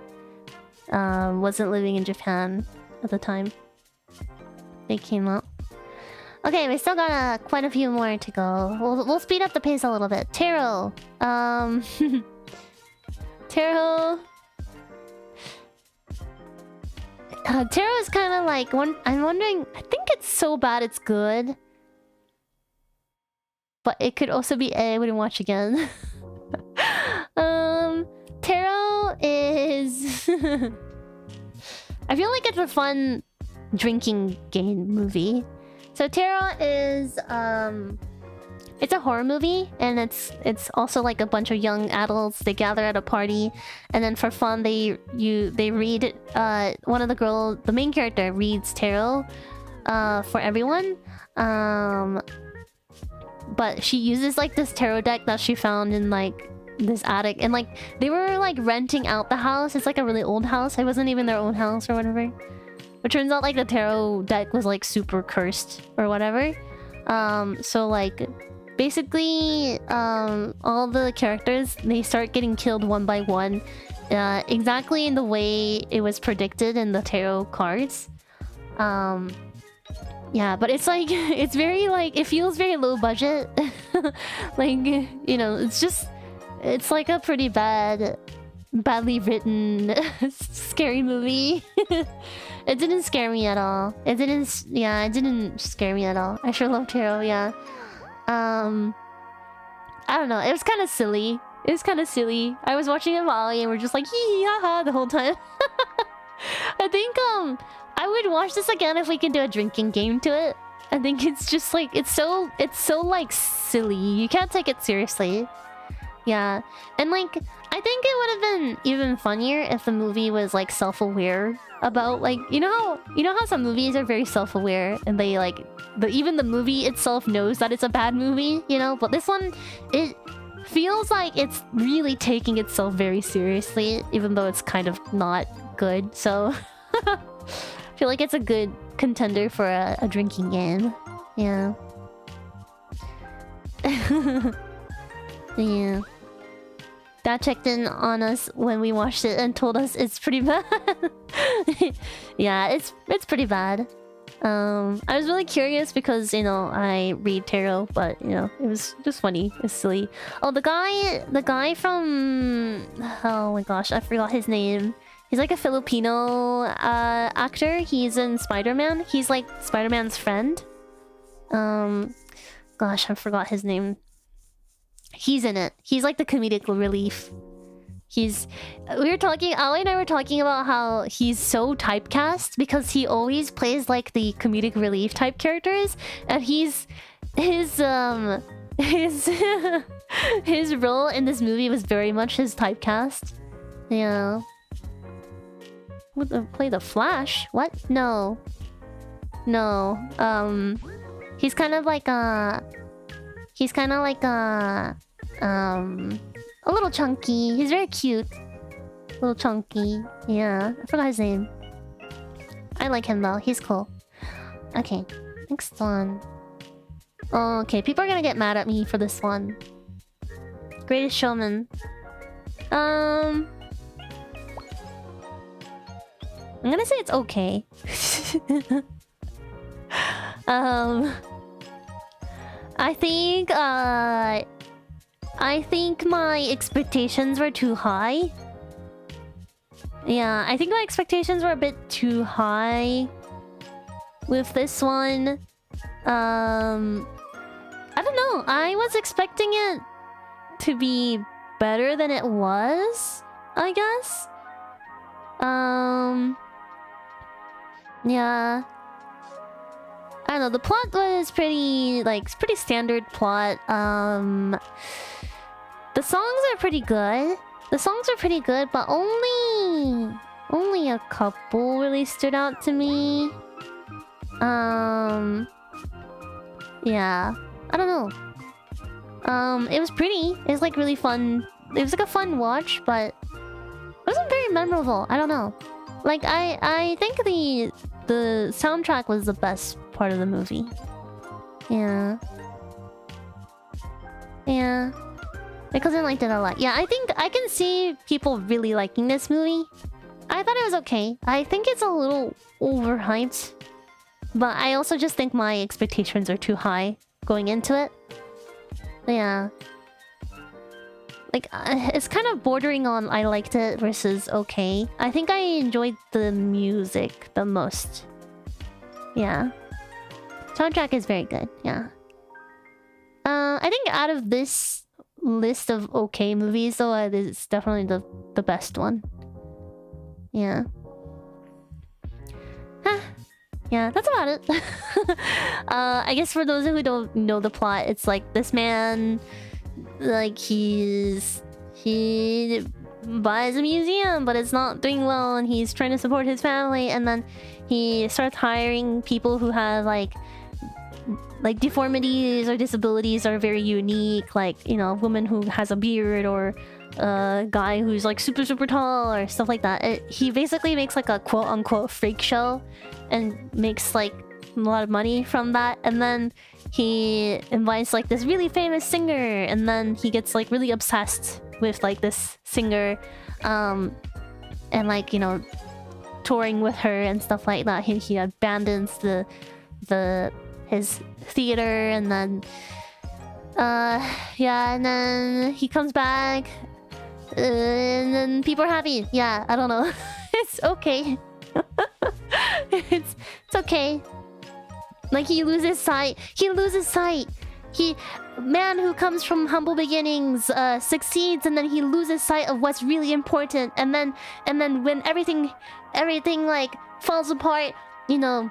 wasn't living in Japan at the time they came out. Okay, we still got quite a few more to go. We'll speed up the pace a little bit. Taro. Taro. Taro is kind of like I'm wondering. I think it's so bad it's good, but it could also be I wouldn't watch again. Taro is. I feel like it's a fun drinking game movie. So Taro is it's a horror movie, and it's also like a bunch of young adults. They gather at a party, and then for fun they read one of the main character reads tarot for everyone. But she uses like this tarot deck that she found in like this attic, and like they were like renting out the house. It's like a really old house. It wasn't even their own house or whatever. It turns out like the tarot deck was like super cursed or whatever. So like basically all the characters, they start getting killed one by one, exactly in the way it was predicted in the tarot cards. Yeah, but it's like it's very like it feels very low budget. Like, you know, it's like a pretty badly written scary movie. It didn't scare me at all. It didn't scare me at all. I sure love tarot, yeah. I don't know, it was kind of silly. I was watching it with Aoi and we're just like hee haha the whole time. I think I would watch this again if we can do a drinking game to it. I think it's just like it's so like silly. You can't take it seriously. Yeah. And like I think it would have been even funnier if the movie was like self-aware about like you know how some movies are very self-aware and they like even the movie itself knows that it's a bad movie, you know, but this one feels like it's really taking itself very seriously, even though it's kind of not good. So I feel like it's a good contender for a drinking game. Yeah. Yeah. Dad checked in on us when we watched it and told us it's pretty bad. Yeah, it's pretty bad. I was really curious because, you know, I read tarot, but, you know, it was just funny. It's silly. Oh, the guy from... Oh my gosh, I forgot his name. He's like a Filipino actor. He's in Spider-Man. He's like Spider-Man's friend. Gosh, I forgot his name. He's in it. He's like the comedic relief. Aoi and I were talking about how he's so typecast because he always plays like the comedic relief type characters, and his his role in this movie was very much his typecast. Yeah. Play the Flash? What? No. He's kind of like a little chunky. He's very cute. A little chunky. Yeah. I forgot his name. I like him though. He's cool. Okay. Next one. Oh, okay. People are gonna get mad at me for this one. Greatest Showman. I'm gonna say it's okay. I think my expectations were too high. Yeah, I think my expectations were a bit too high with this one. I don't know. I was expecting it to be better than it was, I guess. Yeah. I don't know, the plot was pretty standard plot. The songs are pretty good. But only a couple really stood out to me. Yeah. I don't know. It was pretty. It was like really fun. It was like a fun watch, but it wasn't very memorable. I don't know. Like I think the soundtrack was the best part of the movie. Yeah. My cousin liked it a lot. Yeah, I think I can see people really liking this movie. I thought it was okay. I think it's a little overhyped, but I also just think my expectations are too high going into it. Yeah. Like, it's kind of bordering on I liked it versus okay. I think I enjoyed the music the most. Yeah. Soundtrack is very good, yeah. I think out of this list of okay movies, though, it's definitely the best one. Yeah. Yeah, that's about it. I guess for those who don't know the plot, it's like this man... Like, he buys a museum, but it's not doing well, and he's trying to support his family, and then he starts hiring people who have like deformities or disabilities that are very unique, like, you know, a woman who has a beard, or a guy who's like super tall, or stuff like that. He basically makes like a quote-unquote freak show and makes like a lot of money from that, and then he invites like this really famous singer, and then he gets like really obsessed with like this singer, and like, you know, touring with her and stuff like that. He abandons his theater, and then yeah, and then he comes back, and then people are happy. Yeah, I don't know. It's okay. It's okay. Like, he loses sight. Man who comes from humble beginnings succeeds, and then he loses sight of what's really important. And then when everything like falls apart, you know,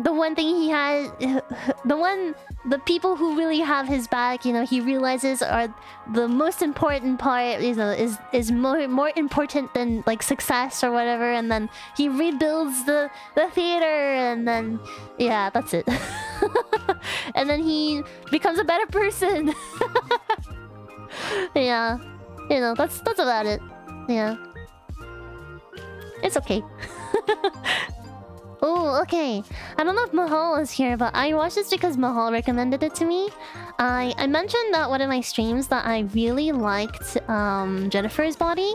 the one thing he has, the people who really have his back, you know, he realizes are the most important part, you know, is more important than like success or whatever. And then he rebuilds the theater, and then yeah, that's it. And then he becomes a better person. Yeah, you know, that's about it. Yeah, it's okay. Oh, okay. I don't know if Mahal was here, but I watched this because Mahal recommended it to me. I mentioned that one of my streams that I really liked Jennifer's body.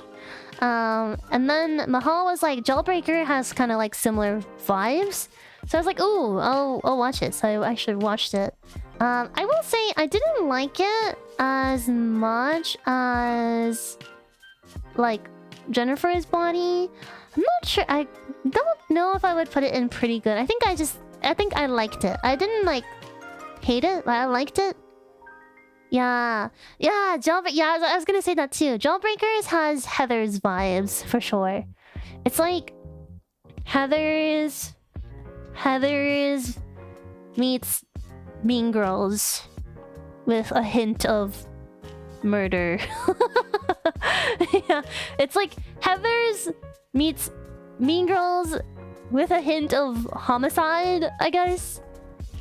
And then Mahal was like, Jawbreaker has kind of like similar vibes. So I was like, ooh, I'll watch it. So I actually watched it. I will say I didn't like it as much as like Jennifer's body. I'm not sure. I don't know if I would put it in pretty good. I think I liked it. I didn't like hate it, but I liked it. Yeah, I was gonna say that too. Jawbreakers has Heather's vibes for sure. It's like Heather's meets Mean Girls with a hint of murder. Yeah, it's like Heather's meets Mean Girls with a hint of homicide, I guess.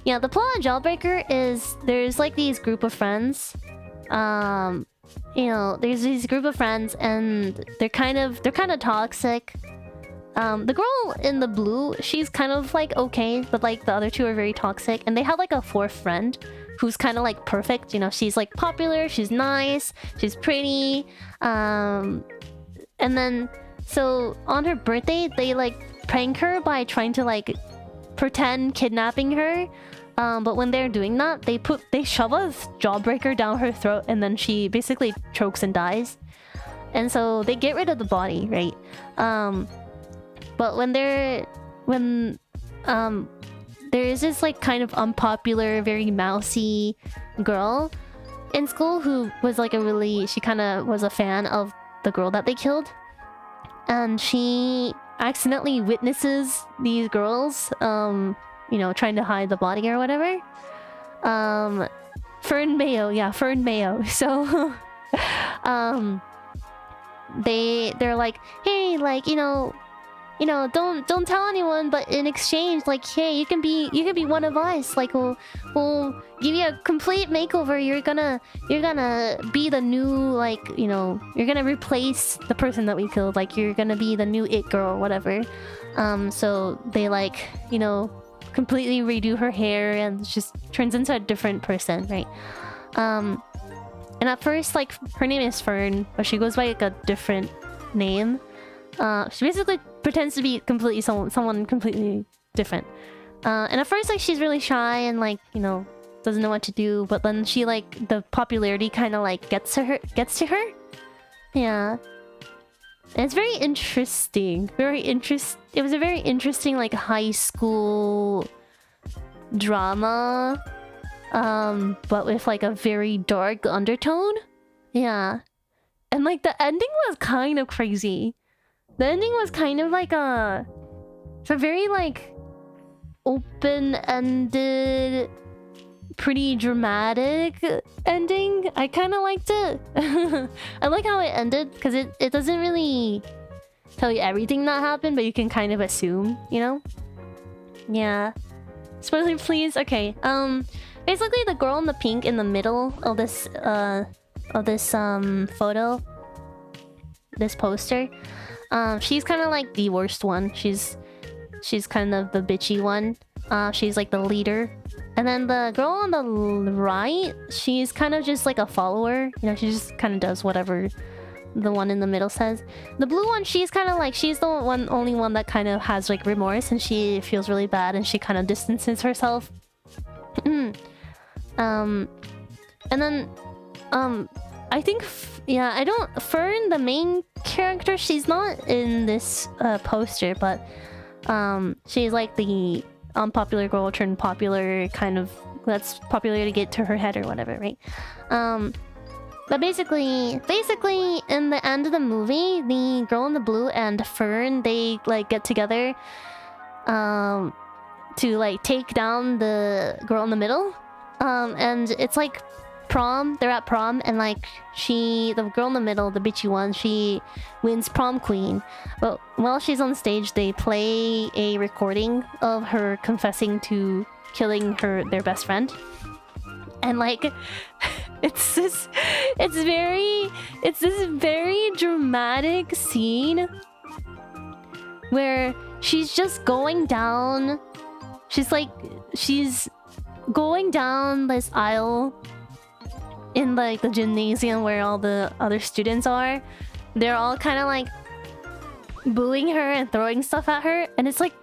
Yeah, the plot of Jawbreaker is there's like these group of friends. You know, there's these group of friends and they're kind of toxic. The girl in the blue, she's kind of like okay, but like the other two are very toxic. And they have like a fourth friend who's kind of like perfect. You know, she's like popular, she's nice, she's pretty. And then so on her birthday, they like prank her by trying to like pretend kidnapping her. But when they're doing that, they shove a jawbreaker down her throat and then she basically chokes and dies. And so they get rid of the body, right? But when there is this like kind of unpopular, very mousy girl in school who was like she kind of was a fan of the girl that they killed. And she accidentally witnesses these girls, you know, trying to hide the body or whatever. Fern Mayo. So, they're like, hey, like, you know, don't tell anyone, but in exchange, like, hey, you can be one of us. Like, we'll give you a complete makeover. You're gonna be the new, like, you know, you're gonna replace the person that we killed. Like, you're gonna be the new it girl, whatever. So they like, you know, completely redo her hair and just turns into a different person, right? And at first, like, her name is Fern, but she goes by like a different name. She basically pretends to be completely someone completely different. And at first, like, she's really shy and like, you know, doesn't know what to do. But then she like the popularity kind of like gets to her. Yeah. And it's very interesting. It was a very interesting like high school drama, but with like a very dark undertone. Yeah. And like the ending was kind of crazy. The ending was kind of like it's a very like open-ended, pretty dramatic ending. I kind of liked it. I like how it ended because it doesn't really tell you everything that happened, but you can kind of assume, you know? Yeah. Spoiler, please. Okay. Basically, the girl in the pink in the middle of this photo, this poster, she's kind of like the worst one. She's kind of the bitchy one. She's like the leader. And then the girl on the right, she's kind of just like a follower. You know, she just kind of does whatever the one in the middle says. The blue one, she's kind of like, she's the only one that kind of has like remorse and she feels really bad and she kind of distances herself. And then, I think, Fern, the main character, she's not in this poster, but she's like the unpopular girl turned popular, kind of lets popularity get to her head or whatever, right? But basically in the end of the movie, the girl in the blue and Fern, they like get together to like take down the girl in the middle. And it's like prom, they're at prom, and like the girl in the middle, the bitchy one, she wins prom queen. But while she's on stage, they play a recording of her confessing to killing their best friend. And like it's this very dramatic scene where she's just going down. She's going down this aisle in like the gymnasium where all the other students are. They're all kind of like booing her and throwing stuff at her, and it's like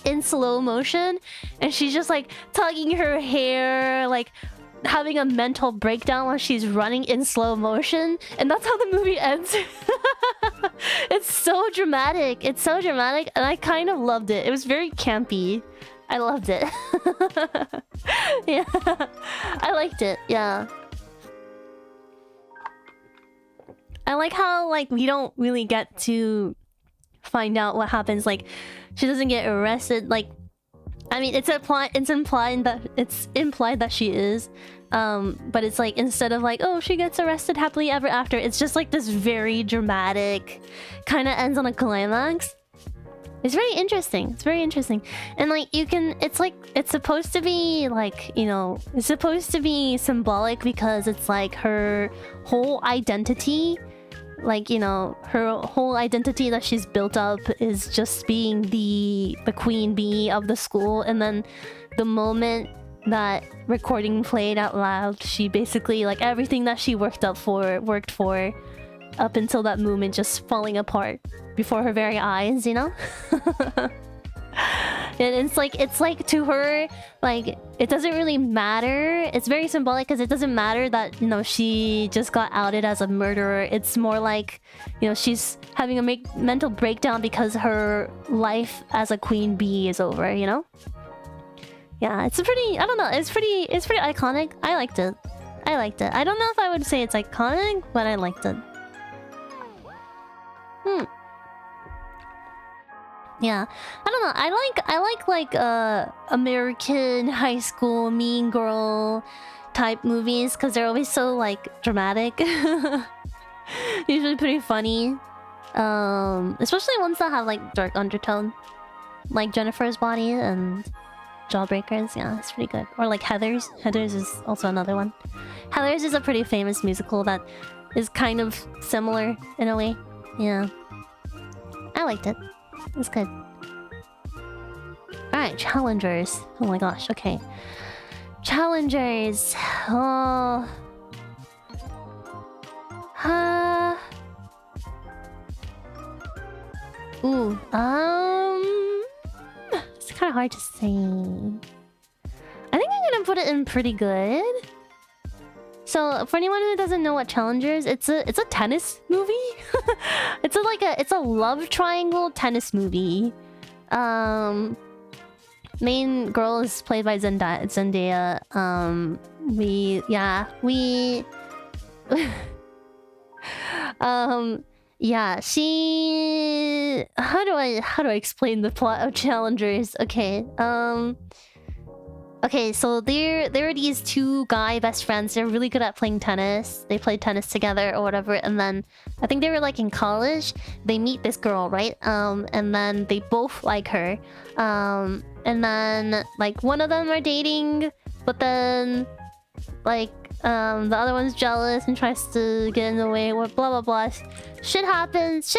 in slow motion, and she's just like tugging her hair, like having a mental breakdown while she's running in slow motion, and that's how the movie ends. It's so dramatic. It's so dramatic, and I kind of loved it. It was very campy. I loved it. Yeah, I liked it. Yeah, I like how like we don't really get to find out what happens. Like, she doesn't get arrested. Like, I mean, it's implied that she is, but it's like, instead of like, oh, she gets arrested happily ever after, it's just like this very dramatic, kind of ends on a climax. It's very interesting. It's very interesting. And like, you can, it's like, it's supposed to be like, you know, it's supposed to be symbolic because it's like her whole identity, like, you know, her whole identity that she's built up is just being the queen bee of the school. And then the moment that recording played out loud, she basically, like, everything that she worked for up until that moment just falling apart before her very eyes, you know? And it's like to her, like, it doesn't really matter. It's very symbolic because it doesn't matter that, you know, she just got outed as a murderer. It's more like, you know, she's having a mental breakdown because her life as a queen bee is over, you know? Yeah, it's a pretty, I don't know, it's pretty iconic. I liked it. I don't know if I would say it's iconic, but I liked it. Yeah, I don't know. I like American high school mean girl type movies because they're always so like dramatic. Usually pretty funny. Especially ones that have like dark undertone, like Jennifer's Body and Jawbreakers. Yeah, it's pretty good. Or like Heathers. Heathers is also another one. Heathers is a pretty famous musical that is kind of similar in a way. Yeah, I liked it. It's good. Alright, challengers. Oh my gosh, okay. Challengers. Oh. Ooh. It's kind of hard to say. I think I'm gonna put it in pretty good. So, for anyone who doesn't know what Challengers, it's a tennis movie. It's a love triangle tennis movie. Main girl is played by Zendaya. Yeah, she... How do I explain the plot of Challengers? Okay, okay, so there are these two guy best friends. They're really good at playing tennis. They played tennis together or whatever, and then I think they were like in college. They meet this girl, right? And then they both like her. And then like one of them are dating, but then like the other one's jealous and tries to get in the way. Blah blah blah. Shit happens.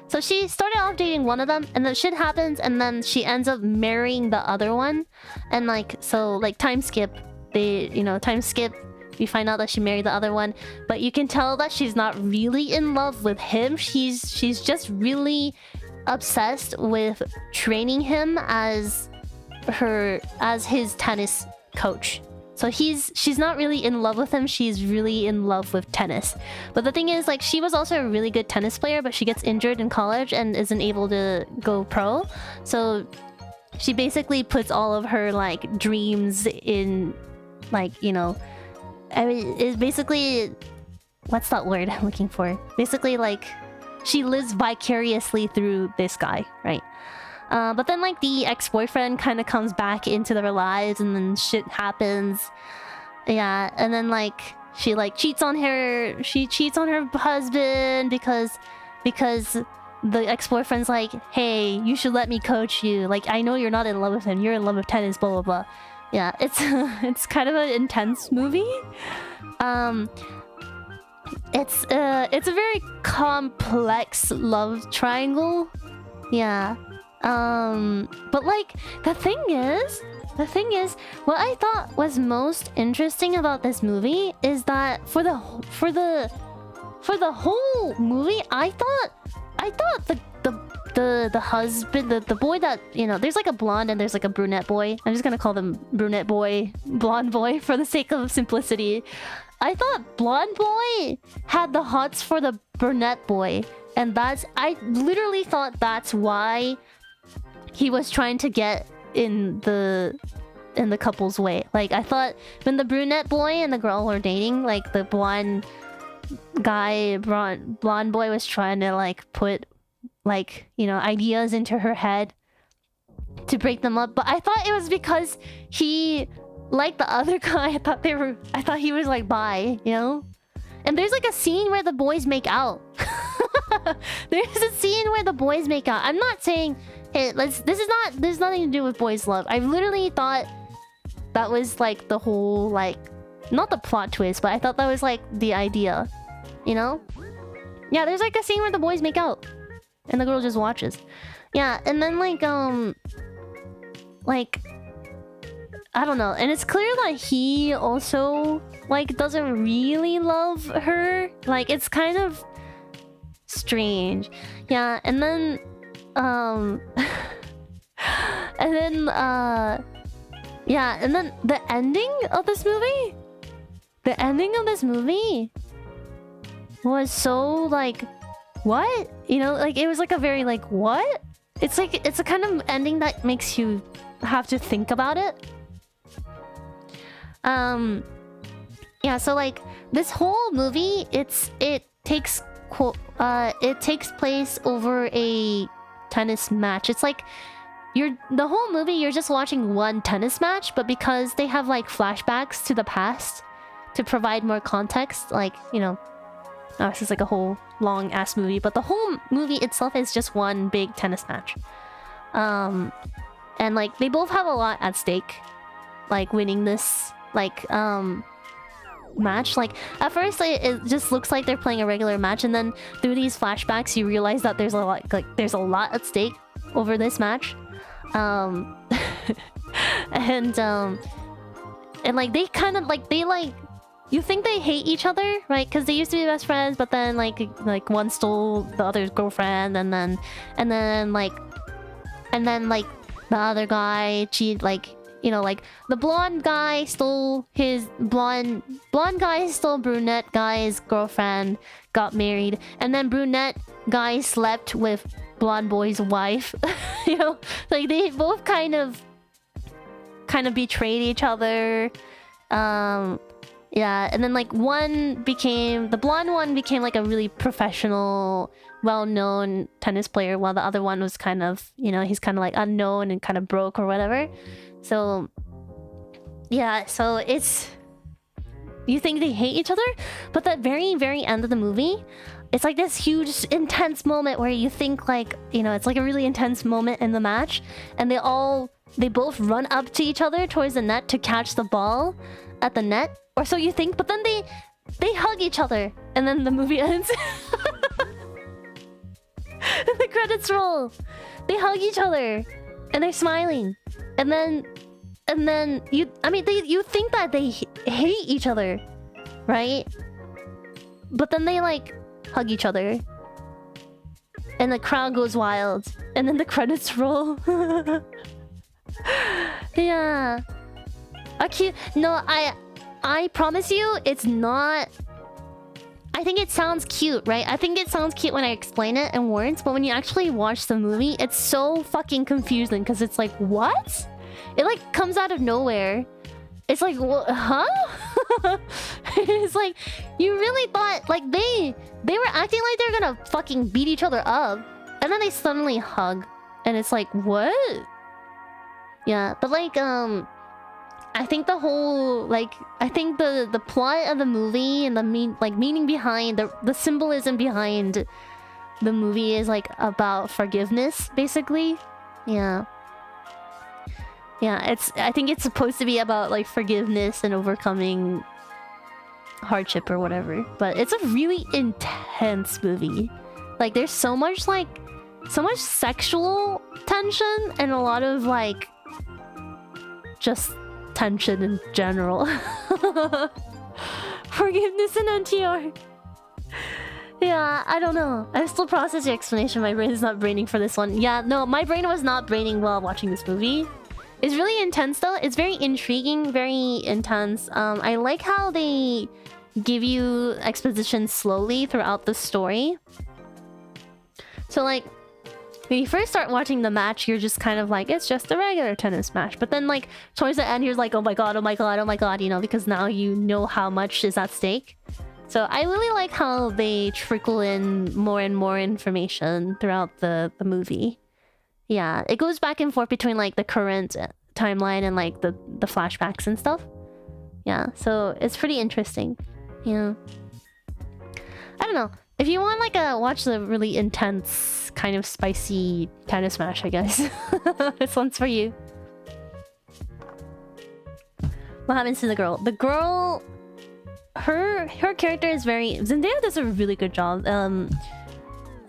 So she started off dating one of them, and then shit happens, and then she ends up marrying the other one. And like, so like time skip. Time skip. We find out that she married the other one, but you can tell that she's not really in love with him. She's just really obsessed with training him as his tennis coach. So she's not really in love with him, she's really in love with tennis. But the thing is, like, she was also a really good tennis player, but she gets injured in college and isn't able to go pro. So she basically puts all of her, like, dreams in, like, you know... I mean, it's basically... What's that word I'm looking for? Basically, like, she lives vicariously through this guy, right? But then, like, the ex-boyfriend kind of comes back into their lives, and then shit happens. Yeah, and then, like, she, like, cheats on her husband because the ex-boyfriend's like, hey, you should let me coach you. Like, I know you're not in love with him, you're in love with tennis, blah, blah, blah. Yeah, it's it's kind of an intense movie. It's a very complex love triangle. Yeah. But like the thing is, what I thought was most interesting about this movie is that for the whole movie, I thought the husband, the boy that, you know, there's like a blonde and there's like a brunette boy. I'm just gonna call them brunette boy, blonde boy for the sake of simplicity. I thought blonde boy had the hots for the brunette boy, and I literally thought that's why he was trying to get in the couple's way. Like, I thought when the brunette boy and the girl were dating, like the blonde boy was trying to like put, like, you know, ideas into her head to break them up. But I thought it was because he, like the other guy, I thought he was like bi, you know? And there's like a scene where the boys make out. There's a scene where the boys make out. I'm not saying, hey, there's nothing to do with boys love. I literally thought that was like the whole, like, not the plot twist, but I thought that was like the idea, you know? Yeah, there's like a scene where the boys make out and the girl just watches. Yeah, and then like I don't know, and it's clear that he also like doesn't really love her. Like, it's kind of strange. Yeah, and then yeah, and then the ending of this movie was so like, what? You know, like it was like a very like, what? It's like, it's a kind of ending that makes you have to think about it. Yeah, so like this whole movie, it takes place over a tennis match. It's like the whole movie you're just watching one tennis match, but because they have like flashbacks to the past to provide more context, like, you know, this is like a whole long ass movie, but the whole movie itself is just one big tennis match. And like they both have a lot at stake, like winning this like match. Like at first it just looks like they're playing a regular match, and then through these flashbacks you realize that there's a lot at stake over this match. And like they kind of like, you think they hate each other, right? Because they used to be best friends, but then like one stole the other's girlfriend, and then the other guy cheated, like, you know, like the blonde guy stole brunette guy's girlfriend, got married, and then brunette guy slept with blonde boy's wife. You know, like they both kind of betrayed each other. Yeah, and then like the blonde one became like a really professional, well-known tennis player, while the other one was kind of, you know, he's kind of like unknown and kind of broke or whatever. So yeah, so it's, you think they hate each other, but the very, very end of the movie, it's like this huge intense moment where you think like, you know, it's like a really intense moment in the match, and they both run up to each other towards the net to catch the ball at the net, or so you think, but then they hug each other, and then the movie ends. And the credits roll. They hug each other and they're smiling, and then you think that they hate each other, right? But then they like hug each other and the crowd goes wild, and then the credits roll. Yeah. No, I promise you, it's not. I think it sounds cute, right? I think it sounds cute when I explain it in words, but when you actually watch the movie, it's so fucking confusing, because it's like, what? It like comes out of nowhere. It's like, huh? It's like, you really thought like they were acting like they're gonna fucking beat each other up, and then they suddenly hug, and it's like, what? Yeah, but like I think the whole, like, I think the plot of the movie and the meaning behind the symbolism behind the movie is like about forgiveness, basically. Yeah. Yeah, I think it's supposed to be about like forgiveness and overcoming hardship or whatever. But it's a really intense movie. Like there's so much sexual tension and a lot of like just tension in general. Forgiveness and NTR. Yeah, I don't know. I'm still processing explanation. My brain is not braining for this one. Yeah, no, my brain was not braining while watching this movie. It's really intense though. It's very intriguing, very intense. I like how they give you exposition slowly throughout the story. So like, when you first start watching the match, you're just kind of like, it's just a regular tennis match. But then like, towards the end, you're like, oh my god, oh my god, oh my god, you know, because now you know how much is at stake. So I really like how they trickle in more and more information throughout the movie. Yeah, it goes back and forth between like the current timeline and like the flashbacks and stuff. Yeah, so it's pretty interesting. Yeah. I don't know. If you want like watch the really intense, kind of spicy tennis match, I guess. This one's for you. What happens to the girl? The girl... Her character is very... Zendaya does a really good job.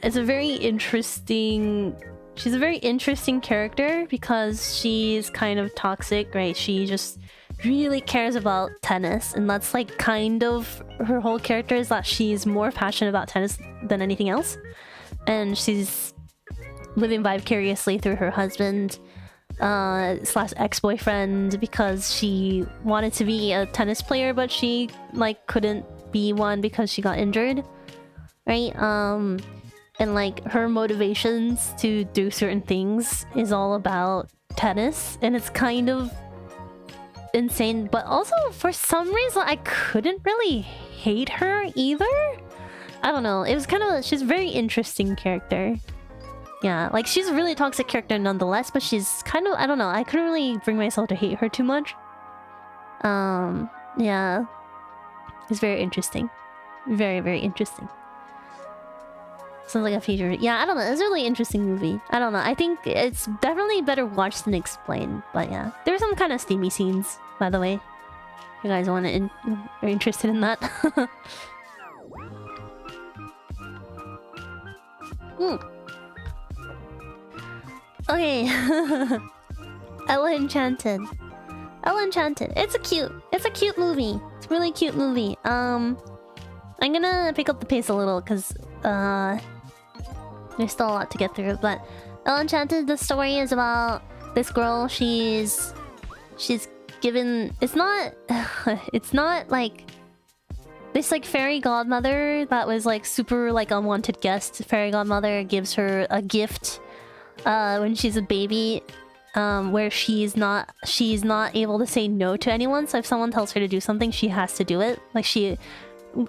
It's a very interesting... She's a very interesting character because she's kind of toxic, right? She just really cares about tennis, and that's like kind of her whole character, is that she's more passionate about tennis than anything else. And she's living vicariously through her husband slash ex-boyfriend because she wanted to be a tennis player, but she like couldn't be one because she got injured, right? And like her motivations to do certain things is all about tennis, and it's kind of insane. But also for some reason I couldn't really hate her either. I don't know, it was kind of... She's a very interesting character. Yeah, like she's a really toxic character nonetheless, but she's kind of... I don't know, I couldn't really bring myself to hate her too much. Yeah. It's very interesting. Very, very interesting. Sounds like a feature. Yeah, I don't know. It's a really interesting movie. I don't know. I think it's definitely better watched than explained. But yeah, there's some kind of steamy scenes, by the way. If you guys are interested in that. Okay. Ella Enchanted. Ella Enchanted. It's a cute movie. It's a really cute movie. I'm gonna pick up the pace a little because there's still a lot to get through. But Ella Enchanted, the story is about this girl. She's given... It's not like this like fairy godmother that was like super like unwanted guest. Fairy godmother gives her a gift when she's a baby, where she's not able to say no to anyone. So if someone tells her to do something, she has to do it. Like she,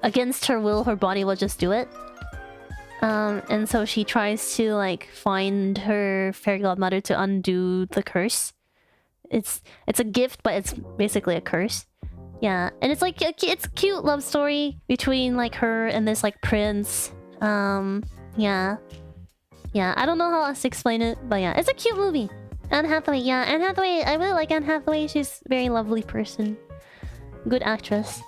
against her will, her body will just do it. And so she tries to like find her fairy godmother to undo the curse. It's a gift, but it's basically a curse. Yeah, and it's like it's a cute love story between like her and this like prince. Yeah. I don't know how else to explain it, but yeah, it's a cute movie. Anne Hathaway, yeah, Anne Hathaway. I really like Anne Hathaway. She's a very lovely person, good actress.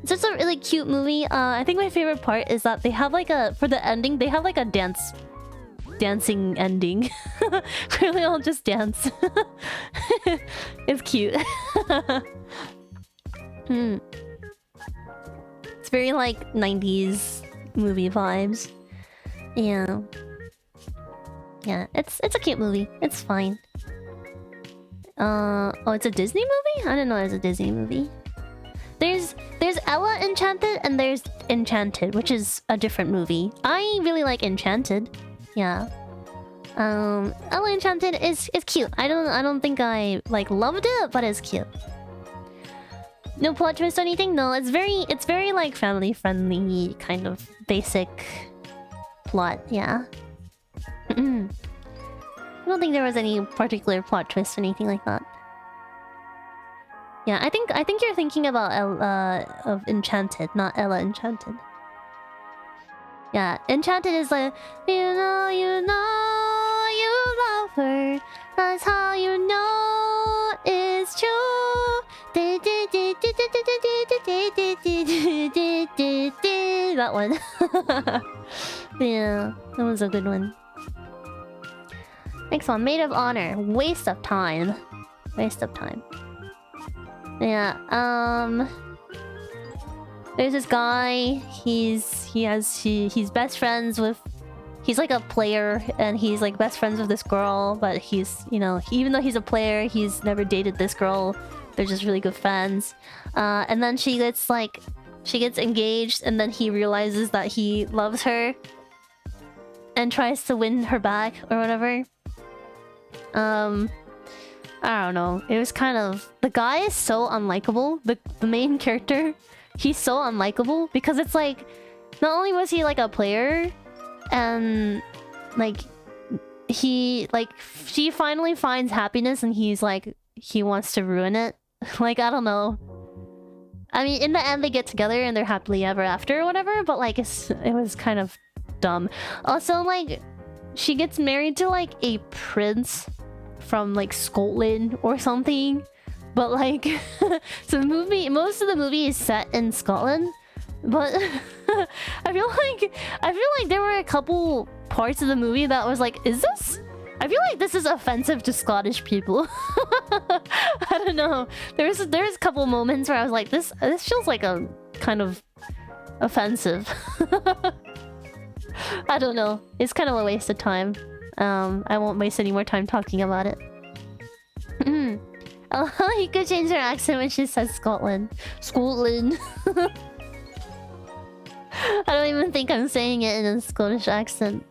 It's just a really cute movie. I think my favorite part is that they have like for the ending, they have like a dancing ending. Where they all just dance. It's cute. It's very like 90s movie vibes. Yeah. Yeah, it's a cute movie. It's fine. Oh, it's a Disney movie? I didn't know it was a Disney movie. There's Ella Enchanted and there's Enchanted, which is a different movie. I really like Enchanted. Yeah. Ella Enchanted is cute. I don't think I like loved it, but it's cute. No plot twist or anything? No, it's very like family friendly, kind of basic plot, yeah. I don't think there was any particular plot twist or anything like that. Yeah, I think you're thinking about of Enchanted, not Ella Enchanted. Yeah, Enchanted is like, you know you love her. That's how you know That one. Yeah, that was a good one. Next one, Maid of Honor. Waste of time. Waste of time. Yeah, there's this guy, he's best friends with... He's like a player, and he's like best friends with this girl, but he's, you know, even though he's a player, he's never dated this girl. They're just really good friends. And then she gets engaged, and then he realizes that he loves her and tries to win her back or whatever. I don't know. It was kind of... The guy is so unlikable. The main character, he's so unlikable because it's like, not only was he like a player, and like she finally finds happiness, and he's like, he wants to ruin it. Like, I don't know. I mean, in the end, they get together and they're happily ever after or whatever, but like, it was kind of dumb. Also, like, she gets married to like a prince from like Scotland or something, but like so most of the movie is set in Scotland, but I feel like there were a couple parts of the movie that was like, I feel like this is offensive to Scottish people. I don't know. There's a couple moments where I was like, this feels like a kind of offensive. I don't know. It's kind of a waste of time. I won't waste any more time talking about it. Oh, you could change her accent when she says Scotland. Scotland. I don't even think I'm saying it in a Scottish accent.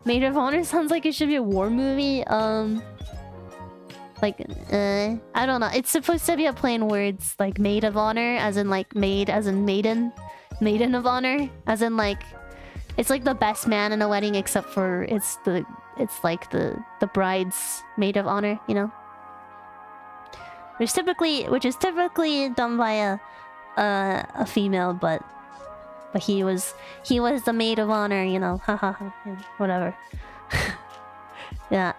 Maid of Honor sounds like it should be a war movie. I don't know. It's supposed to be a play on words, like Maid of Honor, as in like maid, as in maiden, maiden of honor, as in like it's like the best man in a wedding, except for it's like the bride's maid of honor, you know. Which is typically done by a female, but he was the maid of honor, you know. Haha, whatever. Yeah.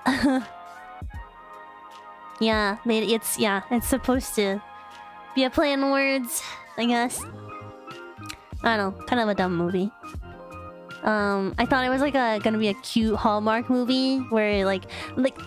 Yeah, it's supposed to be a play on words, I guess. I don't know, kind of a dumb movie. I thought it was like gonna be a cute Hallmark movie where like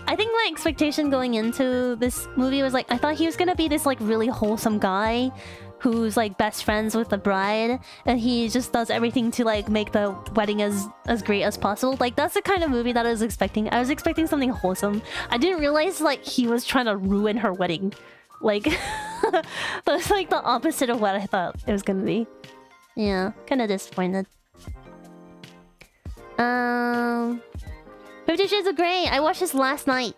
I think my expectation going into this movie was like, I thought he was gonna be this like really wholesome guy who's like best friends with the bride, and he just does everything to like make the wedding as great as possible. Like, that's the kind of movie that I was expecting. I was expecting something wholesome. I didn't realize like he was trying to ruin her wedding. Like that's like the opposite of what I thought it was gonna be. Yeah, kind of disappointed. 50 Shades of Grey. I watched this last night.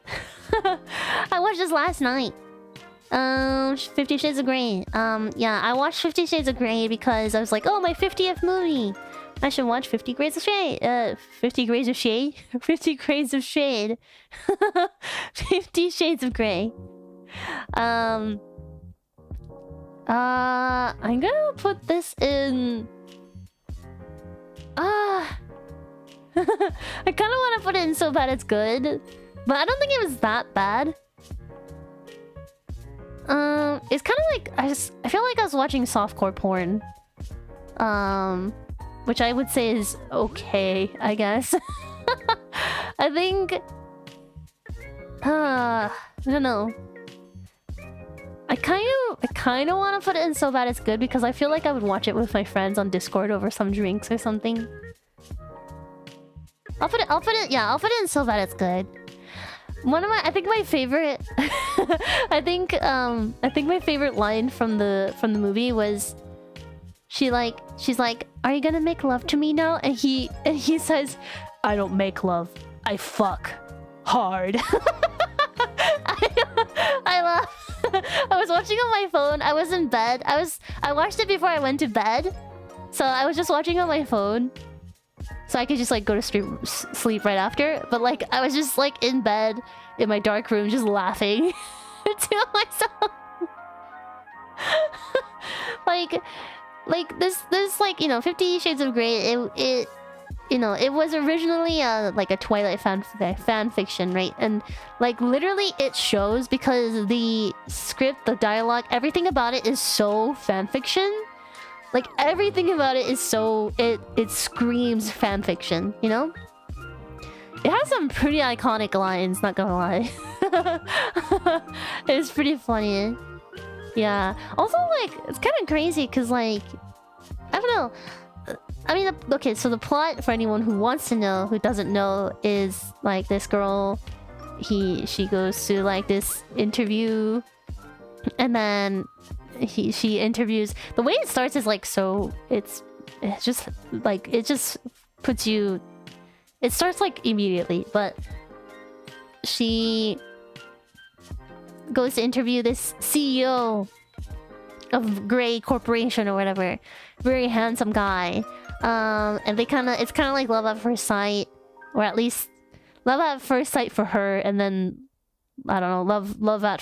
50 Shades of Grey. Yeah, I watched 50 Shades of Grey because I was like, oh, my 50th movie. I should watch 50 Grades of Shade. 50 Grades of Shade? 50 Grades of Shade. 50 Shades of Grey. I'm gonna put this in... I kind of want to put it in So Bad It's Good, but I don't think it was that bad. It's kind of like I feel like I was watching softcore porn, which I would say is okay, I guess. I think, I don't know. I kind of want to put it in So Bad It's Good because I feel like I would watch it with my friends on Discord over some drinks or something. I'll put it in So Bad It's Good. I think my favorite I think my favorite line from the movie was she's like, are you gonna make love to me now? And he says, I don't make love, I fuck hard. I laugh. I was watching on my phone. I was in bed. I watched it before I went to bed, so I was just watching on my phone so I could just like go to sleep right after. But like I was just like in bed in my dark room just laughing to myself. like this like, you know, 50 Shades of Grey, you know, it was originally like a Twilight fan fiction, right? And like literally it shows because the script, the dialogue, everything about it is so fan fiction. Like everything about it is so it screams fan fiction, you know? It has some pretty iconic lines, not gonna lie. It's pretty funny. Yeah. Also, like, it's kind of crazy because, like, I don't know. I mean, okay, so the plot, for anyone who wants to know, who doesn't know, is, like, this girl, she goes to, like, this interview, and then she interviews... The way it starts is, like, so... It's just, like, it just puts you... It starts, like, immediately, but... She... goes to interview this CEO of Grey Corporation or whatever. Very handsome guy. And they it's kind of like love at first sight, or at least love at first sight for her, and then I don't know, love at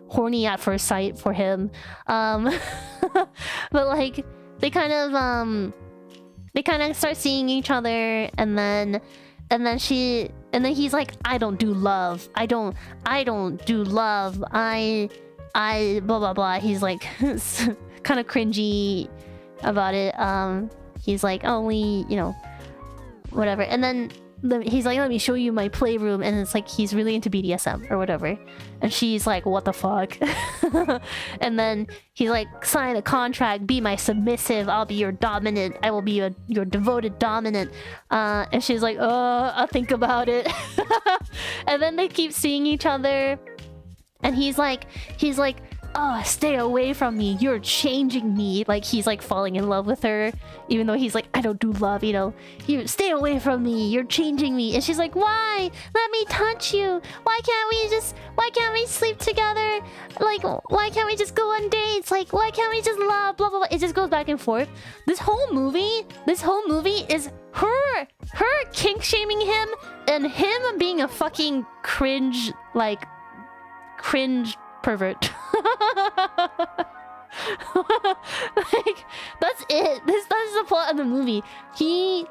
horny at first sight for him. But like they kind of start seeing each other, and then he's like, I don't do love. I don't do love. I blah blah blah. He's like kind of cringy about it. He's like, only, you know, whatever. And then he's like, let me show you my playroom. And it's like, he's really into BDSM or whatever. And she's like, what the fuck? And then he's like, sign a contract, be my submissive, I'll be your dominant, I will be your devoted dominant. And she's like, I'll think about it. And then they keep seeing each other. And he's like, oh, stay away from me, you're changing me. Like, he's like falling in love with her, even though he's like, I don't do love, you know. You stay away from me, you're changing me. And she's like, why? Let me touch you. Why can't we sleep together? Like, why can't we just go on dates? Like, why can't we just love, blah blah blah. It just goes back and forth. This whole movie is her kink shaming him, and him being a fucking cringe pervert. Like, that's it. That's the plot of the movie. He's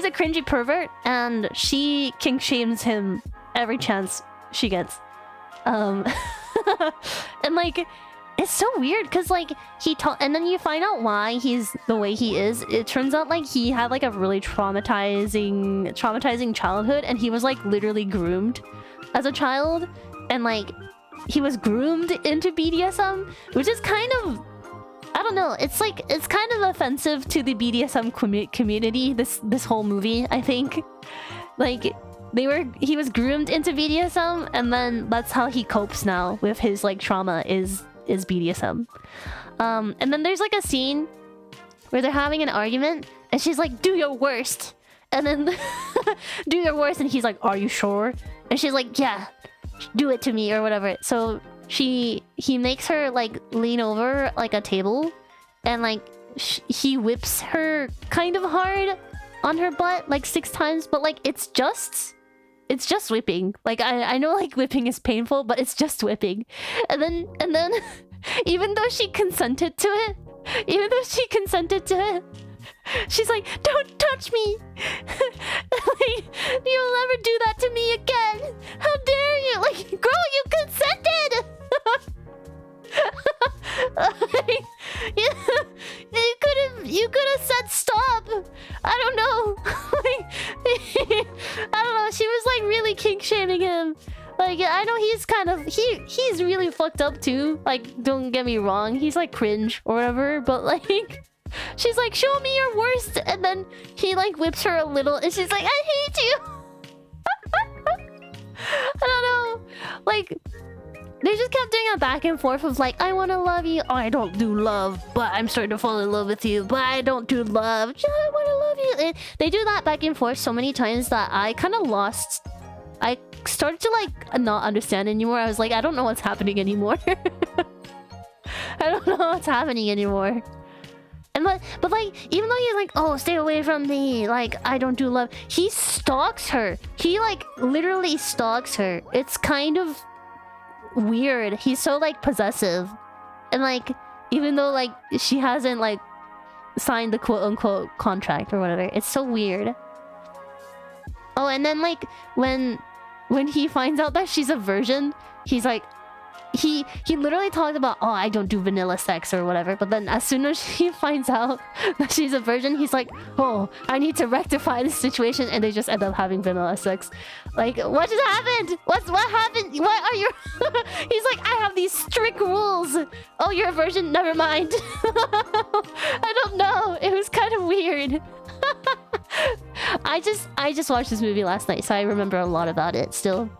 a cringy pervert, and she kink shames him every chance she gets. And like, it's so weird because like and then you find out why he's the way he is. It turns out like he had like a really traumatizing childhood, and he was like literally groomed as a child, and like he was groomed into BDSM, which is kind of, I don't know, it's kind of offensive to the BDSM community, this whole movie, I think. Like, he was groomed into BDSM, and then that's how he copes now with his like trauma is BDSM. And then there's like a scene where they're having an argument, and she's like, do your worst. And then do your worst, and he's like, are you sure? And she's like, yeah, do it to me or whatever. So he makes her like lean over like a table, and like he whips her kind of hard on her butt like 6 times, but like it's just whipping. Like I know like whipping is painful, but it's just whipping. And then even though she consented to it, she's like, don't touch me. Like, you'll never do that to me again. How dare you? Like, girl, you consented. Like, you could have said stop. I don't know. Like, I don't know. She was like really kink shaming him. Like, I know he's kind of he's really fucked up too. Like, don't get me wrong, he's like cringe or whatever, but like, she's like, show me your worst, and then he like whips her a little, and she's like, I hate you. I don't know. Like, they just kept doing a back and forth of like, I want to love you. Oh, I don't do love, but I'm starting to fall in love with you. But I don't do love. I want to love you. They do that back and forth so many times that I kind of lost. I started to like not understand anymore. I was like, I don't know what's happening anymore. I don't know what's happening anymore. And but like, even though he's like, oh, stay away from me, like, I don't do love, he stalks her. He like literally stalks her. It's kind of weird. He's so like possessive, and like, even though like she hasn't like sign the quote-unquote contract or whatever. It's so weird. Oh, and then like when he finds out that she's a virgin, he's like, he literally talked about, oh, I don't do vanilla sex or whatever, but then as soon as he finds out that she's a virgin, he's like, oh, I need to rectify this situation, and they just end up having vanilla sex. Like, what just happened? What happened? What are you? He's like, I have these strict rules. Oh, you're a virgin? Never mind. I don't know. It was kind of weird. I just watched this movie last night, so I remember a lot about it still.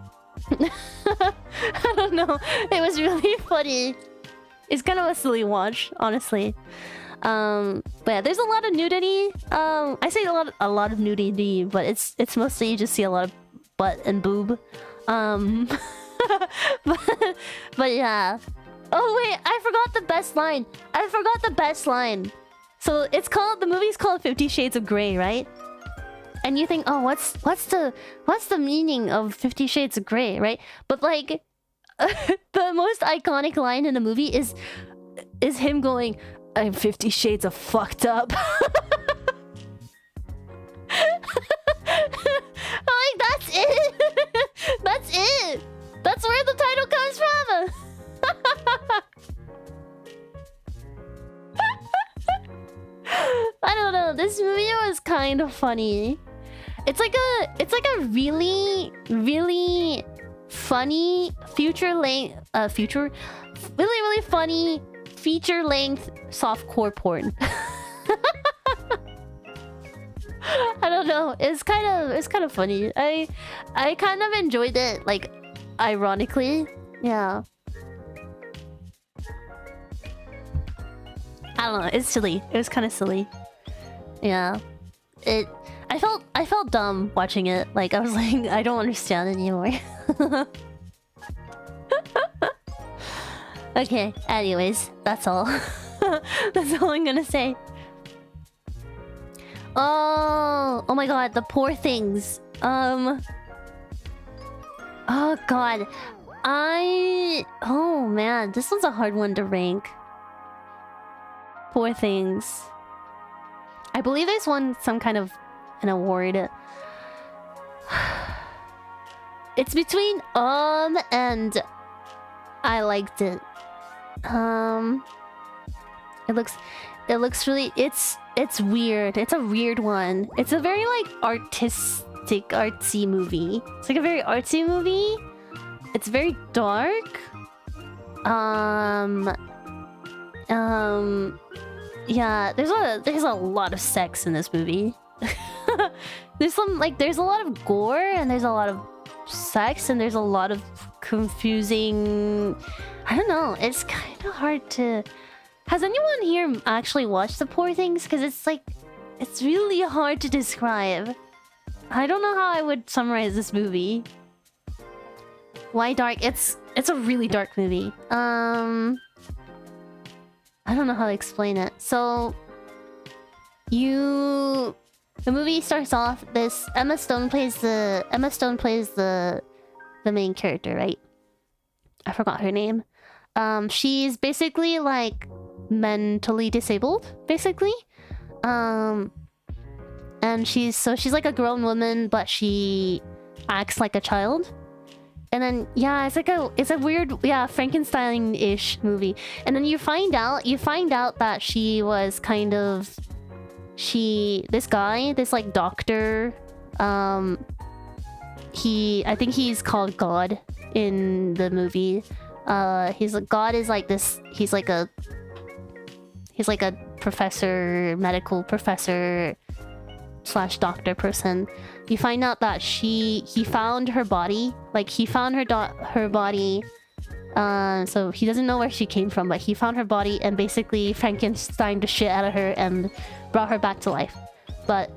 I don't know. It was really funny. It's kind of a silly watch, honestly. But yeah, there's a lot of nudity. I say a lot of nudity, but it's mostly you just see a lot of butt and boob. But yeah. Oh wait, I forgot the best line. So the movie's called 50 Shades of Grey, right? And you think, oh, what's the meaning of 50 Shades of Grey, right? But like, the most iconic line in the movie is him going, "I'm 50 shades of fucked up." Like, that's it. That's it. That's where the title comes from. I don't know. This movie was kind of funny. It's like a really, really funny really funny feature-length softcore porn. I don't know. It's kind of funny. I kind of enjoyed it, like, ironically. Yeah. I don't know. It's silly. It was kind of silly. Yeah. I felt dumb watching it. Like, I was like, I don't understand anymore. Okay, anyways, that's all. That's all I'm gonna say. Oh my god, the poor things. Oh god. Oh man, this one's a hard one to rank. Poor things. I believe this won some kind of an award. It's between and I liked it. It looks really, it's weird. It's a weird one. It's a very like artistic, artsy movie. It's like a very artsy movie. It's very dark. Yeah, there's a lot of sex in this movie. There's a lot of gore, and there's a lot of sex, and there's a lot of confusing. I don't know. It's kind of hard to. Has anyone here actually watched The Poor Things? Because it's really hard to describe. I don't know how I would summarize this movie. Why dark? It's a really dark movie. I don't know how to explain it. So, the movie starts off. This Emma Stone plays the main character, right? I forgot her name. She's basically like mentally disabled, basically. And she's like a grown woman, but she acts like a child. And then yeah, it's a weird, yeah, Frankenstein-ish movie. And then you find out that she was kind of this guy, this like doctor, I think he's called God in the movie. God is like this, he's like a professor, medical professor / doctor person. You find out that he found her body, like he found her body. So he doesn't know where she came from, but he found her body and basically Frankenstein the shit out of her and brought her back to life. But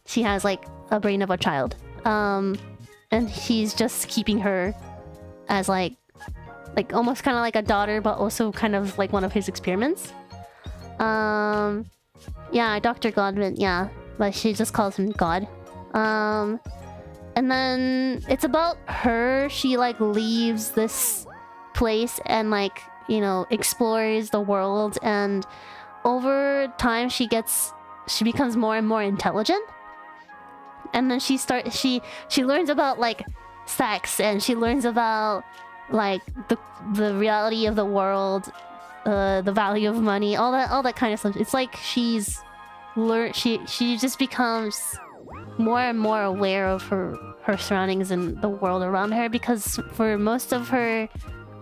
she has like a brain of a child. And he's just keeping her as like almost kind of like a daughter, but also kind of like one of his experiments. Yeah, Dr. Godwin, yeah, but she just calls him God. And then it's about her. She like leaves this place and like, you know, explores the world, and over time she becomes more and more intelligent, and then she learns about like sex, and she learns about like the reality of the world, the value of money, all that kind of stuff. It's like she just becomes more and more aware of her surroundings and the world around her, because for most of her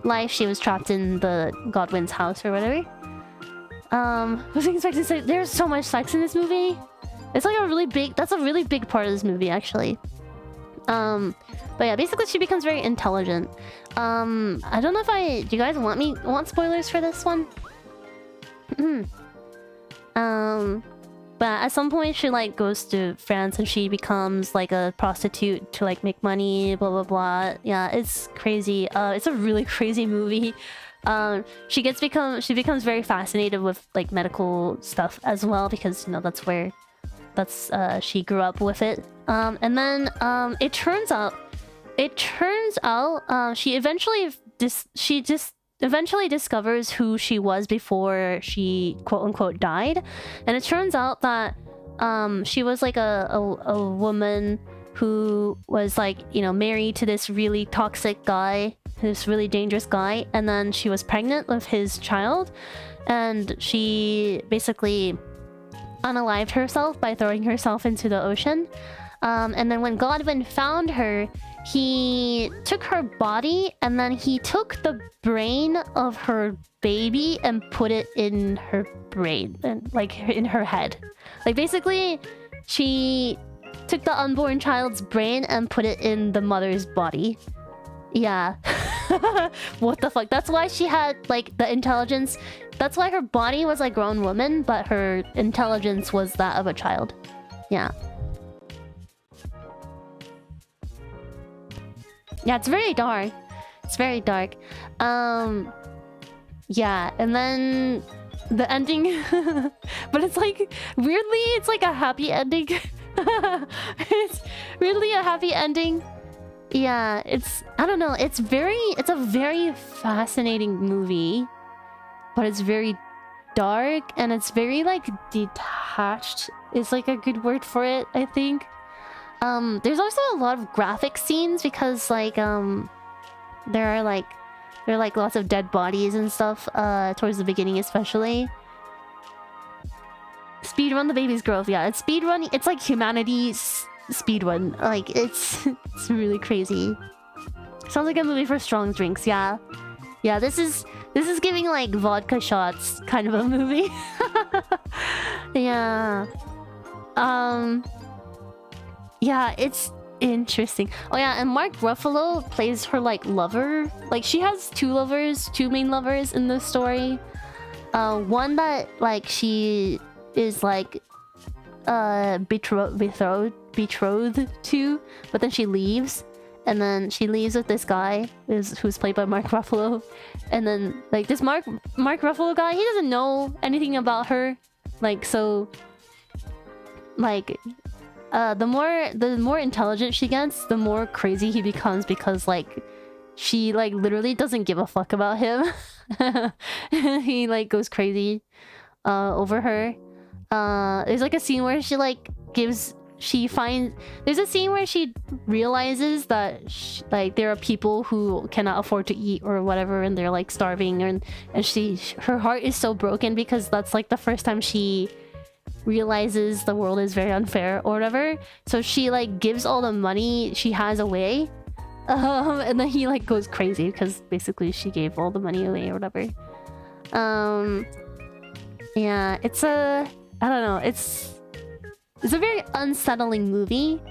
life she was trapped in the Godwin's house or whatever. I was expecting to say there's so much sex in this movie. It's like that's a really big part of this movie actually. But yeah, basically she becomes very intelligent. I don't know if do you guys want spoilers for this one? But at some point she like goes to France and she becomes like a prostitute to like make money, blah blah blah. Yeah, it's crazy. It's a really crazy movie. She becomes very fascinated with like medical stuff as well, because you know she grew up with it. And then it turns out she eventually discovers who she was before she quote unquote died, and it turns out that she was like a woman who was like, you know, married to this really toxic guy, this really dangerous guy, and then she was pregnant with his child, and she basically unalived herself by throwing herself into the ocean. And then when Godwin found her, he took her body and then he took the brain of her baby and put it in her brain, and like in her head. Like basically she took the unborn child's brain and put it in the mother's body. Yeah. What the fuck? That's why she had like the intelligence. That's why her body was like grown woman, but her intelligence was that of a child. Yeah. Yeah, it's very dark. It's very dark. Yeah, and then the ending. But it's like weirdly, it's like a happy ending. It's weirdly a happy ending. Yeah, I don't know, it's a very fascinating movie, but it's very dark and it's very like detached is like a good word for it, I think. There's also a lot of graphic scenes because like there are like lots of dead bodies and stuff towards the beginning, especially. Speedrun the baby's growth. Yeah, it's speedrunning. It's like humanity's speedrun. Like it's really crazy. Sounds like a movie for strong drinks. Yeah, this is giving like vodka shots kind of a movie. Yeah. Yeah, it's interesting. Oh yeah, and Mark Ruffalo plays her like lover. Like she has two main lovers in the story. One that like she is like betrothed to, but then she leaves, and then she leaves with this guy who's played by Mark Ruffalo, and then like this Mark Ruffalo guy, he doesn't know anything about her, like, so like the more intelligent she gets, the more crazy he becomes, because like she like literally doesn't give a fuck about him. He like goes crazy over her. There's like a scene where she like there's a scene where she realizes that like there are people who cannot afford to eat or whatever, and they're like starving, and her heart is so broken because that's like the first time she realizes the world is very unfair or whatever. So she like gives all the money she has away, and then he like goes crazy because basically she gave all the money away or whatever. Yeah, I don't know, it's a very unsettling movie,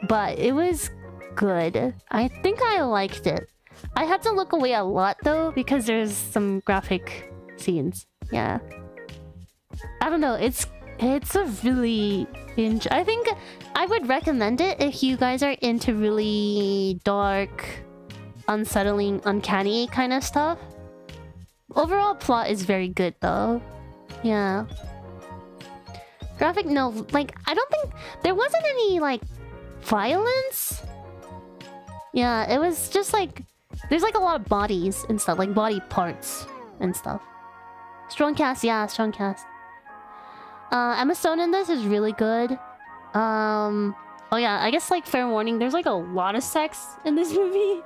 but it was good. I think I liked it. I had to look away a lot though because there's some graphic scenes. Yeah, I don't know, it's a really I think I would recommend it if you guys are into really dark, unsettling, uncanny kind of stuff. Overall plot is very good though. Yeah. Graphic, no, like I don't think there wasn't any like violence. Yeah, it was just like there's like a lot of bodies and stuff, like body parts and stuff. Strong cast, yeah, strong cast. Emma Stone in this is really good. Oh yeah, I guess like fair warning, there's like a lot of sex in this movie.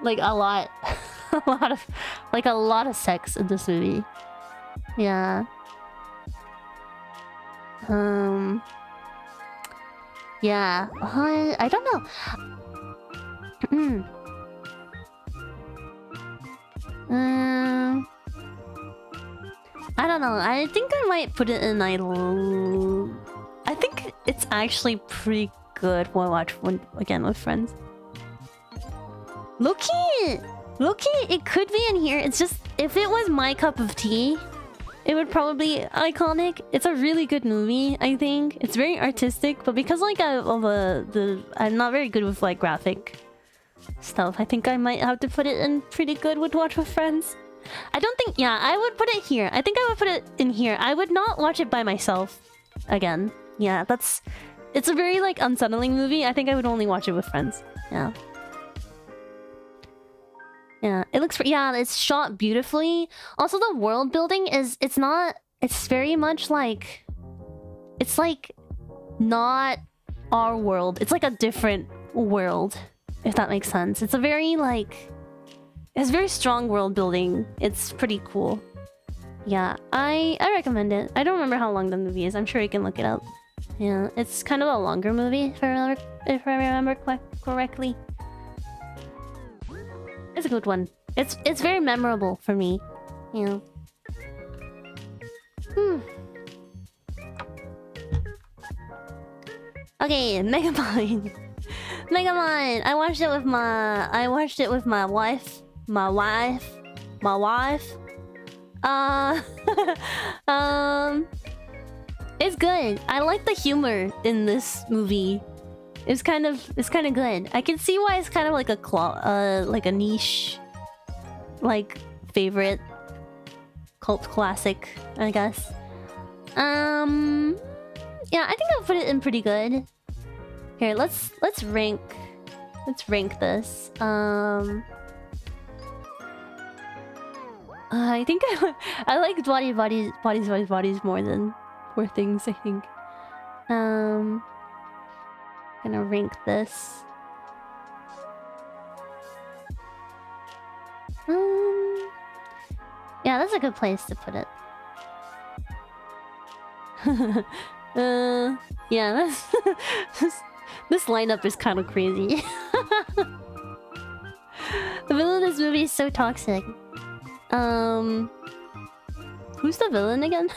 Like a lot. a lot of sex in this movie. Yeah. Yeah. I don't know. I don't know. I think I might put it in idle. I think it's actually pretty good when I watch one again with friends. Low-key, it could be in here. It's just, if it was my cup of tea, it would probably be iconic. It's a really good movie, I think. It's very artistic, but because like I'm not very good with like graphic stuff, I think I might have to put it in pretty good with watch with friends. I don't think, yeah, I would put it here. I think I would put it in here. I would not watch it by myself again. Yeah, it's a very like unsettling movie. I think I would only watch it with friends. Yeah. Yeah, it looks, yeah, it's shot beautifully. Also, the world building is, it's very much like, it's like not our world. It's like a different world, if that makes sense. It's a very like, it's very strong world building. It's pretty cool. Yeah, I recommend it. I don't remember how long the movie is. I'm sure you can look it up. Yeah, it's kind of a longer movie if I remember correctly. It's a good one. It's very memorable for me. You know. Okay, Megamind. Megamind. I watched it with my wife. It's good. I like the humor in this movie. It's kind of good. I can see why it's kind of like a niche, like favorite cult classic, I guess. Yeah, I think I'll put it in pretty good. Here, let's rank this. I think I like bodies more than Poor Things, I think. Gonna rank this. Yeah, that's a good place to put it. Yeah, that's this lineup is kind of crazy. The villain of this movie is so toxic. Who's the villain again?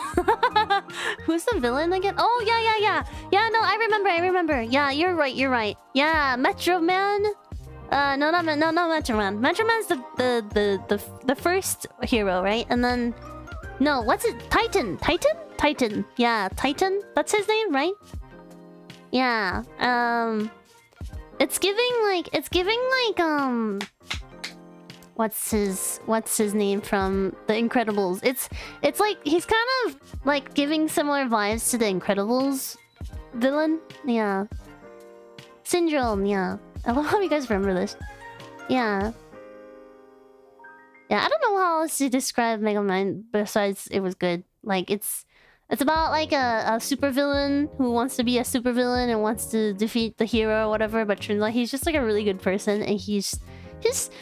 Who's the villain again? Oh, yeah. Yeah, no, I remember. Yeah, you're right. Yeah, Metro Man. No, not Metro Man. Metro Man's the first hero, right? And then... No, what's it? Titan. Yeah, Titan. That's his name, right? Yeah. It's giving like what's his name from The Incredibles? It's like he's kind of like giving similar vibes to the Incredibles villain. Yeah. Syndrome, yeah. I love how you guys remember this. Yeah. Yeah, I don't know how else to describe Megamind besides it was good. Like it's about like a supervillain who wants to be a supervillain and wants to defeat the hero or whatever, but turns out he's just like a really good person and he just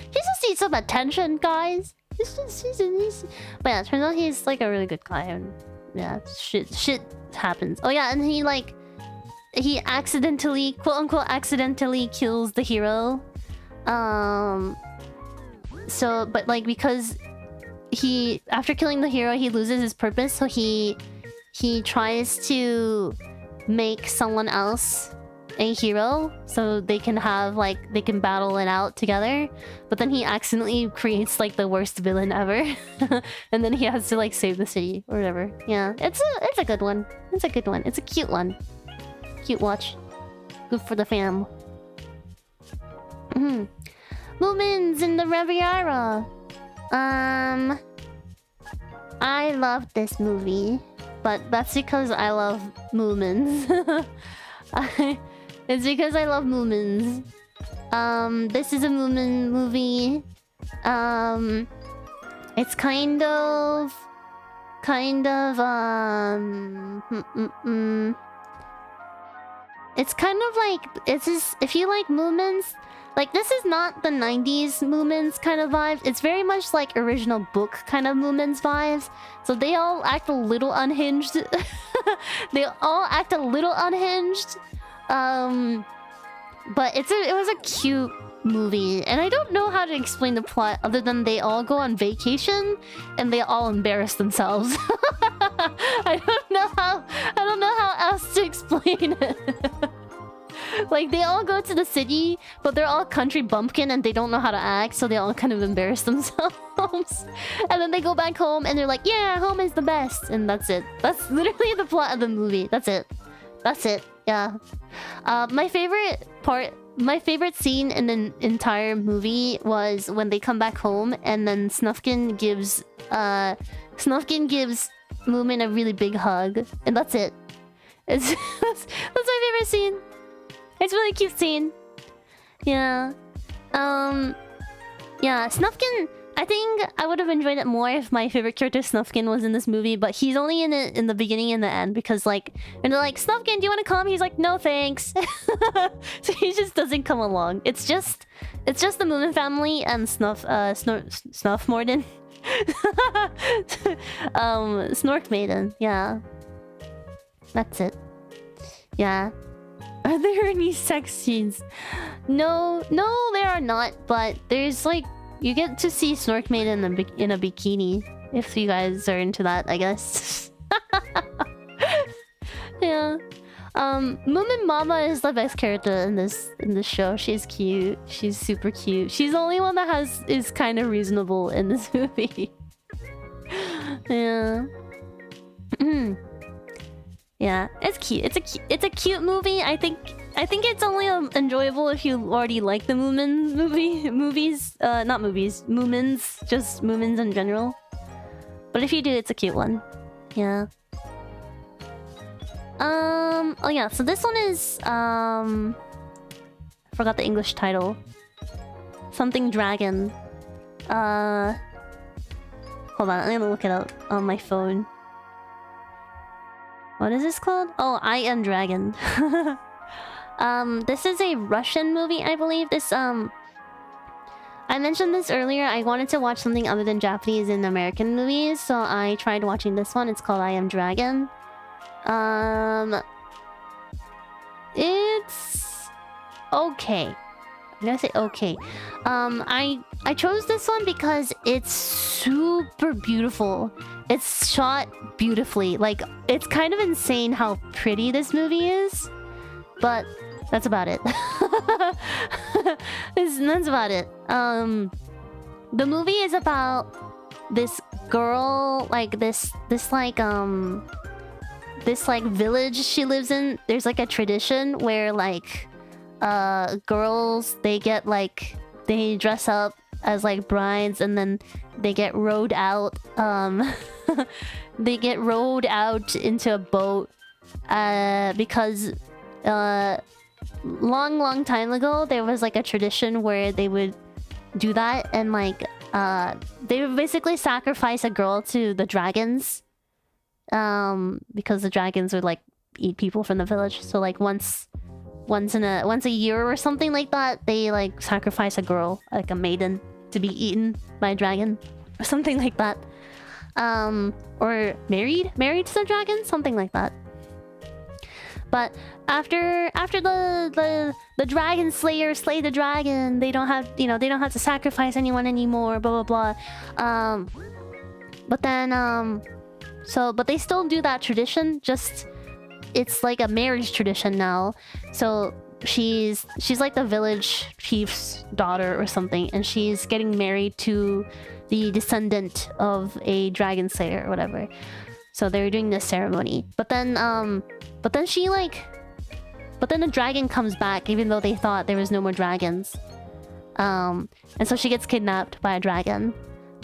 needs some attention, guys. But yeah, turns out he's like a really good guy and yeah, shit happens. Oh yeah, and he accidentally, quote unquote, accidentally kills the hero. So, but like because after killing the hero, he loses his purpose, so he tries to make someone else a hero so they can battle it out together, but then he accidentally creates like the worst villain ever. And then he has to like save the city or whatever. Yeah, it's a good one. It's a good one. It's a cute one. Cute watch. Good for the fam. Moomins in the Riviera. I love this movie, but that's because I love Moomins. It's because I love Moomins. This is a Moomin movie. It's kind of kind of it's kind of like, it's just, if you like Moomins, like this is not the 90s Moomins kind of vibes. It's very much like original book kind of Moomins vibes. So they all act a little unhinged. They all act a little unhinged. But it was a cute movie, and I don't know how to explain the plot other than they all go on vacation and they all embarrass themselves. I don't know how else to explain it. Like they all go to the city, but they're all country bumpkin and they don't know how to act, so they all kind of embarrass themselves. And then they go back home and they're like, yeah, home is the best, and that's it. That's literally the plot of the movie. That's it. Yeah. My favorite scene in the entire movie was when they come back home and then Snufkin gives Moomin a really big hug, and that's it. That's my favorite scene. It's a really cute scene. Yeah. Yeah, Snufkin, I think I would have enjoyed it more if my favorite character Snufkin was in this movie, but he's only in it in the beginning and the end because like, and they're like, Snufkin, do you want to come? He's like, no thanks. So he just doesn't come along. It's just the Moomin family and Snuff Morden. Snork Maiden, yeah. That's it. Yeah. Are there any sex scenes? No, there are not, but there's like, you get to see Snork Maiden in a bikini, if you guys are into that, I guess. Yeah. Moomin Mama is the best character in this show. She's cute. She's super cute. She's the only one that is kind of reasonable in this movie. Yeah. Yeah, it's cute. It's a cute movie. I think it's only enjoyable if you already like the Moomins movies. Not movies, Moomins, just Moomins in general. But if you do, it's a cute one. Yeah. Oh yeah, so this one is I forgot the English title. Something Dragon. Hold on, I'm gonna look it up on my phone. What is this called? Oh, I Am Dragon. This is a Russian movie, I believe. I mentioned this earlier. I wanted to watch something other than Japanese and American movies, so I tried watching this one. It's called I Am Dragon. It's okay. I'm gonna say okay. I chose this one because it's super beautiful. It's shot beautifully. Like, it's kind of insane how pretty this movie is. But that's about it. That's about it. The movie is about this girl, like this village she lives in. There's like a tradition where like girls, they dress up as like brides and then they get rowed out. They get rowed out into a boat because long time ago there was like a tradition where they would do that, and like they would basically sacrifice a girl to the dragons, because the dragons would like eat people from the village. So like once a year or something like that, they like sacrifice a girl, like a maiden, to be eaten by a dragon or something like that. Or married to the dragon, something like that. But after the dragon slayer slay the dragon, they don't have to sacrifice anyone anymore, blah blah blah. But then but they still do that tradition, just it's like a marriage tradition now. So she's like the village chief's daughter or something, and she's getting married to the descendant of a dragon slayer or whatever. So they're doing this ceremony. But then the dragon comes back, even though they thought there was no more dragons. And so she gets kidnapped by a dragon.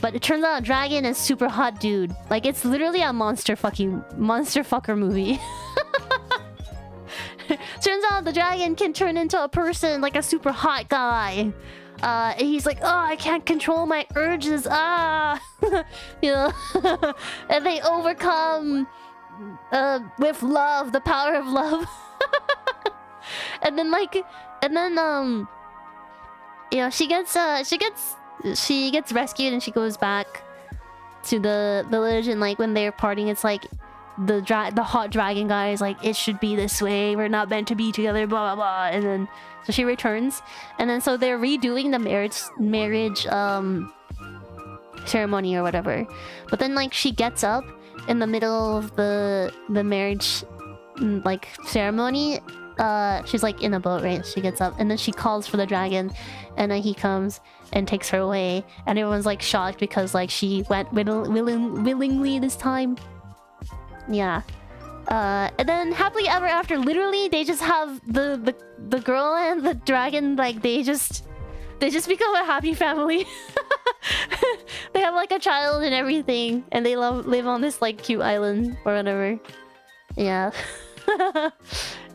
But it turns out a dragon is super hot dude. Like, it's literally a monster fucker movie. Turns out the dragon can turn into a person, like a super hot guy. And he's like, oh, I can't control my urges. You know. And they overcome with love, the power of love. And then you know, she gets rescued and she goes back to the village, and like when they're partying, it's like the hot dragon guy is like, it should be this way, we're not meant to be together, blah blah blah. And then so she returns, and then so they're redoing the marriage ceremony or whatever. But then like she gets up in the middle of the marriage like ceremony. She's like in a boat, right? She gets up and then she calls for the dragon, and then he comes and takes her away, and everyone's like shocked because like she went willingly this time. Yeah. And then happily ever after, literally they just have the girl and the dragon, like they just become a happy family. They have like a child and everything, and they live on this like cute island or whatever. Yeah.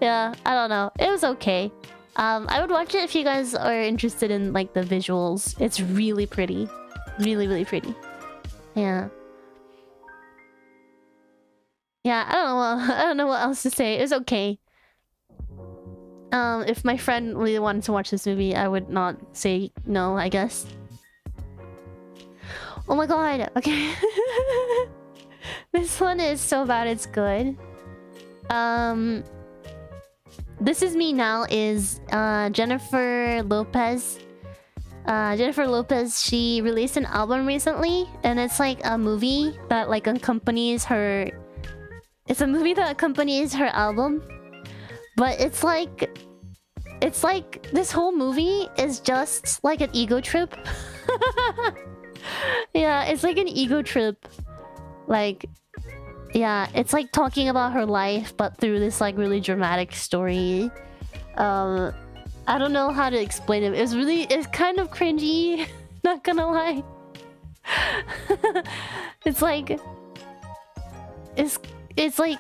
Yeah, I don't know. It was okay. I would watch it if you guys are interested in like the visuals. It's really pretty. Really, really pretty. Yeah. Yeah, I don't know what else to say. It was okay. If my friend really wanted to watch this movie, I would not say no, I guess. Oh my god, okay. This one is so bad it's good. This Is Me Now is Jennifer Lopez. Jennifer Lopez, she released an album recently, and it's like a movie that like accompanies her. It's a movie that accompanies her album, but it's like this whole movie is just like an ego trip. Yeah, it's like an ego trip. Like, yeah, it's like talking about her life, but through this like really dramatic story. I don't know how to explain it. It's kind of cringy, not gonna lie. It's like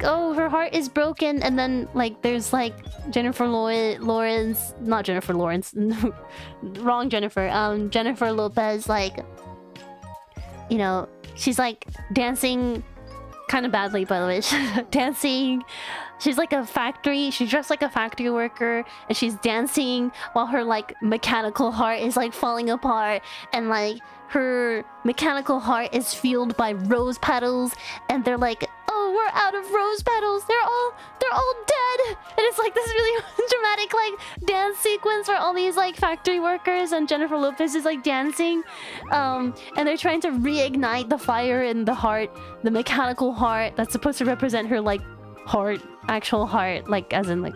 oh, her heart is broken, and then like there's like Jennifer Lawrence, not Jennifer Lawrence, wrong Jennifer. Jennifer Lopez, like, you know, she's like dancing kind of badly, by the way. Dancing. She's like a factory. She's dressed like a factory worker, and she's dancing while her like mechanical heart is like falling apart, and like her mechanical heart is fueled by rose petals, and they're like, oh, we're out of rose petals. They're all dead. And it's like this really dramatic like dance sequence where all these like factory workers and Jennifer Lopez is like dancing, and they're trying to reignite the fire in the heart, the mechanical heart that's supposed to represent her like heart, actual heart, like as in like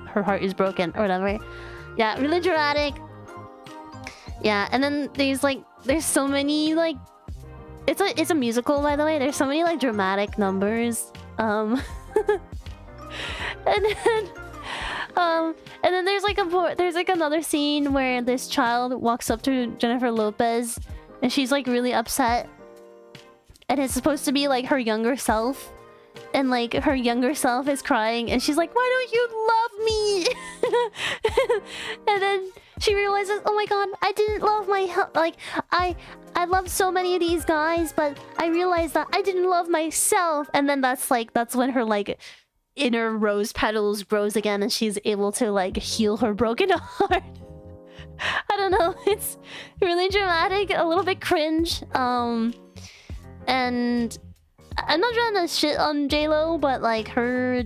her heart is broken or whatever. Yeah, really dramatic. Yeah, and then there's so many like, it's a musical, by the way. There's so many like dramatic numbers. And then there's like another scene where this child walks up to Jennifer Lopez, and she's like really upset, and it's supposed to be like her younger self, and like her younger self is crying, and she's like, why don't you love me? And then she realizes, oh my god, I didn't love I loved so many of these guys, but I realized that I didn't love myself. And then that's when her like inner rose petals grows again, and she's able to like heal her broken heart. I don't know, it's really dramatic, a little bit cringe. And I'm not trying to shit on JLo, but like her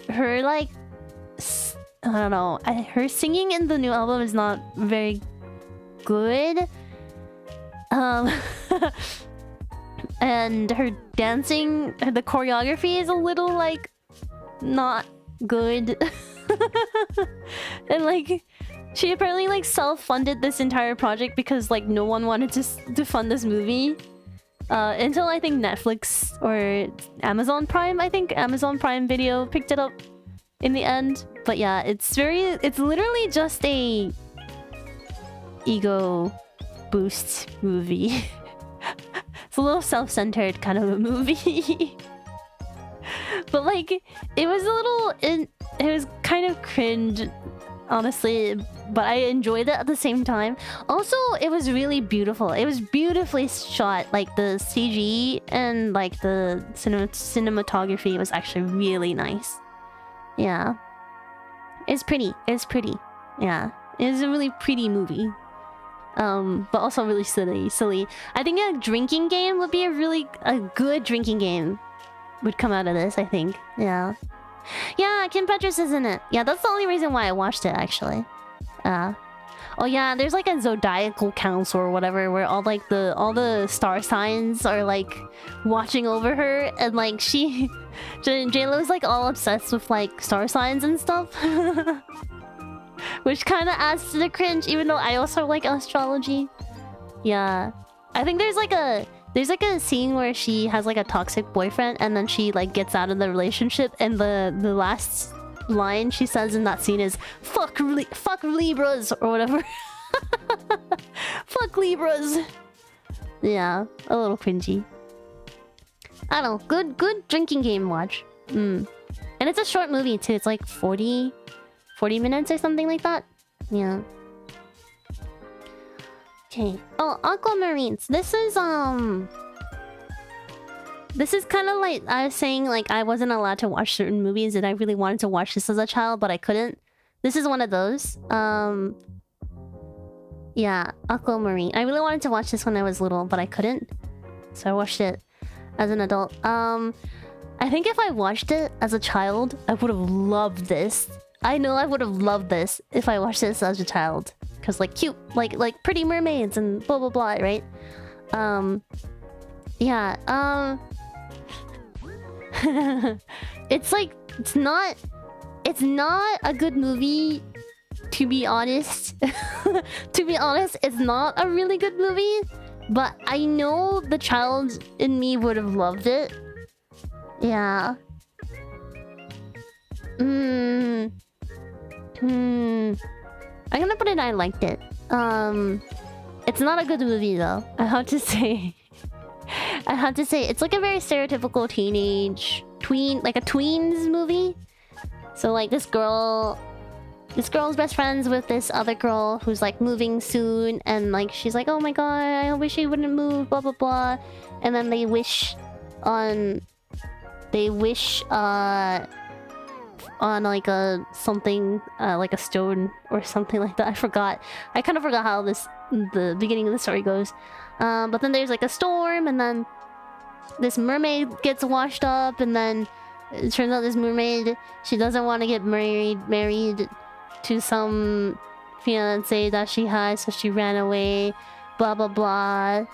like, I don't know, her singing in the new album is not very good. And her dancing, the choreography is a little like not good. And like she apparently like self-funded this entire project because like no one wanted to fund this movie. Until I think Netflix or Amazon Prime, I think Amazon Prime Video picked it up in the end. But yeah, it's literally just a ego boost movie. It's a little self-centered kind of a movie. But like, it was a little was kind of cringe, honestly, but I enjoyed it at the same time. Also, it was really beautiful. It was beautifully shot. Like the CG and like the cinematography was actually really nice. Yeah, it's pretty. It's pretty. Yeah, it's a really pretty movie. But also really silly. I think a drinking game would be a good drinking game would come out of this, I think. Yeah. Yeah, Kim Petras is in it. Yeah, that's the only reason why I watched it, actually. Oh yeah, there's like a zodiacal council or whatever where all the star signs are like watching over her, and like J-Lo's like all obsessed with like star signs and stuff. Which kind of adds to the cringe, even though I also like astrology. Yeah. I think there's like a scene where she has like a toxic boyfriend and then she like gets out of the relationship, and the last line she says in that scene is fuck Libras or whatever. Fuck Libras. Yeah, a little cringy. I don't know, good drinking game watch. And it's a short movie too. It's like 40 minutes or something like that. Yeah. Okay. Oh, Aquamarines. This is kind of like I was saying, like I wasn't allowed to watch certain movies and I really wanted to watch this as a child, but I couldn't. This is one of those. Yeah, Aquamarine. I really wanted to watch this when I was little, but I couldn't. So I watched it as an adult. I think if I watched it as a child, I would have loved this. I know I would have loved this if I watched this as a child. Cause like cute, like pretty mermaids and blah blah blah, right? Yeah. It's like it's not a good movie, to be honest. To be honest, it's not a really good movie, but I know the child in me would have loved it. Yeah. I'm gonna put it I liked it. It's not a good movie though, I have to say. It's like a very stereotypical like a tweens movie. So like this girl's best friends with this other girl who's like moving soon, and like she's like, oh my god, I wish she wouldn't move, blah blah blah. And then they wish on like a something, like a stone or something like that. I kind of forgot how the beginning of the story goes. But then there's like a storm, and then this mermaid gets washed up, and then it turns out this mermaid, she doesn't want to get married to some fiance that she has, so she ran away, blah blah blah.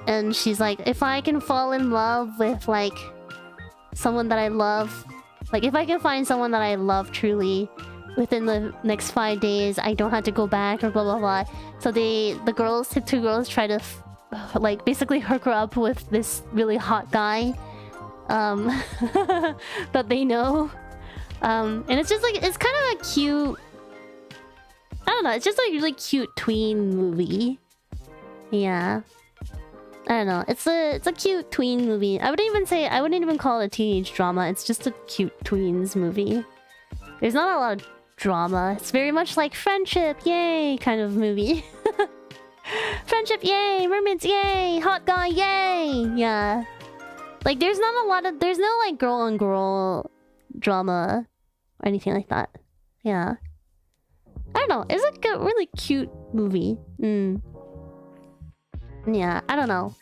And she's like, if I can fall in love with like someone that I love, like if I can find someone that I love truly within the next 5 days, I don't have to go back or blah blah blah. So the two girls try to like basically hook her up with this really hot guy that they know. And it's just like, it's kind of a cute, I don't know, it's just like a really cute tween movie. Yeah. I don't know. It's a cute tween movie. I wouldn't even call it a teenage drama. It's just a cute tweens movie. There's not a lot of drama. It's very much like friendship, yay, kind of movie. Friendship, yay! Mermaids, yay! Hot guy, yay! Yeah. Like there's no like girl on girl drama or anything like that. Yeah. I don't know. It's like a really cute movie. Yeah, I don't know.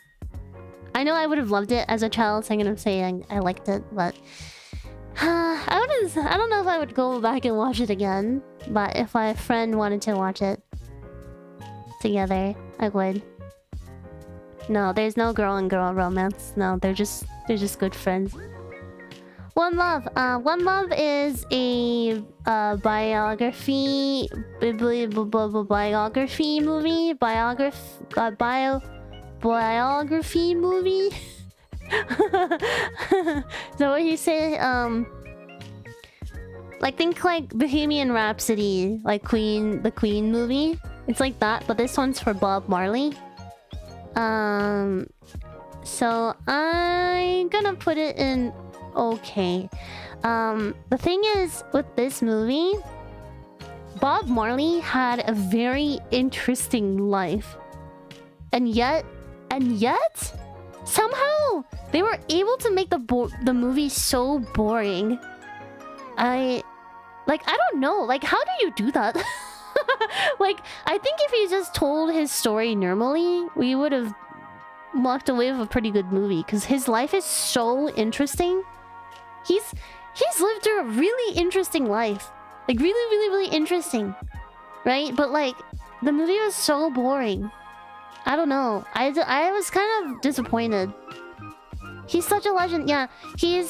I know I would have loved it as a child, so I'm gonna say I liked it, but I don't know if I would go back and watch it again. But if my friend wanted to watch it together, I would. No, there's no girl and girl romance. No, they're just good friends. One Love. One Love is a biography movie. Biography movie. So what you say? Like think like Bohemian Rhapsody, like the Queen movie. It's like that, but this one's for Bob Marley. So I'm gonna put it in okay. The thing is, with this movie, Bob Marley had a very interesting life. And yet, somehow, they were able to make the movie so boring. I don't know. Like, how do you do that? Like, I think if he just told his story normally, we would have walked away with a pretty good movie. Because his life is so interesting. He's lived through a really interesting life. Like, really interesting. Right? But, like, the movie was so boring. I don't know. I was kind of disappointed. He's such a legend. Yeah, he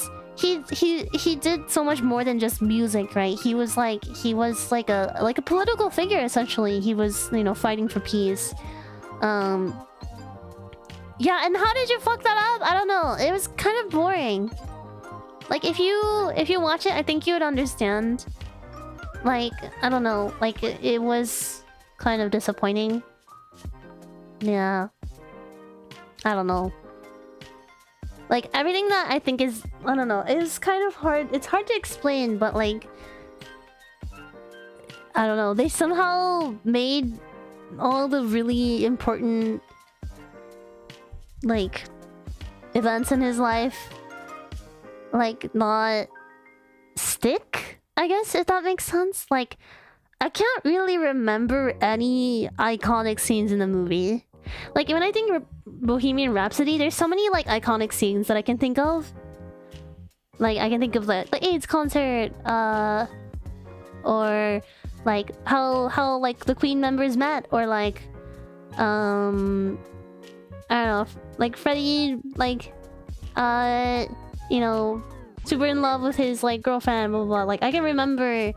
did so much more than just music, right? He was like a political figure essentially. He was, you know, fighting for peace. Yeah, and how did you fuck that up? I don't know. It was kind of boring. Like if you watch it, I think you would understand. Like, I don't know. Like it was kind of disappointing. Yeah. I don't know. Like, everything that I think is... I don't know. It's kind of hard... It's hard to explain, but like... I don't know. They somehow made all the really important... like... events in his life... like, not... stick? I guess, if that makes sense. Like, I can't really remember any iconic scenes in the movie. Like, when I think Bohemian Rhapsody, there's so many, like, iconic scenes that I can think of. Like, I can think of, like, the AIDS concert, or, like, how, like, the Queen members met, or, like, I don't know, like, Freddie, like, you know, super in love with his, like, girlfriend, blah, blah, blah. Like, I can remember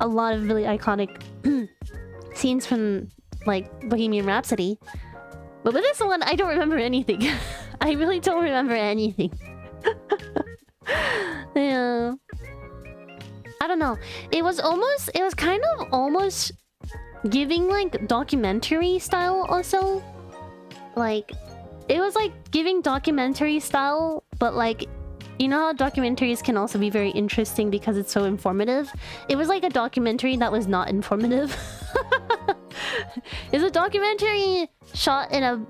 a lot of really iconic scenes from... like Bohemian Rhapsody. But with this one, I don't remember anything. I really don't remember anything. Yeah. I don't know. It was kind of almost giving like documentary style also. Like, it was like giving documentary style, but like, you know how documentaries can also be very interesting because it's so informative? It was like a documentary that was not informative. It's a documentary shot in a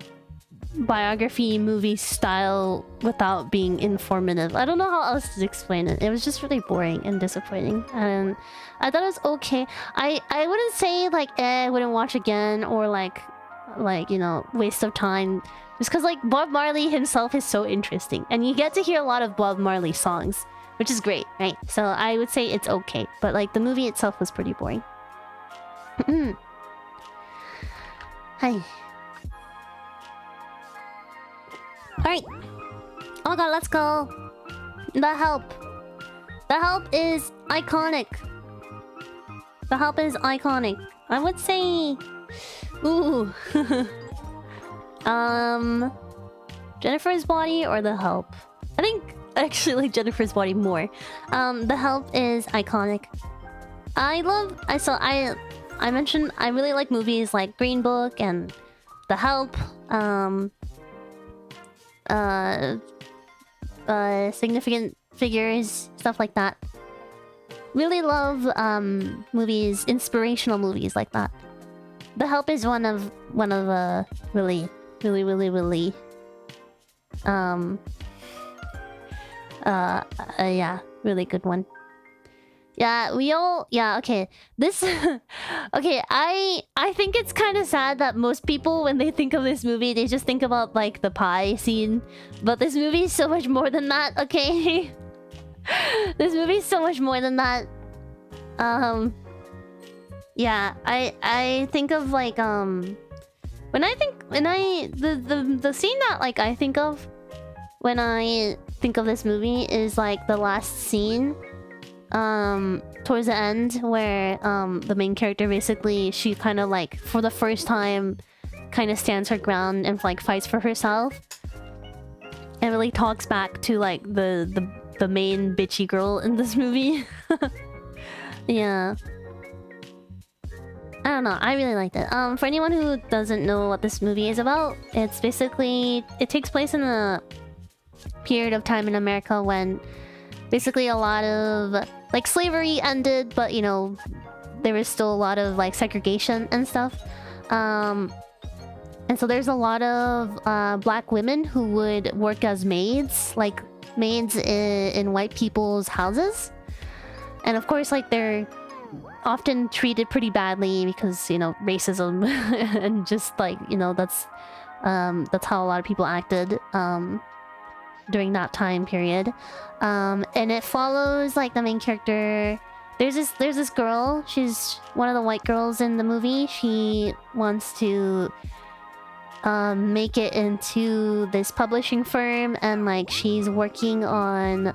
biography movie style without being informative. I don't know how else to explain it. It was just really boring and disappointing. And I thought it was okay. I wouldn't say like, I wouldn't watch again or like, you know, waste of time. Just because like Bob Marley himself is so interesting. And you get to hear a lot of Bob Marley songs, which is great, right? So I would say it's okay. But like the movie itself was pretty boring. Hi. Alright. Oh my god, let's go. The Help. The Help is iconic. The Help is iconic. I would say... Ooh. Jennifer's Body or The Help? I think I actually like Jennifer's Body more. The Help is iconic. I mentioned I really like movies like Green Book and The Help, Significant Figures, stuff like that. Really love movies, inspirational movies like that. The Help is one of really yeah, really good one. Yeah, okay. This... okay, I think it's kind of sad that most people, when they think of this movie, they just think about, like, the pie scene. But this movie is so much more than that, okay? This movie is so much more than that. Yeah, I think of, like, the scene that, like, I think of when I think of this movie is, like, the last scene... towards the end where the main character basically she kind of like for the first time kind of stands her ground and like fights for herself and really talks back to like the main bitchy girl in this movie. Yeah, I don't know, I really liked it. For anyone who doesn't know what this movie is about, it's basically, it takes place in a period of time in America when basically a lot of like slavery ended, but you know, there was still a lot of like segregation and stuff. And so there's a lot of black women who would work as maids, like maids in white people's houses. And of course, like they're often treated pretty badly because, you know, racism and just like, you know, that's how a lot of people acted during that time period. And it follows like the main character. There's this girl. She's one of the white girls in the movie. She wants to make it into this publishing firm, and like she's working on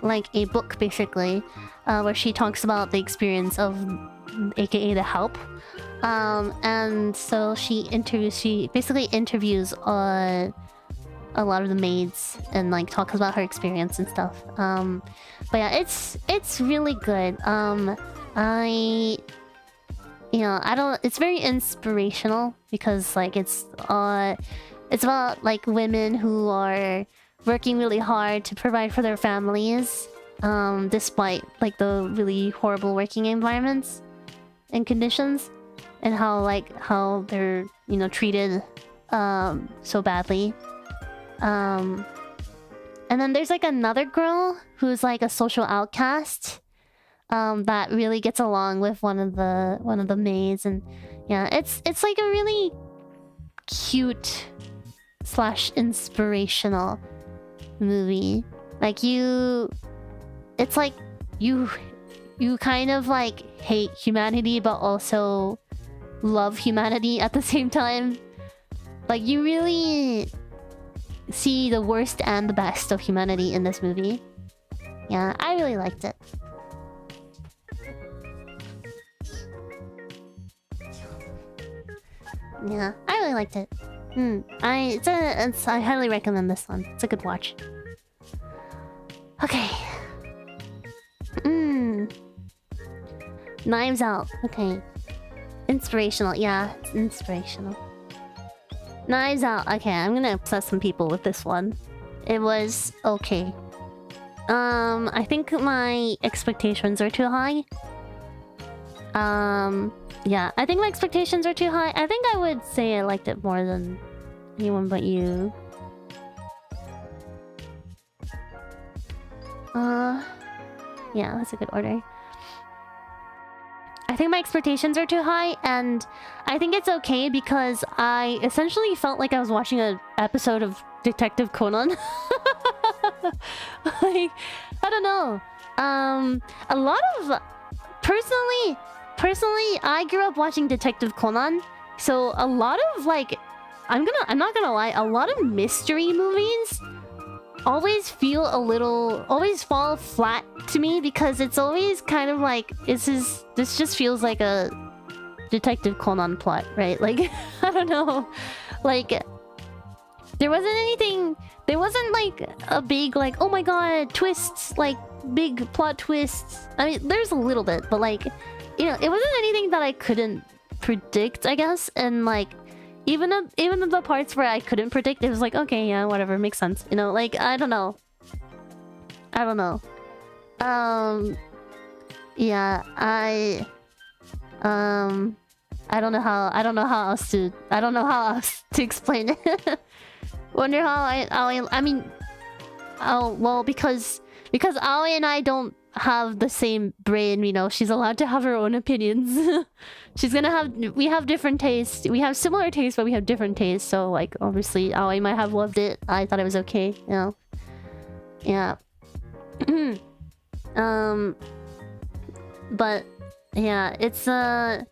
like a book basically, where she talks about the experience of aka the help. And so she basically interviews a lot of the maids and like talks about her experience and stuff. But yeah, it's really good. It's very inspirational because like it's about like women who are working really hard to provide for their families, despite like the really horrible working environments and conditions, and how they're, you know, treated so badly. And then there's like another girl who's like a social outcast that really gets along with one of the maids, and yeah, it's like a really cute / inspirational movie. Like it's like you kind of like hate humanity but also love humanity at the same time. Like you really see the worst and the best of humanity in this movie. Yeah, I really liked it. Yeah, I really liked it. I highly recommend this one. It's a good watch. Okay. Knives Out. Okay. Inspirational. Yeah, it's inspirational. Knives Out. Okay, I'm gonna upset some people with this one. It was okay. I think my expectations are too high. Yeah, I think my expectations are too high. I think I would say I liked it more than anyone but you. Yeah, that's a good order. I think my expectations are too high, and I think it's okay because I essentially felt like I was watching an episode of Detective Conan. Like, I don't know. A lot of... Personally, I grew up watching Detective Conan, so a lot of like... I'm not gonna lie, a lot of mystery movies always fall flat to me because it's always kind of like this just feels like a Detective Conan plot, right? Like I don't know, like there wasn't like a big like, oh my god, twists, like big plot twists. I mean, there's a little bit, but like, you know, it wasn't anything that I couldn't predict, I guess. And like even the parts where I couldn't predict, it was like, okay, yeah, whatever, makes sense, you know. Like I don't know. Yeah, I don't know how else to explain it. Wonder how I mean, oh well, because Aoi and I don't have the same brain, you know. She's allowed to have her own opinions. We have different tastes. We have similar tastes, but we have different tastes. So like, obviously, Aoi might have loved it. I thought it was okay, you know. Yeah. But yeah, it's I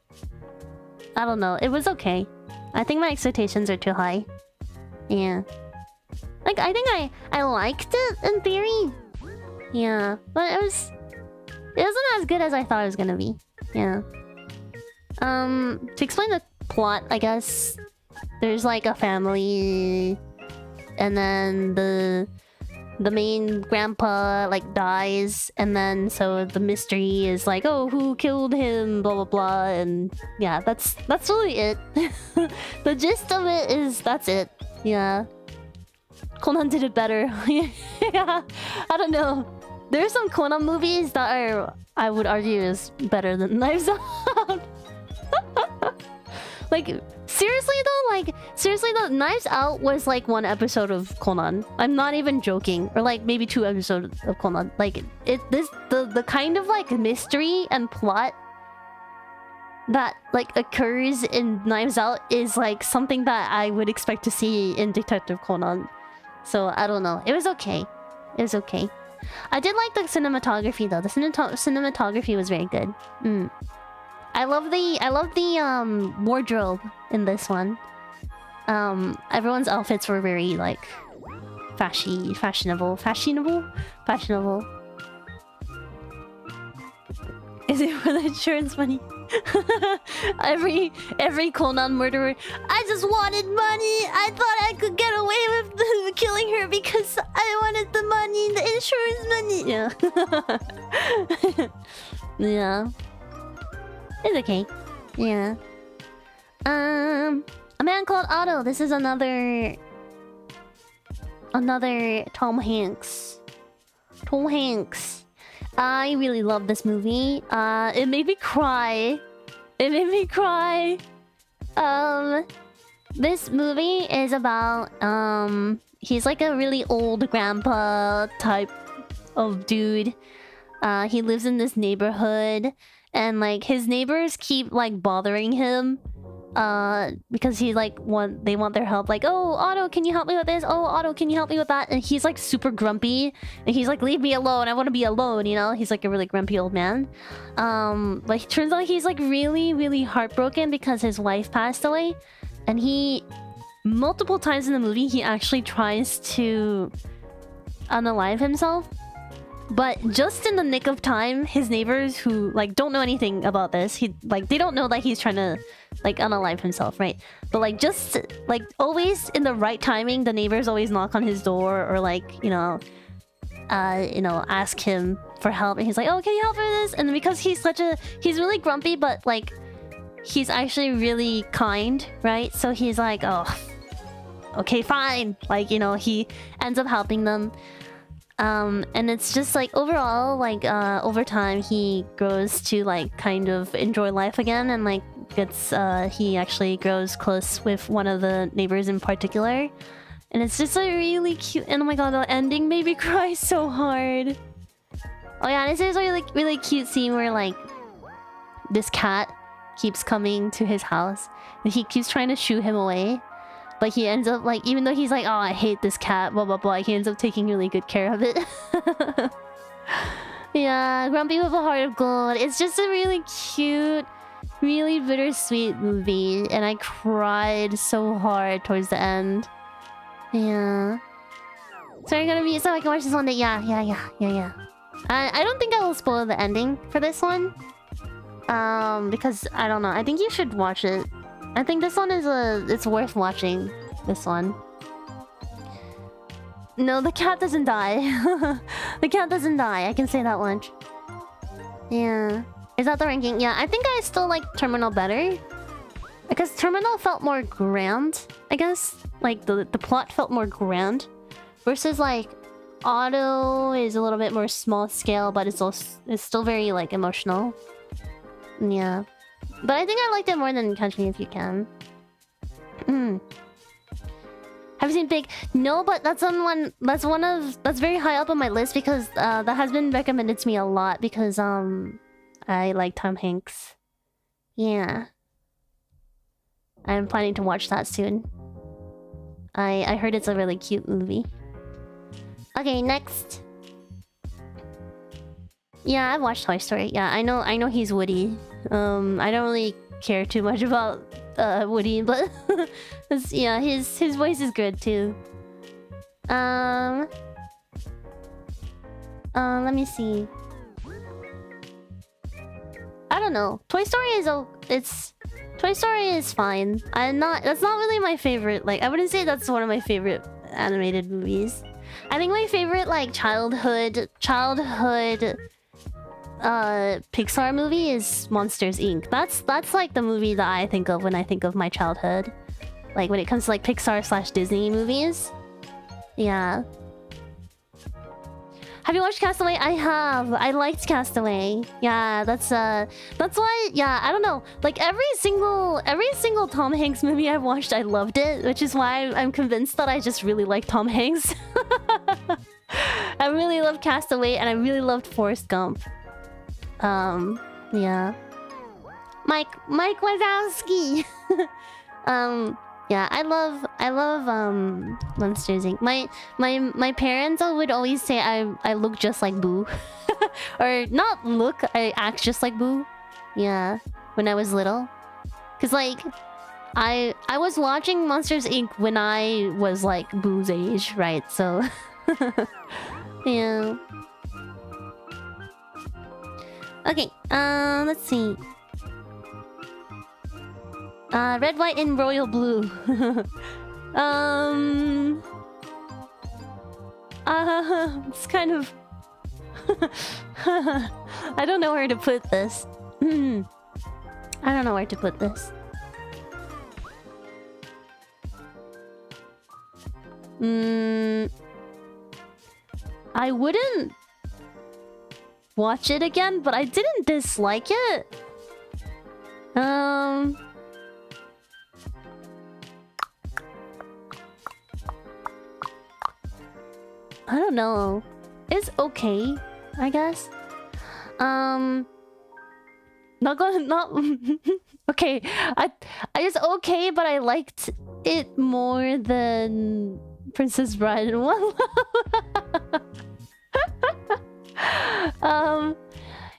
don't know. It was okay. I think my expectations are too high. Yeah. Like I think I liked it in theory. Yeah, but it wasn't as good as I thought it was gonna be. Yeah. To explain the plot, I guess there's like a family, and then the the main grandpa like dies, and then so the mystery is like, oh, who killed him, blah blah blah, and yeah, that's really it. The gist of it is that's it. Yeah, Conan did it better. Yeah, I don't know. There are some Conan movies that are, I would argue, is better than Knives Out. Like, seriously though, Knives Out was like one episode of Conan. I'm not even joking. Or like maybe 2 episodes of Conan. Like, the kind of like mystery and plot that like occurs in Knives Out is like something that I would expect to see in Detective Conan. So, I don't know. It was okay. It was okay. I did like the cinematography though. The cinematography was very good. I love the wardrobe in this one. Everyone's outfits were very like fashionable. Is it for the insurance money? every Conan murderer. I just wanted money. I thought I could get away with killing her because I wanted the money, the insurance money. Yeah. Yeah. It's okay. Yeah. A Man Called Otto. This is another Tom Hanks. Tom Hanks. I really love this movie. It made me cry. This movie is about he's like a really old grandpa type of dude. He lives in this neighborhood, and like his neighbors keep like bothering him because he like they want their help. Like, oh, Otto, can you help me with this? Oh, Otto, can you help me with that? And he's like super grumpy, and he's like, leave me alone, I want to be alone, you know? He's like a really grumpy old man. But it turns out he's like really heartbroken because his wife passed away, and he multiple times in the movie he actually tries to unalive himself. But just in the nick of time, his neighbors, who like don't know anything about this, they don't know that he's trying to like unalive himself, right? But like just like always in the right timing, the neighbors always knock on his door or like, you know, ask him for help, and he's like, oh, can you help me with this? And because he's really grumpy, but like he's actually really kind, right? So he's like, oh, okay, fine. Like, you know, he ends up helping them. And it's just like overall, like over time he grows to like kind of enjoy life again, and like he actually grows close with one of the neighbors in particular, and it's just like really cute. And oh my god, the ending made me cry so hard. Oh yeah, this is a really cute scene where like this cat keeps coming to his house and he keeps trying to shoo him away. But he ends up like, even though he's like, oh, I hate this cat, blah blah blah, he ends up taking really good care of it. Yeah, Grumpy with a Heart of Gold. It's just a really cute, really bittersweet movie, and I cried so hard towards the end. Yeah. So you're gonna be so I can watch this one day. Yeah. I don't think I will spoil the ending for this one. Because I don't know. I think you should watch it. I think this one is it's worth watching. This one. No, the cat doesn't die. The cat doesn't die. I can say that much. Yeah. Is that the ranking? Yeah, I think I still like Terminal better. Because Terminal felt more grand, I guess. Like, the plot felt more grand. Versus, like, Auto is a little bit more small scale, but it's still very, like, emotional. Yeah. But I think I liked it more than Catch Me If You Can. Have you seen Big? No, but that's very high up on my list because that has been recommended to me a lot because I like Tom Hanks. Yeah. I'm planning to watch that soon. I heard it's a really cute movie. Okay, next. Yeah, I've watched Toy Story. Yeah, I know he's Woody. I don't really care too much about Woody, but yeah, his voice is good too. Let me see. I don't know. Toy Story is fine. That's not really my favorite. Like, I wouldn't say that's one of my favorite animated movies. I think my favorite like childhood Pixar movie is Monsters Inc. That's like the movie that I think of when I think of my childhood. Like when it comes to like Pixar/Disney movies. Yeah. Have you watched Castaway? I have. I liked Castaway. Yeah, that's why. Yeah, I don't know. Like every single Tom Hanks movie I've watched, I loved it, which is why I'm convinced that I just really like Tom Hanks. I really loved Castaway, and I really loved Forrest Gump. Yeah. Mike Wazowski. Yeah, I love Monsters Inc. My parents would always say I look just like Boo. Or not look, I act just like Boo. Yeah, when I was little. Cause like I was watching Monsters Inc. when I was like Boo's age, right? So yeah. Okay, let's see. Red, white, and royal blue. It's kind of... I don't know where to put this. I don't know where to put this. I wouldn't watch it again, but I didn't dislike it. I don't know. It's okay, I guess. Not okay. It's okay, but I liked it more than Princess Bride and One Love.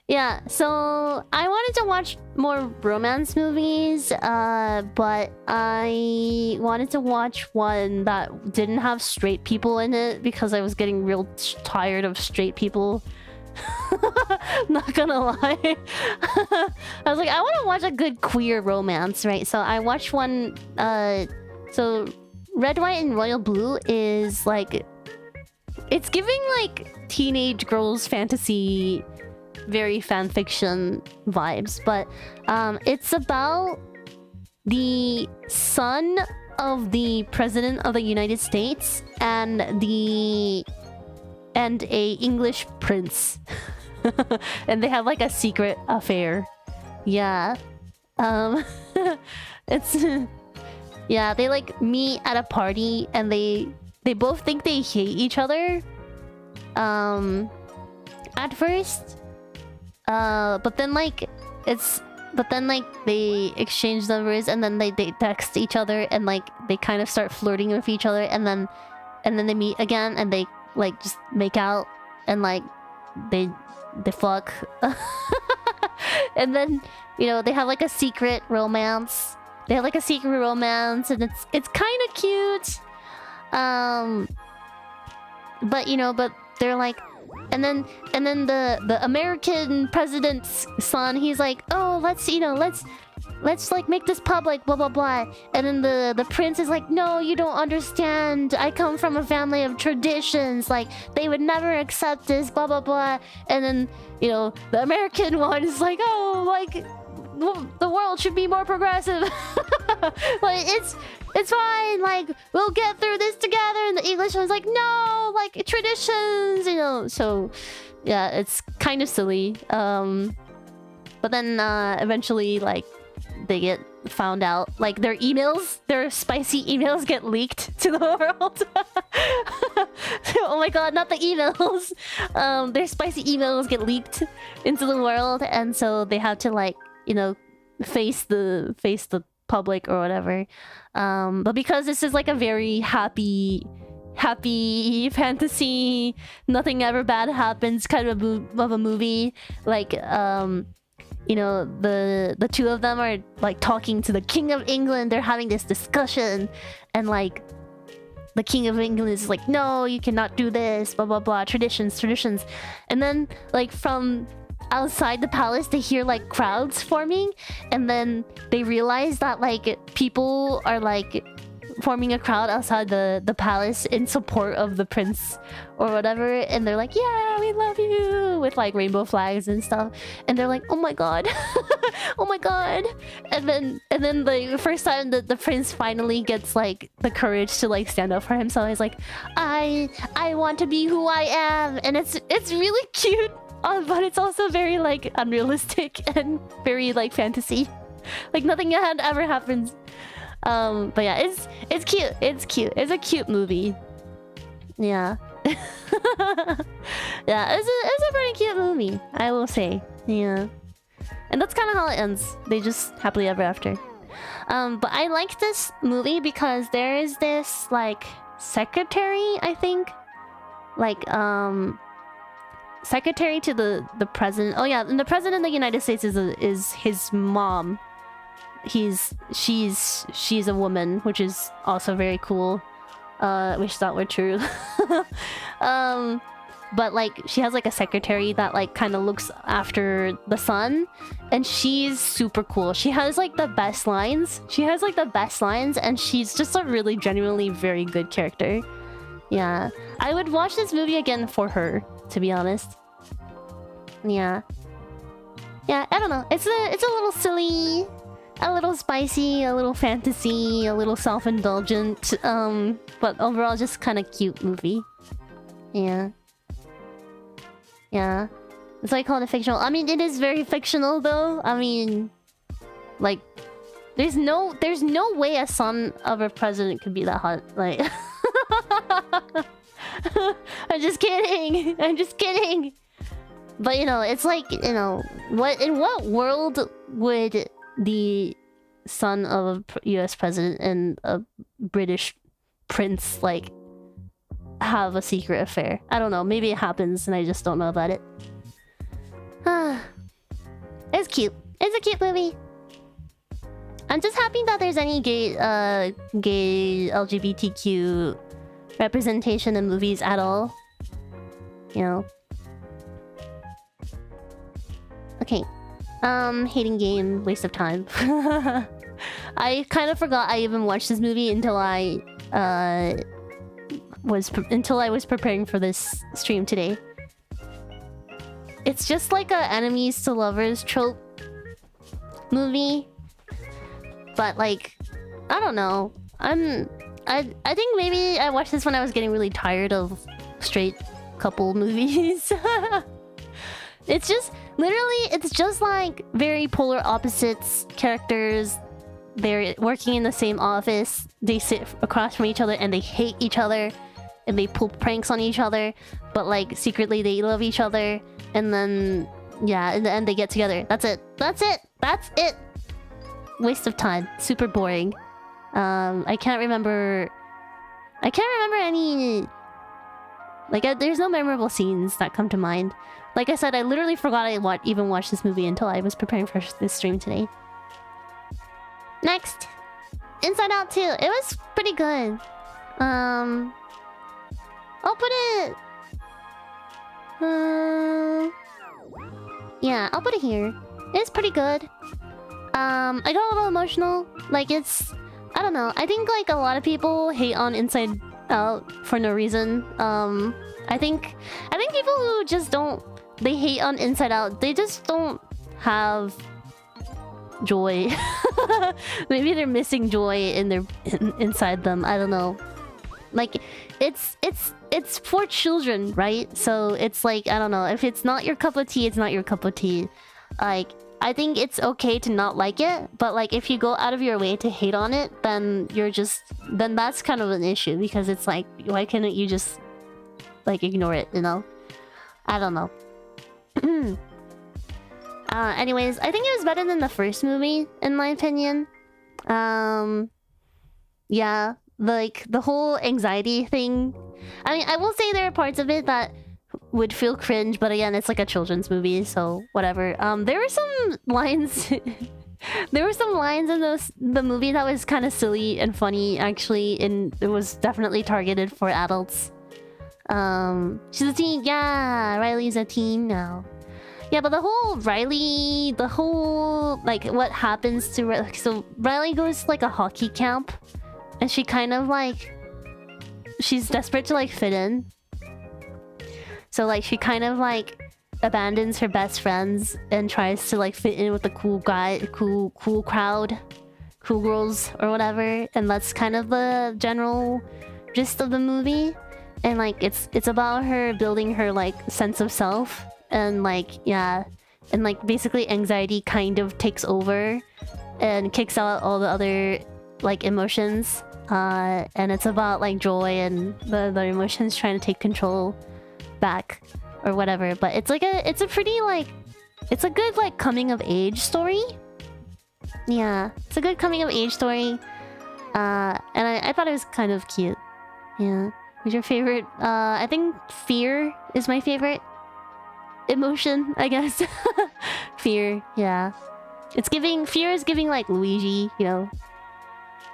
Yeah, so I wanted to watch more romance movies, but I wanted to watch one that didn't have straight people in it because I was getting real tired of straight people. Not gonna lie. I was like, I want to watch a good queer romance, right? So I watched one, so Red, White, and Royal Blue is like... It's giving like teenage girls fantasy... very fanfiction vibes, but it's about the son of the president of the United States and a English prince. And they have like a secret affair. Yeah. It's yeah, they like meet at a party and they both think they hate each other at first. But then they exchange numbers and then they text each other and like they kind of start flirting with each other and then they meet again and they like just make out and like they fuck. And then, you know, they have like a secret romance. And it's kind of cute. But you know, but they're like, and then the American president's son, he's like, oh, let's like make this public, blah blah blah. And then the prince is like, no, you don't understand. I come from a family of traditions. Like they would never accept this, blah blah blah. And then, you know, the American one is like, oh, like the world should be more progressive. Like it's fine, like we'll get through this together. And the English one's like, no, like traditions, you know. So yeah, it's kind of silly. But then eventually, like, they get found out, like their spicy emails get leaked to the world. Oh my god, not the emails. Their spicy emails get leaked into the world, and so they have to, like, you know, face the public or whatever. But because this is like a very happy fantasy, nothing ever bad happens kind of a movie, like you know, the two of them are like talking to the King of England. They're having this discussion, and like the King of England is like, no, you cannot do this, blah blah blah, traditions. And then like from outside the palace they hear like crowds forming, and then they realize that like people are like forming a crowd outside the palace in support of the prince or whatever, and they're like, yeah, we love you, with like rainbow flags and stuff, and they're like, oh my god. Oh my god. And then the first time that the prince finally gets like the courage to like stand up for himself, he's like, I want to be who I am, and it's really cute, but it's also very like unrealistic and very like fantasy. Like nothing had ever happened. But yeah, it's cute. It's cute. It's a cute movie. Yeah. Yeah, it's a pretty cute movie, I will say. Yeah. And that's kind of how it ends. They just happily ever after. But I like this movie because there is this like secretary, I think. Like secretary to the president. Oh yeah, and the president of the United States is his mom. She's a woman, which is also very cool. Wish that were true. But like she has like a secretary that like kind of looks after the son, and she's super cool. She has like the best lines. And she's just a really genuinely very good character. Yeah, I would watch this movie again for her, to be honest. Yeah, I don't know. It's a little silly, a little spicy, a little fantasy, a little self-indulgent, but overall just kind of cute movie. Yeah. That's why I call it fictional. I mean, it is very fictional though. I mean, like, there's no way a son of a president could be that hot. Like, I'm just kidding. But you know, it's like, you know, in what world would the son of a US president and a British prince like have a secret affair? I don't know, maybe it happens and I just don't know about it. It's cute. It's a cute movie. I'm just happy that there's any gay LGBTQ representation in movies at all. You know. Okay. Hating game, waste of time. I kind of forgot I even watched this movie until I was preparing for this stream today. It's just like a enemies to lovers trope movie, but like, I don't know. I think maybe I watched this when I was getting really tired of straight couple movies. It's just literally, it's just like very polar opposites characters. They're working in the same office. They sit across from each other and they hate each other, and they pull pranks on each other, but like secretly they love each other. And then yeah, in the end they get together. That's it. Waste of time. Super boring. I can't remember any, like, there's no memorable scenes that come to mind. Like I said, I literally forgot I even watched this movie until I was preparing for this stream today. Next, Inside Out 2. It was pretty good. I'll put it... yeah, I'll put it here. It's pretty good. I got a little emotional. Like, it's... I don't know. I think, like, a lot of people hate on Inside Out for no reason. I think people who just don't... They hate on Inside Out. They just don't have joy. Maybe they're missing joy inside them. I don't know. Like, it's for children, right? So it's like, I don't know. If it's not your cup of tea, it's not your cup of tea. Like, I think it's okay to not like it, but like if you go out of your way to hate on it, then then that's kind of an issue, because it's like, why can't you just like ignore it, you know? I don't know. Anyways, I think it was better than the first movie, in my opinion. Yeah, like the whole anxiety thing. I mean, I will say there are parts of it that would feel cringe, but again, it's like a children's movie, so whatever. There were some lines there were some lines in the movie that was kind of silly and funny, actually, and it was definitely targeted for adults. She's a teen. Yeah, Riley's a teen now. Yeah, but the whole like what happens to Riley, so Riley goes to like a hockey camp and she kind of like she's desperate to like fit in. So like she kind of like abandons her best friends and tries to like fit in with the cool crowd, cool girls or whatever. And that's kind of the general gist of the movie. And like it's about her building her like sense of self, and like yeah, and like basically anxiety kind of takes over and kicks out all the other like emotions. And it's about like joy and the emotions trying to take control back or whatever. But it's like it's a pretty like it's a good like coming of age story. Yeah, it's a good coming of age story. And I thought it was kind of cute. Yeah. What's your favorite? I think fear is my favorite emotion, I guess. Fear, yeah. Fear is giving like Luigi, you know.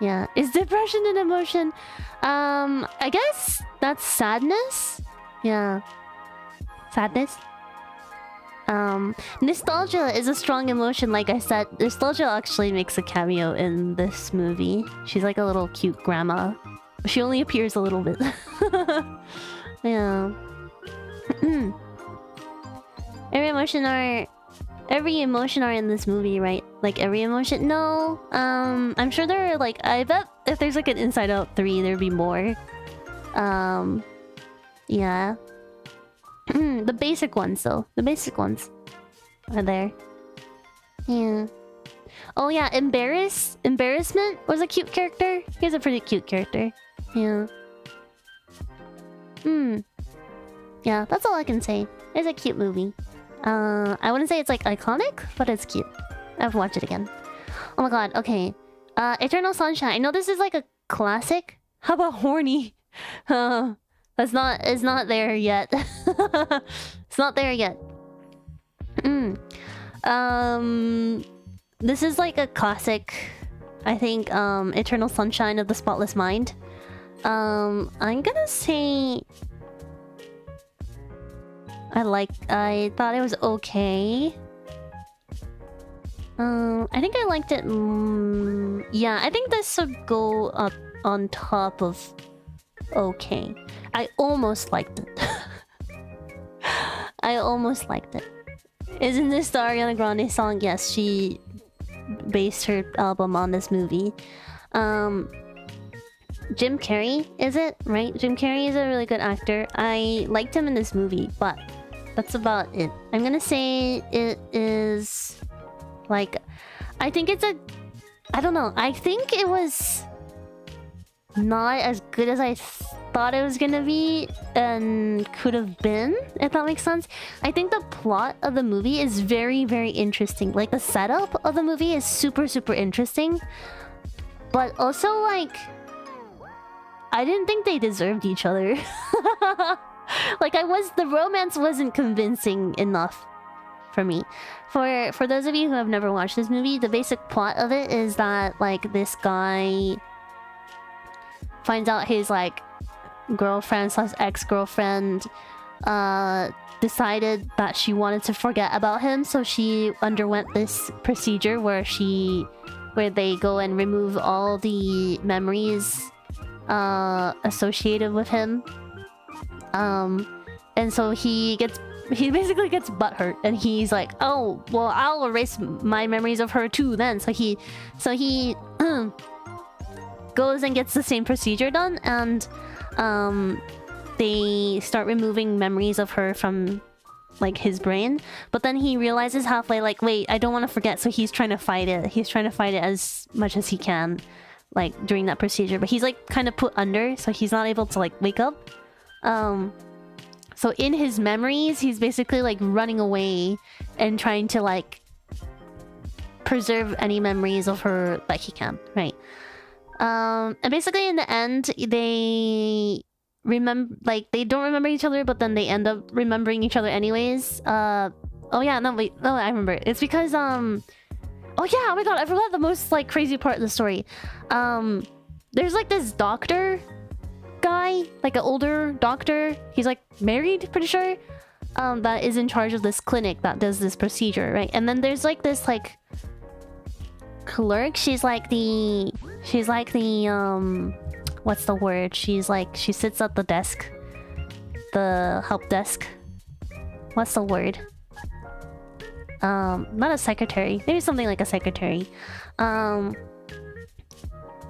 Yeah. Is depression an emotion? I guess that's sadness. Yeah. Sadness. Nostalgia is a strong emotion, like I said. Nostalgia actually makes a cameo in this movie. She's like a little cute grandma. She only appears a little bit. Yeah. Every emotion are in this movie, right? Like every emotion? No. I'm sure there are like, I bet if there's like an Inside Out 3, there'd be more. Yeah. The basic ones though. The basic ones are there. Yeah. Oh yeah, Embarrassment was a cute character. He's a pretty cute character. Yeah. Yeah, that's all I can say. It's a cute movie. I wouldn't say it's like iconic, but it's cute. I have to watch it again. Oh my god, okay. Eternal Sunshine. I know this is like a classic. How about horny? It's not there yet. It's not there yet. This is like a classic. I think Eternal Sunshine of the Spotless Mind. I'm gonna say I thought it was okay. I think I liked it. Yeah, I think this would go up on top of okay. I almost liked it. I almost liked it. Isn't this the Ariana Grande song? Yes, she based her album on this movie. Jim Carrey, is it? Right? Jim Carrey is a really good actor. I liked him in this movie, but that's about it. I'm gonna say it is... like... I think it's a... I don't know. I think it was... not as good as I thought it was gonna be and could have been, if that makes sense. I think the plot of the movie is very, very interesting. Like, the setup of the movie is super, super interesting. But also, like... I didn't think they deserved each other. Like, the romance wasn't convincing enough for me. For those of you who have never watched this movie, the basic plot of it is that, like, this guy finds out his, like, girlfriend/ex-girlfriend decided that she wanted to forget about him, so she underwent this procedure where they go and remove all the memories associated with him. And so he basically gets butthurt, and he's like, oh, well, I'll erase my memories of her too then. So he goes and gets the same procedure done, and they start removing memories of her from, like, his brain. But then he realizes halfway, like, wait, I don't want to forget, so he's trying to fight it. He's trying to fight it as much as he can, like, during that procedure. But he's, like, kind of put under, so he's not able to, like, wake up. So in his memories, he's basically, like, running away and trying to, like, preserve any memories of her that he can, right? And basically in the end, they don't remember each other, but then they end up remembering each other anyways. Oh yeah, no, wait, no, I remember. It's because, oh yeah, oh my god, I forgot the most, like, crazy part of the story. There's, like, this doctor guy, like an older doctor. He's, like, married, pretty sure. That is in charge of this clinic that does this procedure, right? And then there's, like, this, like, clerk. She's, like, the She's like the what's the word? She's like, she sits at the desk, the help desk. What's the word? Not a secretary. Maybe something like a secretary. There's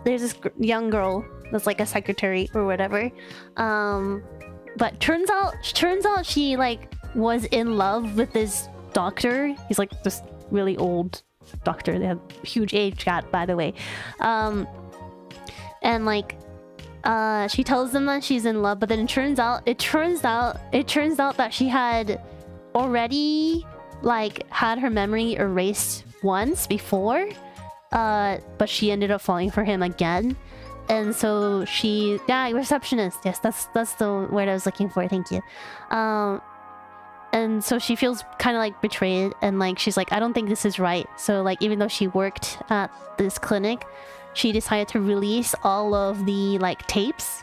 this young girl that's like a secretary or whatever. But turns out she like was in love with this doctor. He's like this really old doctor. They have huge age gap, by the way. And like she tells them that she's in love, but then it turns out that she had already like had her memory erased once before, but she ended up falling for him again. And so she, yeah, receptionist. Yes, that's the word I was looking for. Thank you. And so she feels kind of like betrayed, and like she's like, I don't think this is right. So like, even though she worked at this clinic, she decided to release all of the like tapes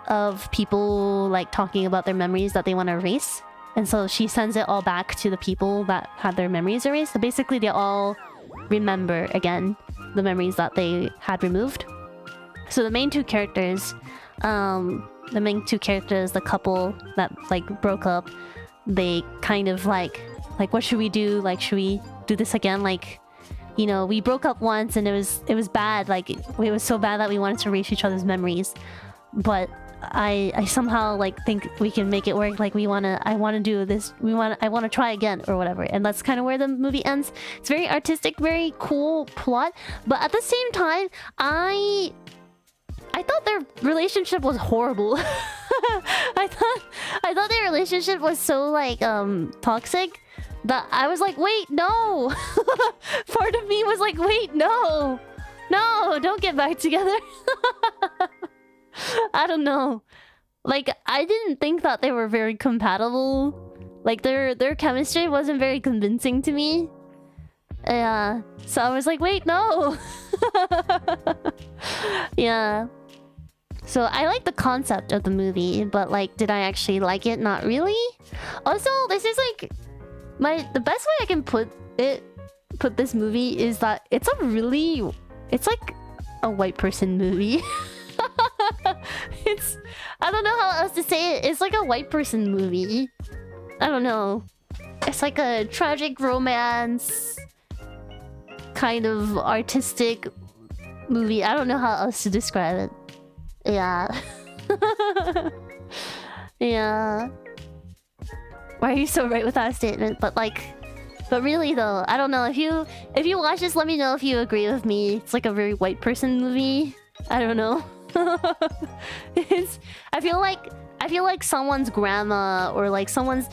of people like talking about their memories that they want to erase. And so she sends it all back to the people that had their memories erased. So basically they all remember again the memories that they had removed. So the main two characters, the couple that like broke up, they kind of like what should we do? Like, should we do this again? Like, you know, we broke up once and it was bad. Like, it was so bad that we wanted to erase each other's memories. But I somehow like think we can make it work. Like, I want to do this. I want to try again or whatever. And that's kind of where the movie ends. It's very artistic, very cool plot. But at the same time, I thought their relationship was horrible. I thought their relationship was so like toxic that I was like, wait, no. Part of me was like, wait, no, don't get back together. I don't know. Like, I didn't think that they were very compatible. Like, their chemistry wasn't very convincing to me. Yeah. So I was like, wait, no. Yeah. So I like the concept of the movie, but like, did I actually like it? Not really. Also, this is like the best way I can put this movie is that it's like a white person movie. I don't know how else to say it. It's like a white person movie. I don't know. It's like a tragic romance kind of artistic movie. I don't know how else to describe it. Yeah. Yeah. Why are you so right with that statement? But really though, I don't know. If you watch this, let me know if you agree with me. It's like a very white person movie. I don't know. I feel like someone's grandma or like someone's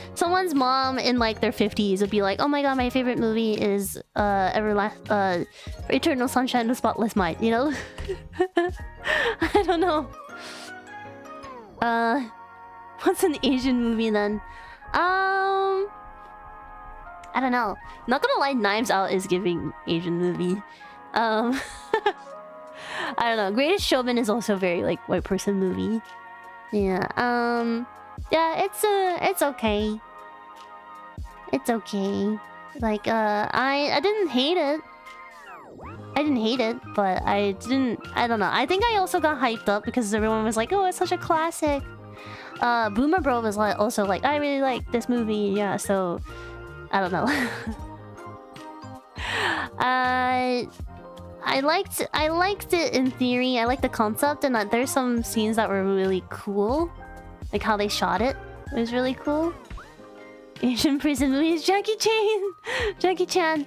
mom in like their 50s would be like, oh my god, my favorite movie is Eternal Sunshine of the Spotless Mind, you know? I don't know. What's an Asian movie then? I don't know. Not gonna lie, Knives Out is giving Asian movie. I don't know. Greatest Showman is also very like white person movie. Yeah. Yeah, it's okay. It's okay. Like I didn't hate it. But I don't know. I think I also got hyped up because everyone was like, oh, it's such a classic. Boomer Bro was like also like, I really like this movie. Yeah, so I don't know. I liked it in theory. I liked the concept, and that there's some scenes that were really cool. Like how they shot it. It was really cool. Asian prison movies, Jackie Chan.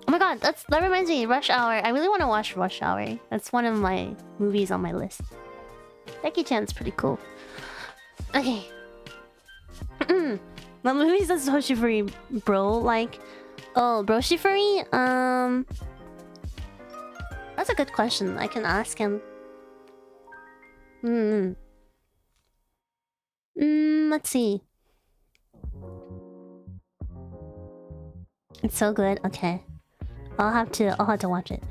Oh my god, that reminds me, Rush Hour. I really want to watch Rush Hour. That's one of my movies on my list. Jackie Chan's pretty cool. Okay. What movies does Hoshifuri Bro like? Oh, Broshifuri? That's a good question. I can ask him. Let's see. It's so good. Okay. I'll have to watch it.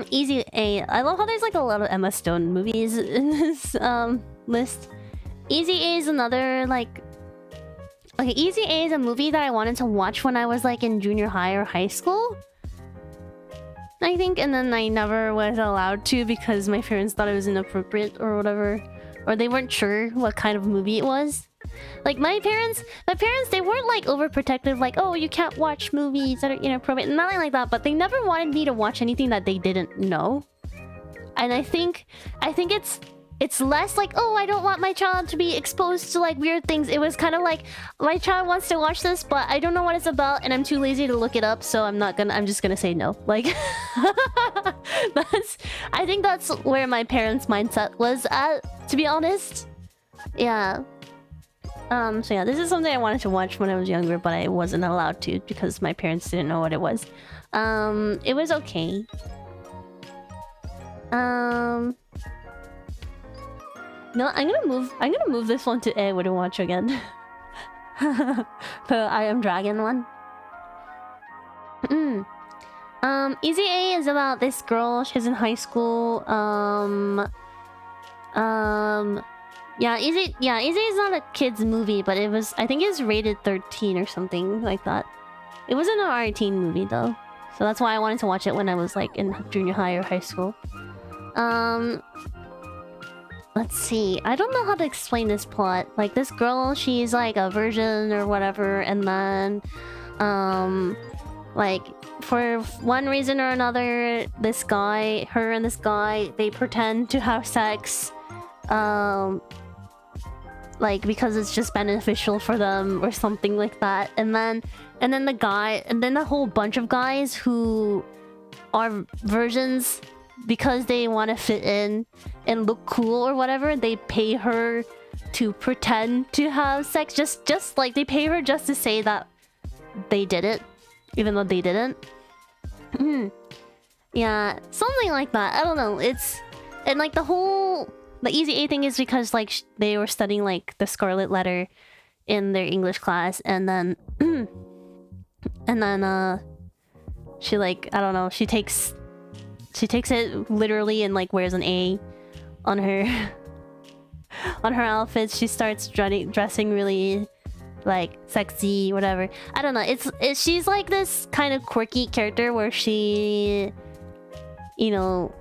Easy A. I love how there's like a lot of Emma Stone movies in this list. Easy A is another like... Okay, Easy A is a movie that I wanted to watch when I was like in junior high or high school. I think, and then I never was allowed to because my parents thought it was inappropriate or whatever, or they weren't sure what kind of movie it was. Like my parents, they weren't like overprotective, like, oh, you can't watch movies that are inappropriate, nothing like that. But they never wanted me to watch anything that they didn't know. And I think it's less like, oh, I don't want my child to be exposed to like weird things. It was kind of like, my child wants to watch this, but I don't know what it's about, and I'm too lazy to look it up, so I'm just gonna say no. Like, I think that's where my parents' mindset was at, to be honest. Yeah. So yeah, this is something I wanted to watch when I was younger, but I wasn't allowed to because my parents didn't know what it was. It was okay. No, I'm gonna move this one to I wouldn't watch again. The I Am Dragon one. Easy A is about this girl. She's in high school. Yeah, Easy is not a kid's movie, but I think it's rated 13 or something like that. It wasn't an R18 movie though, so that's why I wanted to watch it when I was like in junior high or high school. Let's see. I don't know how to explain this plot. Like, this girl, she's like a virgin or whatever, and then like, for one reason or another, her and this guy, they pretend to have sex, like, because it's just beneficial for them or something like that. And then a whole bunch of guys who are virgins, because they want to fit in and look cool or whatever, they pay her to pretend to have sex. Just like, they pay her just to say that they did it, even though they didn't. Yeah, something like that. I don't know. And like the Easy A thing is because like they were studying like the Scarlet Letter in their English class, and then she like, I don't know, she takes it literally and like wears an A on her outfits. She starts dressing really like sexy, whatever. I don't know. She's like this kind of quirky character where she, you know,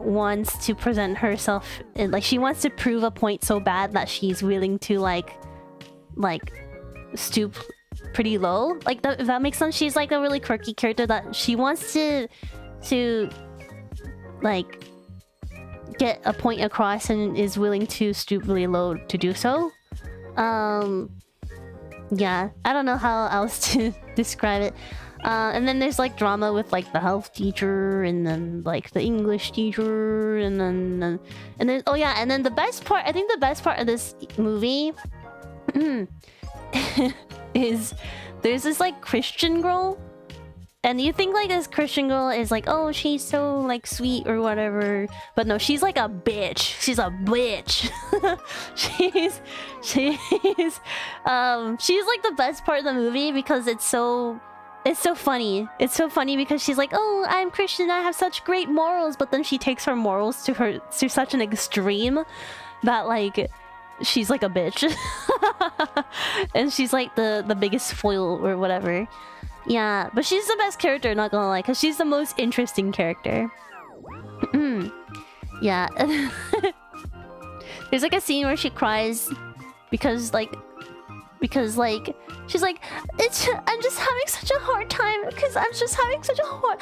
wants to present herself and like she wants to prove a point so bad that she's willing to like stoop pretty low. Like if that makes sense. She's like a really quirky character that she wants to like get a point across and is willing to stoop really low to do so. Yeah, I don't know how else to describe it. And then there's like drama with like the health teacher and then like the English teacher and then oh yeah, and then the best part, I think the best part of this movie is there's this like Christian girl. And you think like this Christian girl is like, oh, she's so like sweet or whatever, but no, she's like a bitch. She's a bitch. She's like the best part of the movie because it's so funny. It's so funny because she's like, oh, I'm Christian, I have such great morals, but then she takes her morals to such an extreme that like she's like a bitch. And she's like the biggest foil or whatever. Yeah, but she's the best character, not gonna lie, because she's the most interesting character. Yeah. There's like a scene where she cries because she's like, I'm just having such a hard time because I'm just having such a hard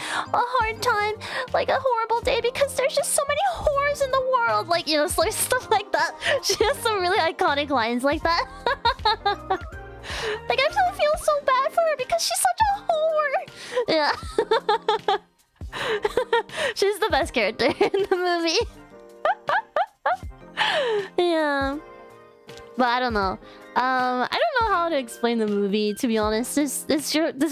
time, like a horrible day because there's just so many whores in the world, like, you know, stuff like that. She has some really iconic lines like that. Like, I don't feel so bad for her because she's such a whore. Yeah. She's the best character in the movie. Yeah. But I don't know. I don't know how to explain the movie, to be honest. This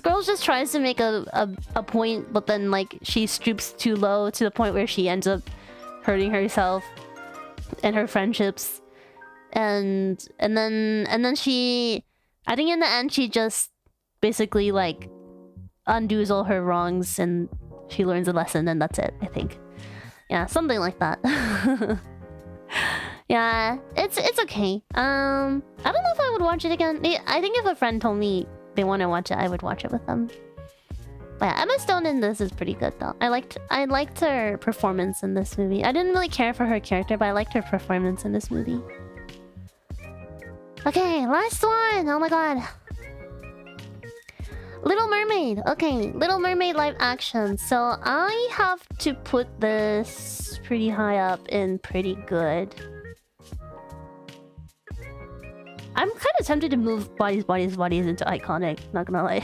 girl just tries to make a point, but then like she stoops too low to the point where she ends up hurting herself and her friendships. And then she, I think in the end she just basically like undoes all her wrongs and she learns a lesson and that's it, I think. Yeah, something like that. Yeah, it's okay. I don't know if I would watch it again. I think if a friend told me they want to watch it, I would watch it with them. But yeah, Emma Stone in this is pretty good though. I liked her performance in this movie. I didn't really care for her character, but I liked her performance in this movie. Okay, last one. Oh my god. Little Mermaid. Okay, Little Mermaid live action. So I have to put this pretty high up in pretty good. I'm kind of tempted to move bodies into iconic, not gonna lie.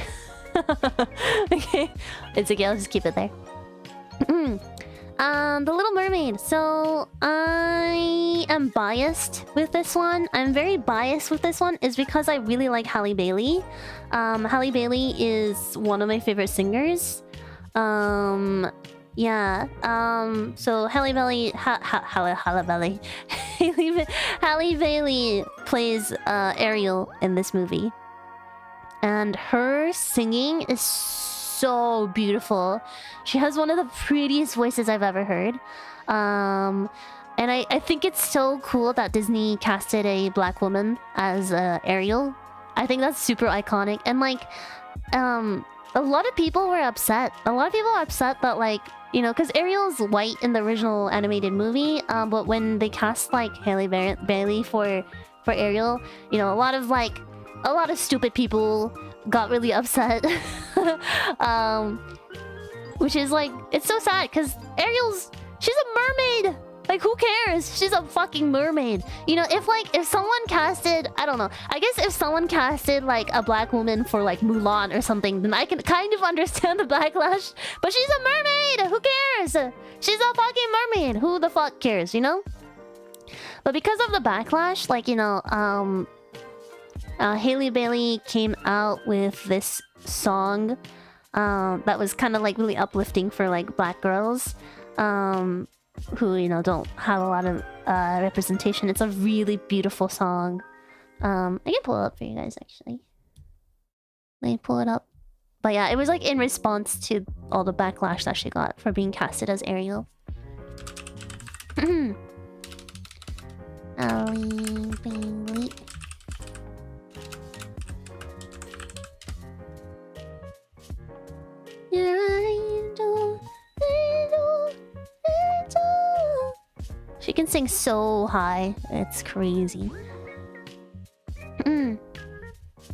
Okay, it's okay, I'll just keep it there. The Little Mermaid. So I am biased with this one. I'm very biased with this one is because I really like Halle Bailey. Halle Bailey is one of my favorite singers. Yeah. So Halle Bailey Halle Bailey plays Ariel in this movie. And her singing is so beautiful. She has one of the prettiest voices I've ever heard. And I think it's so cool that Disney casted a black woman as Ariel. I think that's super iconic. And like, a lot of people were upset. A lot of people are upset that like, you know, because Ariel's white in the original animated movie. But when they cast like Halle Bailey for Ariel, you know, a lot of stupid people got really upset. Which is like, it's so sad because she's a mermaid. Like, who cares? She's a fucking mermaid. You know, if someone casted, I don't know, I guess if someone casted like a black woman for like Mulan or something, then I can kind of understand the backlash. But she's a mermaid. Who cares? She's a fucking mermaid. Who the fuck cares, you know? But because of the backlash, like, you know, Halle Bailey came out with this song that was kind of like really uplifting for like black girls who, you know, don't have a lot of representation. It's a really beautiful song. I can pull it up for you guys actually. Let me pull it up. But yeah, it was like in response to all the backlash that she got for being casted as Ariel. Halle Bailey. She can sing so high. It's crazy.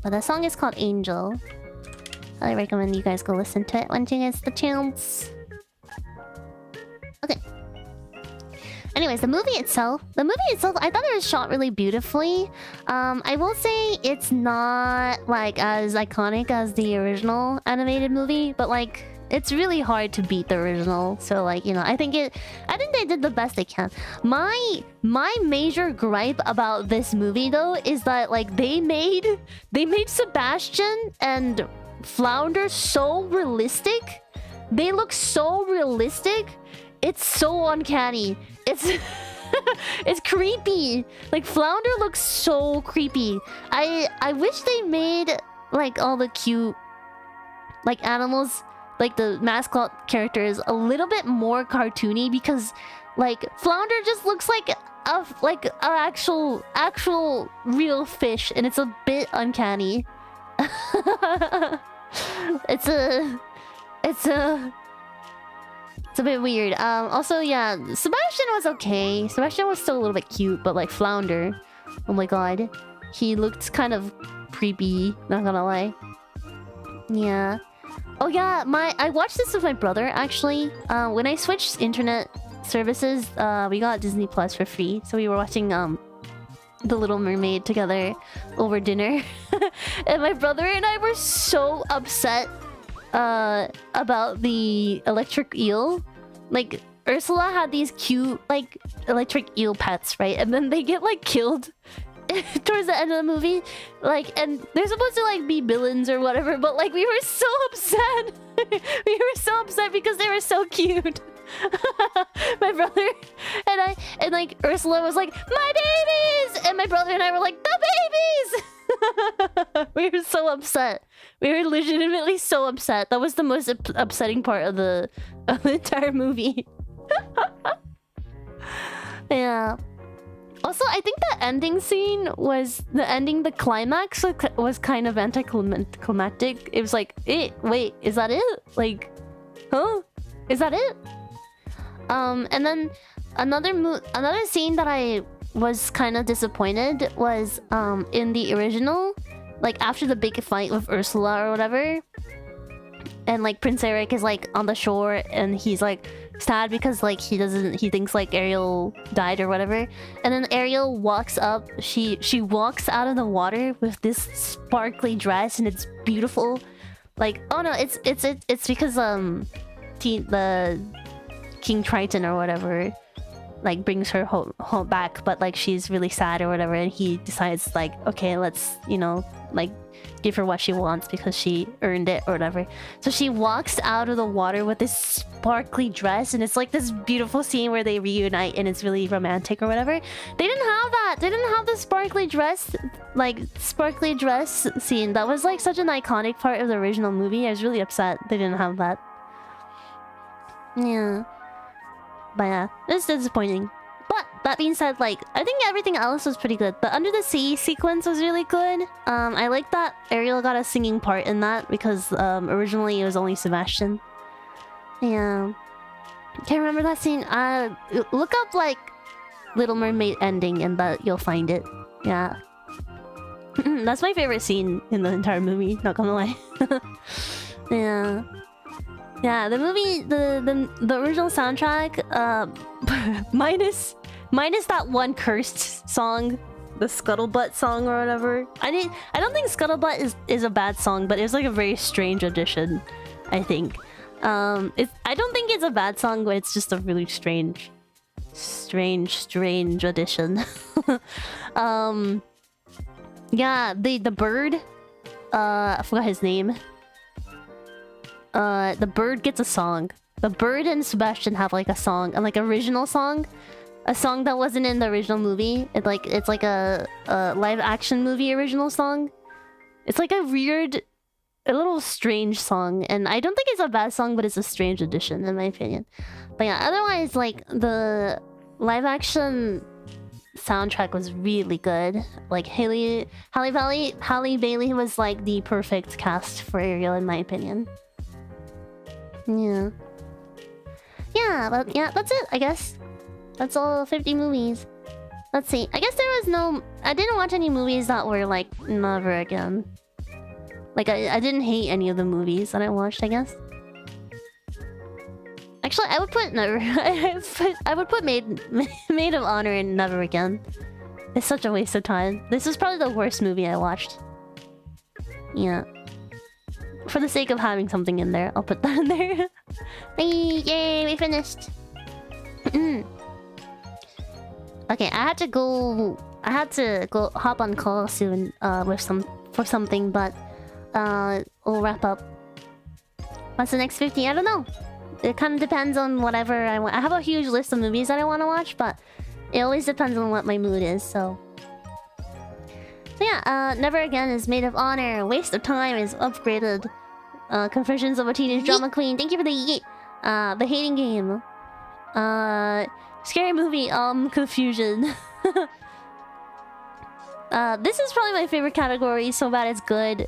But the song is called Angel. I recommend you guys go listen to it once you get the chance. Okay. Anyways, the movie itself, I thought it was shot really beautifully. I will say it's not like as iconic as the original animated movie, but like it's really hard to beat the original. So like, you know, I think they did the best they can. My major gripe about this movie though is that like they made Sebastian and Flounder so realistic. They look so realistic. It's so uncanny. It's it's creepy. Like Flounder looks so creepy. I wish they made like all the cute like animals, like the mascot characters, a little bit more cartoony, because like Flounder just looks like an actual real fish, and it's a bit uncanny. It's a bit weird. Also, yeah, Sebastian was okay. Sebastian was still a little bit cute, but like Flounder, oh my god, he looked kind of creepy, not gonna lie. Yeah. Oh yeah, I watched this with my brother actually. When I switched internet services, we got Disney Plus for free, so we were watching The Little Mermaid together over dinner. And my brother and I were so upset about the electric eel. Like Ursula had these cute like electric eel pets, right? And then they get like killed towards the end of the movie, like, and they're supposed to like be villains or whatever, but like we were so upset. We were so upset because they were so cute. My brother and like Ursula was like, "My babies!" And my brother and I were like, "The babies!" We were so upset. We were legitimately so upset. That was the most upsetting part of the entire movie. Yeah. Also, I think the ending scene was the climax was kind of anticlimactic. It was like, wait, is that it? Like, huh? Is that it? And then another scene that I was kind of disappointed was in the original, like after the big fight with Ursula or whatever, and like Prince Eric is like on the shore and he's like sad because like he thinks like Ariel died or whatever, and then Ariel walks up, she walks out of the water with this sparkly dress and it's beautiful. Like, oh no, it's because the King Triton or whatever like brings her home back, but like she's really sad or whatever, and he decides like, okay, let's, you know, like give her what she wants because she earned it or whatever. So she walks out of the water with this sparkly dress, and it's like this beautiful scene where they reunite and it's really romantic or whatever. They didn't have that. They didn't have the sparkly dress scene. That was like such an iconic part of the original movie. I was really upset they didn't have that. Yeah. But yeah, it's disappointing. But that being said, like, I think everything else was pretty good. The Under the Sea sequence was really good. I like that Ariel got a singing part in that because originally it was only Sebastian. Yeah. Can't remember that scene. Look up like Little Mermaid ending and that you'll find it. Yeah. That's my favorite scene in the entire movie, not gonna lie. Yeah. Yeah, the movie, the original soundtrack, minus that one cursed song, the Scuttlebutt song or whatever. I don't think Scuttlebutt is a bad song, but it was like a very strange addition, I think. I don't think it's a bad song, but it's just a really strange addition. Yeah, the bird, I forgot his name. The bird gets a song. The bird and Sebastian have like a song, and like original song, a song that wasn't in the original movie. It's like a live action movie original song. It's like a weird, a little strange song, and I don't think it's a bad song, but it's a strange addition in my opinion. But yeah, otherwise like the live action soundtrack was really good. Like Halle Bailey was like the perfect cast for Ariel in my opinion. Yeah. Yeah, but yeah, that's it, I guess. That's all 50 movies. Let's see. I guess there was no... I didn't watch any movies that were like, never again. Like, I didn't hate any of the movies that I watched, I guess. Actually, I would put never... I would put Maid of Honor in never again. It's such a waste of time. This is probably the worst movie I watched. Yeah. For the sake of having something in there, I'll put that in there. Hey, yay, we finished. Okay, I had to go hop on call soon for something, but we'll wrap up. What's the next 50? I don't know. It kind of depends on whatever I want. I have a huge list of movies that I want to watch, but it always depends on what my mood is, so yeah, Never Again is Maid of Honor. Waste of Time is upgraded. Confessions of a Teenage Drama Queen. Thank you for the yeet. The Hating Game. Scary Movie. Confusion. This is probably my favorite category. So Bad It's Good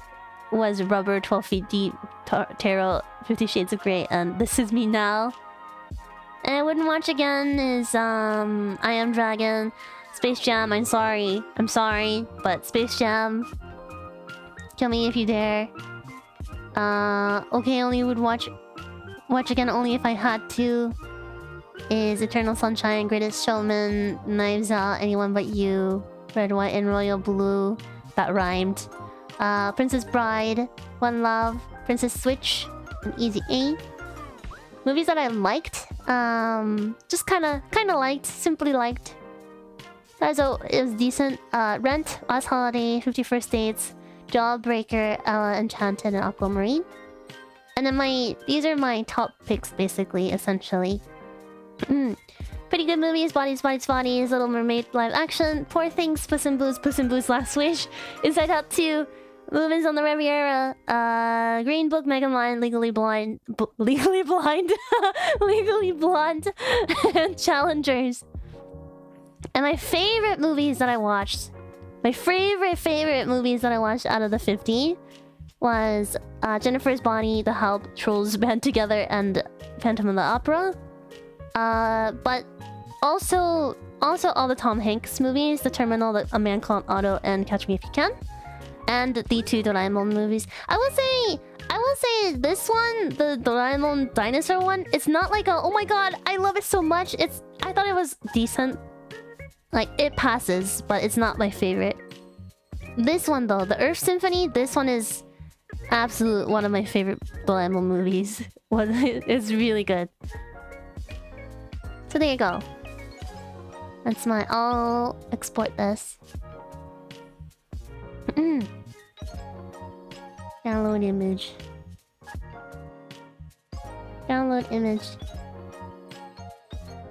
was Rubber, 12 Feet Deep, Tarot, 50 Shades of Grey, and This Is Me Now. And I wouldn't watch again is I Am Dragon. Space Jam, I'm sorry, but Space Jam, kill me if you dare. Okay, only would watch again only if I had to. Is Eternal Sunshine, Greatest Showman, Knives Out, Anyone But You, Red, White, and Royal Blue. That rhymed. Princess Bride, One Love, Princess Switch, and Easy A. Movies that I liked, just kind of liked, simply liked. So it was decent. Rent, Last Holiday, 51st Dates, Jawbreaker, Enchanted, and Aquamarine. And then these are my top picks, basically, essentially. Pretty good movies: Bodies, Little Mermaid live action, Poor Things, Puss in Boots, Last Wish, Inside Out 2, Movements on the Riviera, Green Book, Megamind, Legally Blind, Legally Blonde, and Challengers. And my favorite movies that I watched, my favorite movies that I watched out of the 50 was Jennifer's Body, The How Trolls Band Together, and Phantom of the Opera. But also all the Tom Hanks movies, The Terminal, A Man Called Otto, and Catch Me If You Can. And the 2 Doraemon movies. I will say this one, the Doraemon dinosaur one, it's not like a, oh my god, I love it so much. I thought it was decent. Like, it passes, but it's not my favorite. This one though, the Earth Symphony, this one is absolute one of my favorite Doraemon movies. It's really good. So there you go. That's my... I'll export this. Download image. Download image.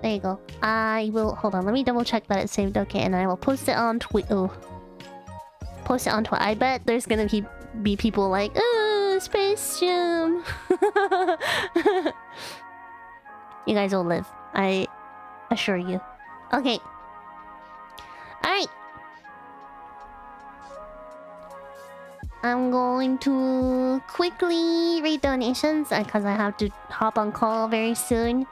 There you go. I will... Hold on, let me double check that it's saved okay, and I will post it on Twitter. Post it on Twitter. I bet there's gonna be people like, oh, Space Jam. You guys will live. I assure you. Okay. Alright. I'm going to quickly read donations because I have to hop on call very soon.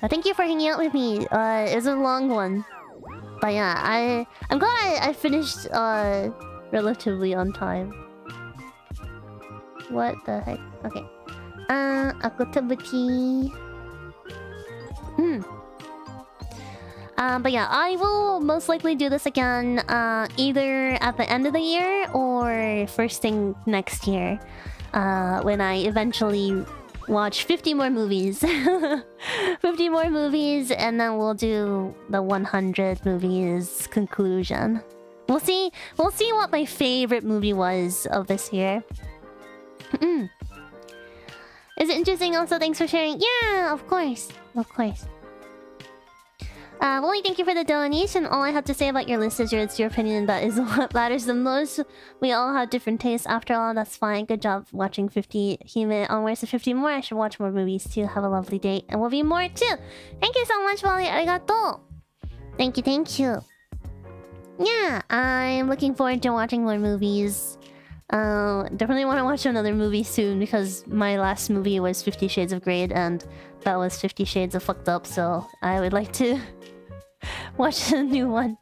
Thank you for hanging out with me. It was a long one. But yeah, I'm glad I finished relatively on time. What the heck? Okay. Activity. But yeah, I will most likely do this again either at the end of the year or first thing next year. When I eventually watch 50 more movies. 50 more movies, and then we'll do the 100 movies conclusion. We'll see what my favorite movie was of this year. Is it interesting also? Thanks for sharing. Yeah, of course. Of course. Wally, thank you for the donation. All I have to say about your list is it's your opinion that is what matters the most. We all have different tastes. After all, that's fine. Good job watching 50 Hime onwards to 50 more. I should watch more movies too. Have a lovely day. And we'll be more too. Thank you so much, Wally. Arigato. Thank you, thank you. Yeah, I'm looking forward to watching more movies. Definitely want to watch another movie soon because my last movie was 50 Shades of Grey and that was 50 Shades of Fucked Up, so I would like to watch a new one.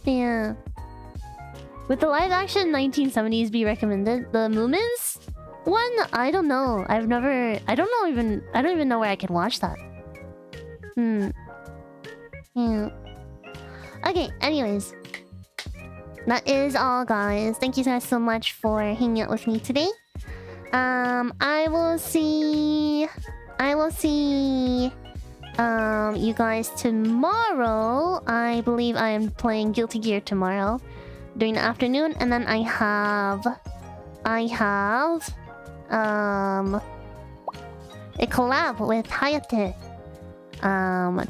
Yeah. Would the live action 1970s be recommended? The Moomins one? I don't know. I don't even know where I can watch that. Yeah. Okay, anyways. That is all, guys. Thank you guys so much for hanging out with me today. I will see you guys tomorrow. I believe I am playing Guilty Gear tomorrow during the afternoon, and then I have a collab with Hayate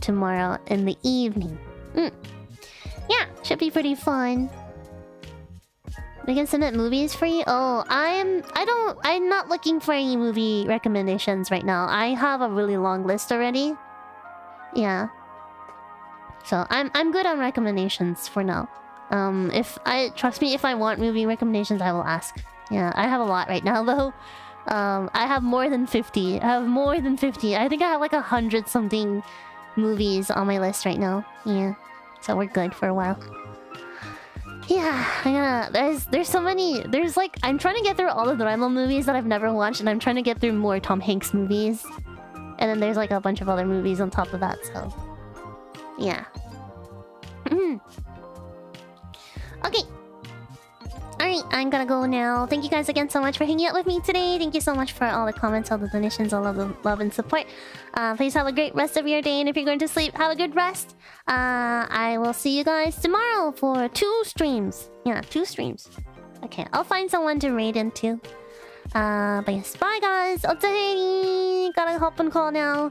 tomorrow in the evening. Yeah, should be pretty fun. We can submit movies for you. Oh, I'm not looking for any movie recommendations right now. I have a really long list already. Yeah. So I'm good on recommendations for now. Trust me, if I want movie recommendations, I will ask. Yeah, I have a lot right now though. I have more than 50. I think I have like 100 something movies on my list right now. Yeah. So we're good for a while. Yeah, there's so many. There's like, I'm trying to get through all the Doraemon movies that I've never watched, and I'm trying to get through more Tom Hanks movies. And then there's like a bunch of other movies on top of that, so... Yeah. Okay. Alright, I'm gonna go now. Thank you guys again so much for hanging out with me today. Thank you so much for all the comments, all the donations, all of the love and support. Please have a great rest of your day, and if you're going to sleep, have a good rest. I will see you guys tomorrow for 2 streams. Yeah, 2 streams. Okay, I'll find someone to raid into. But yes, bye guys. Otsaheri. Gotta hop on call now.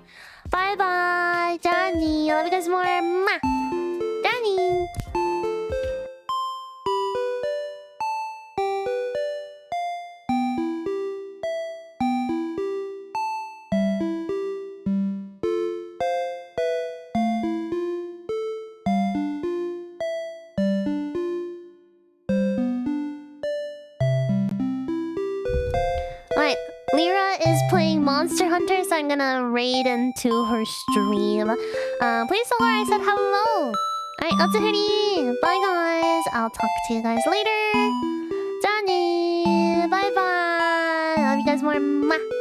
Bye bye. Johnny. I love you guys more. Mwah. Johnny. Monster Hunter, so I'm gonna raid into her stream. Please tell her I said hello. Alright, Hoshifuri. Bye guys. I'll talk to you guys later. Johnny. Bye bye. Love you guys more. Mwah.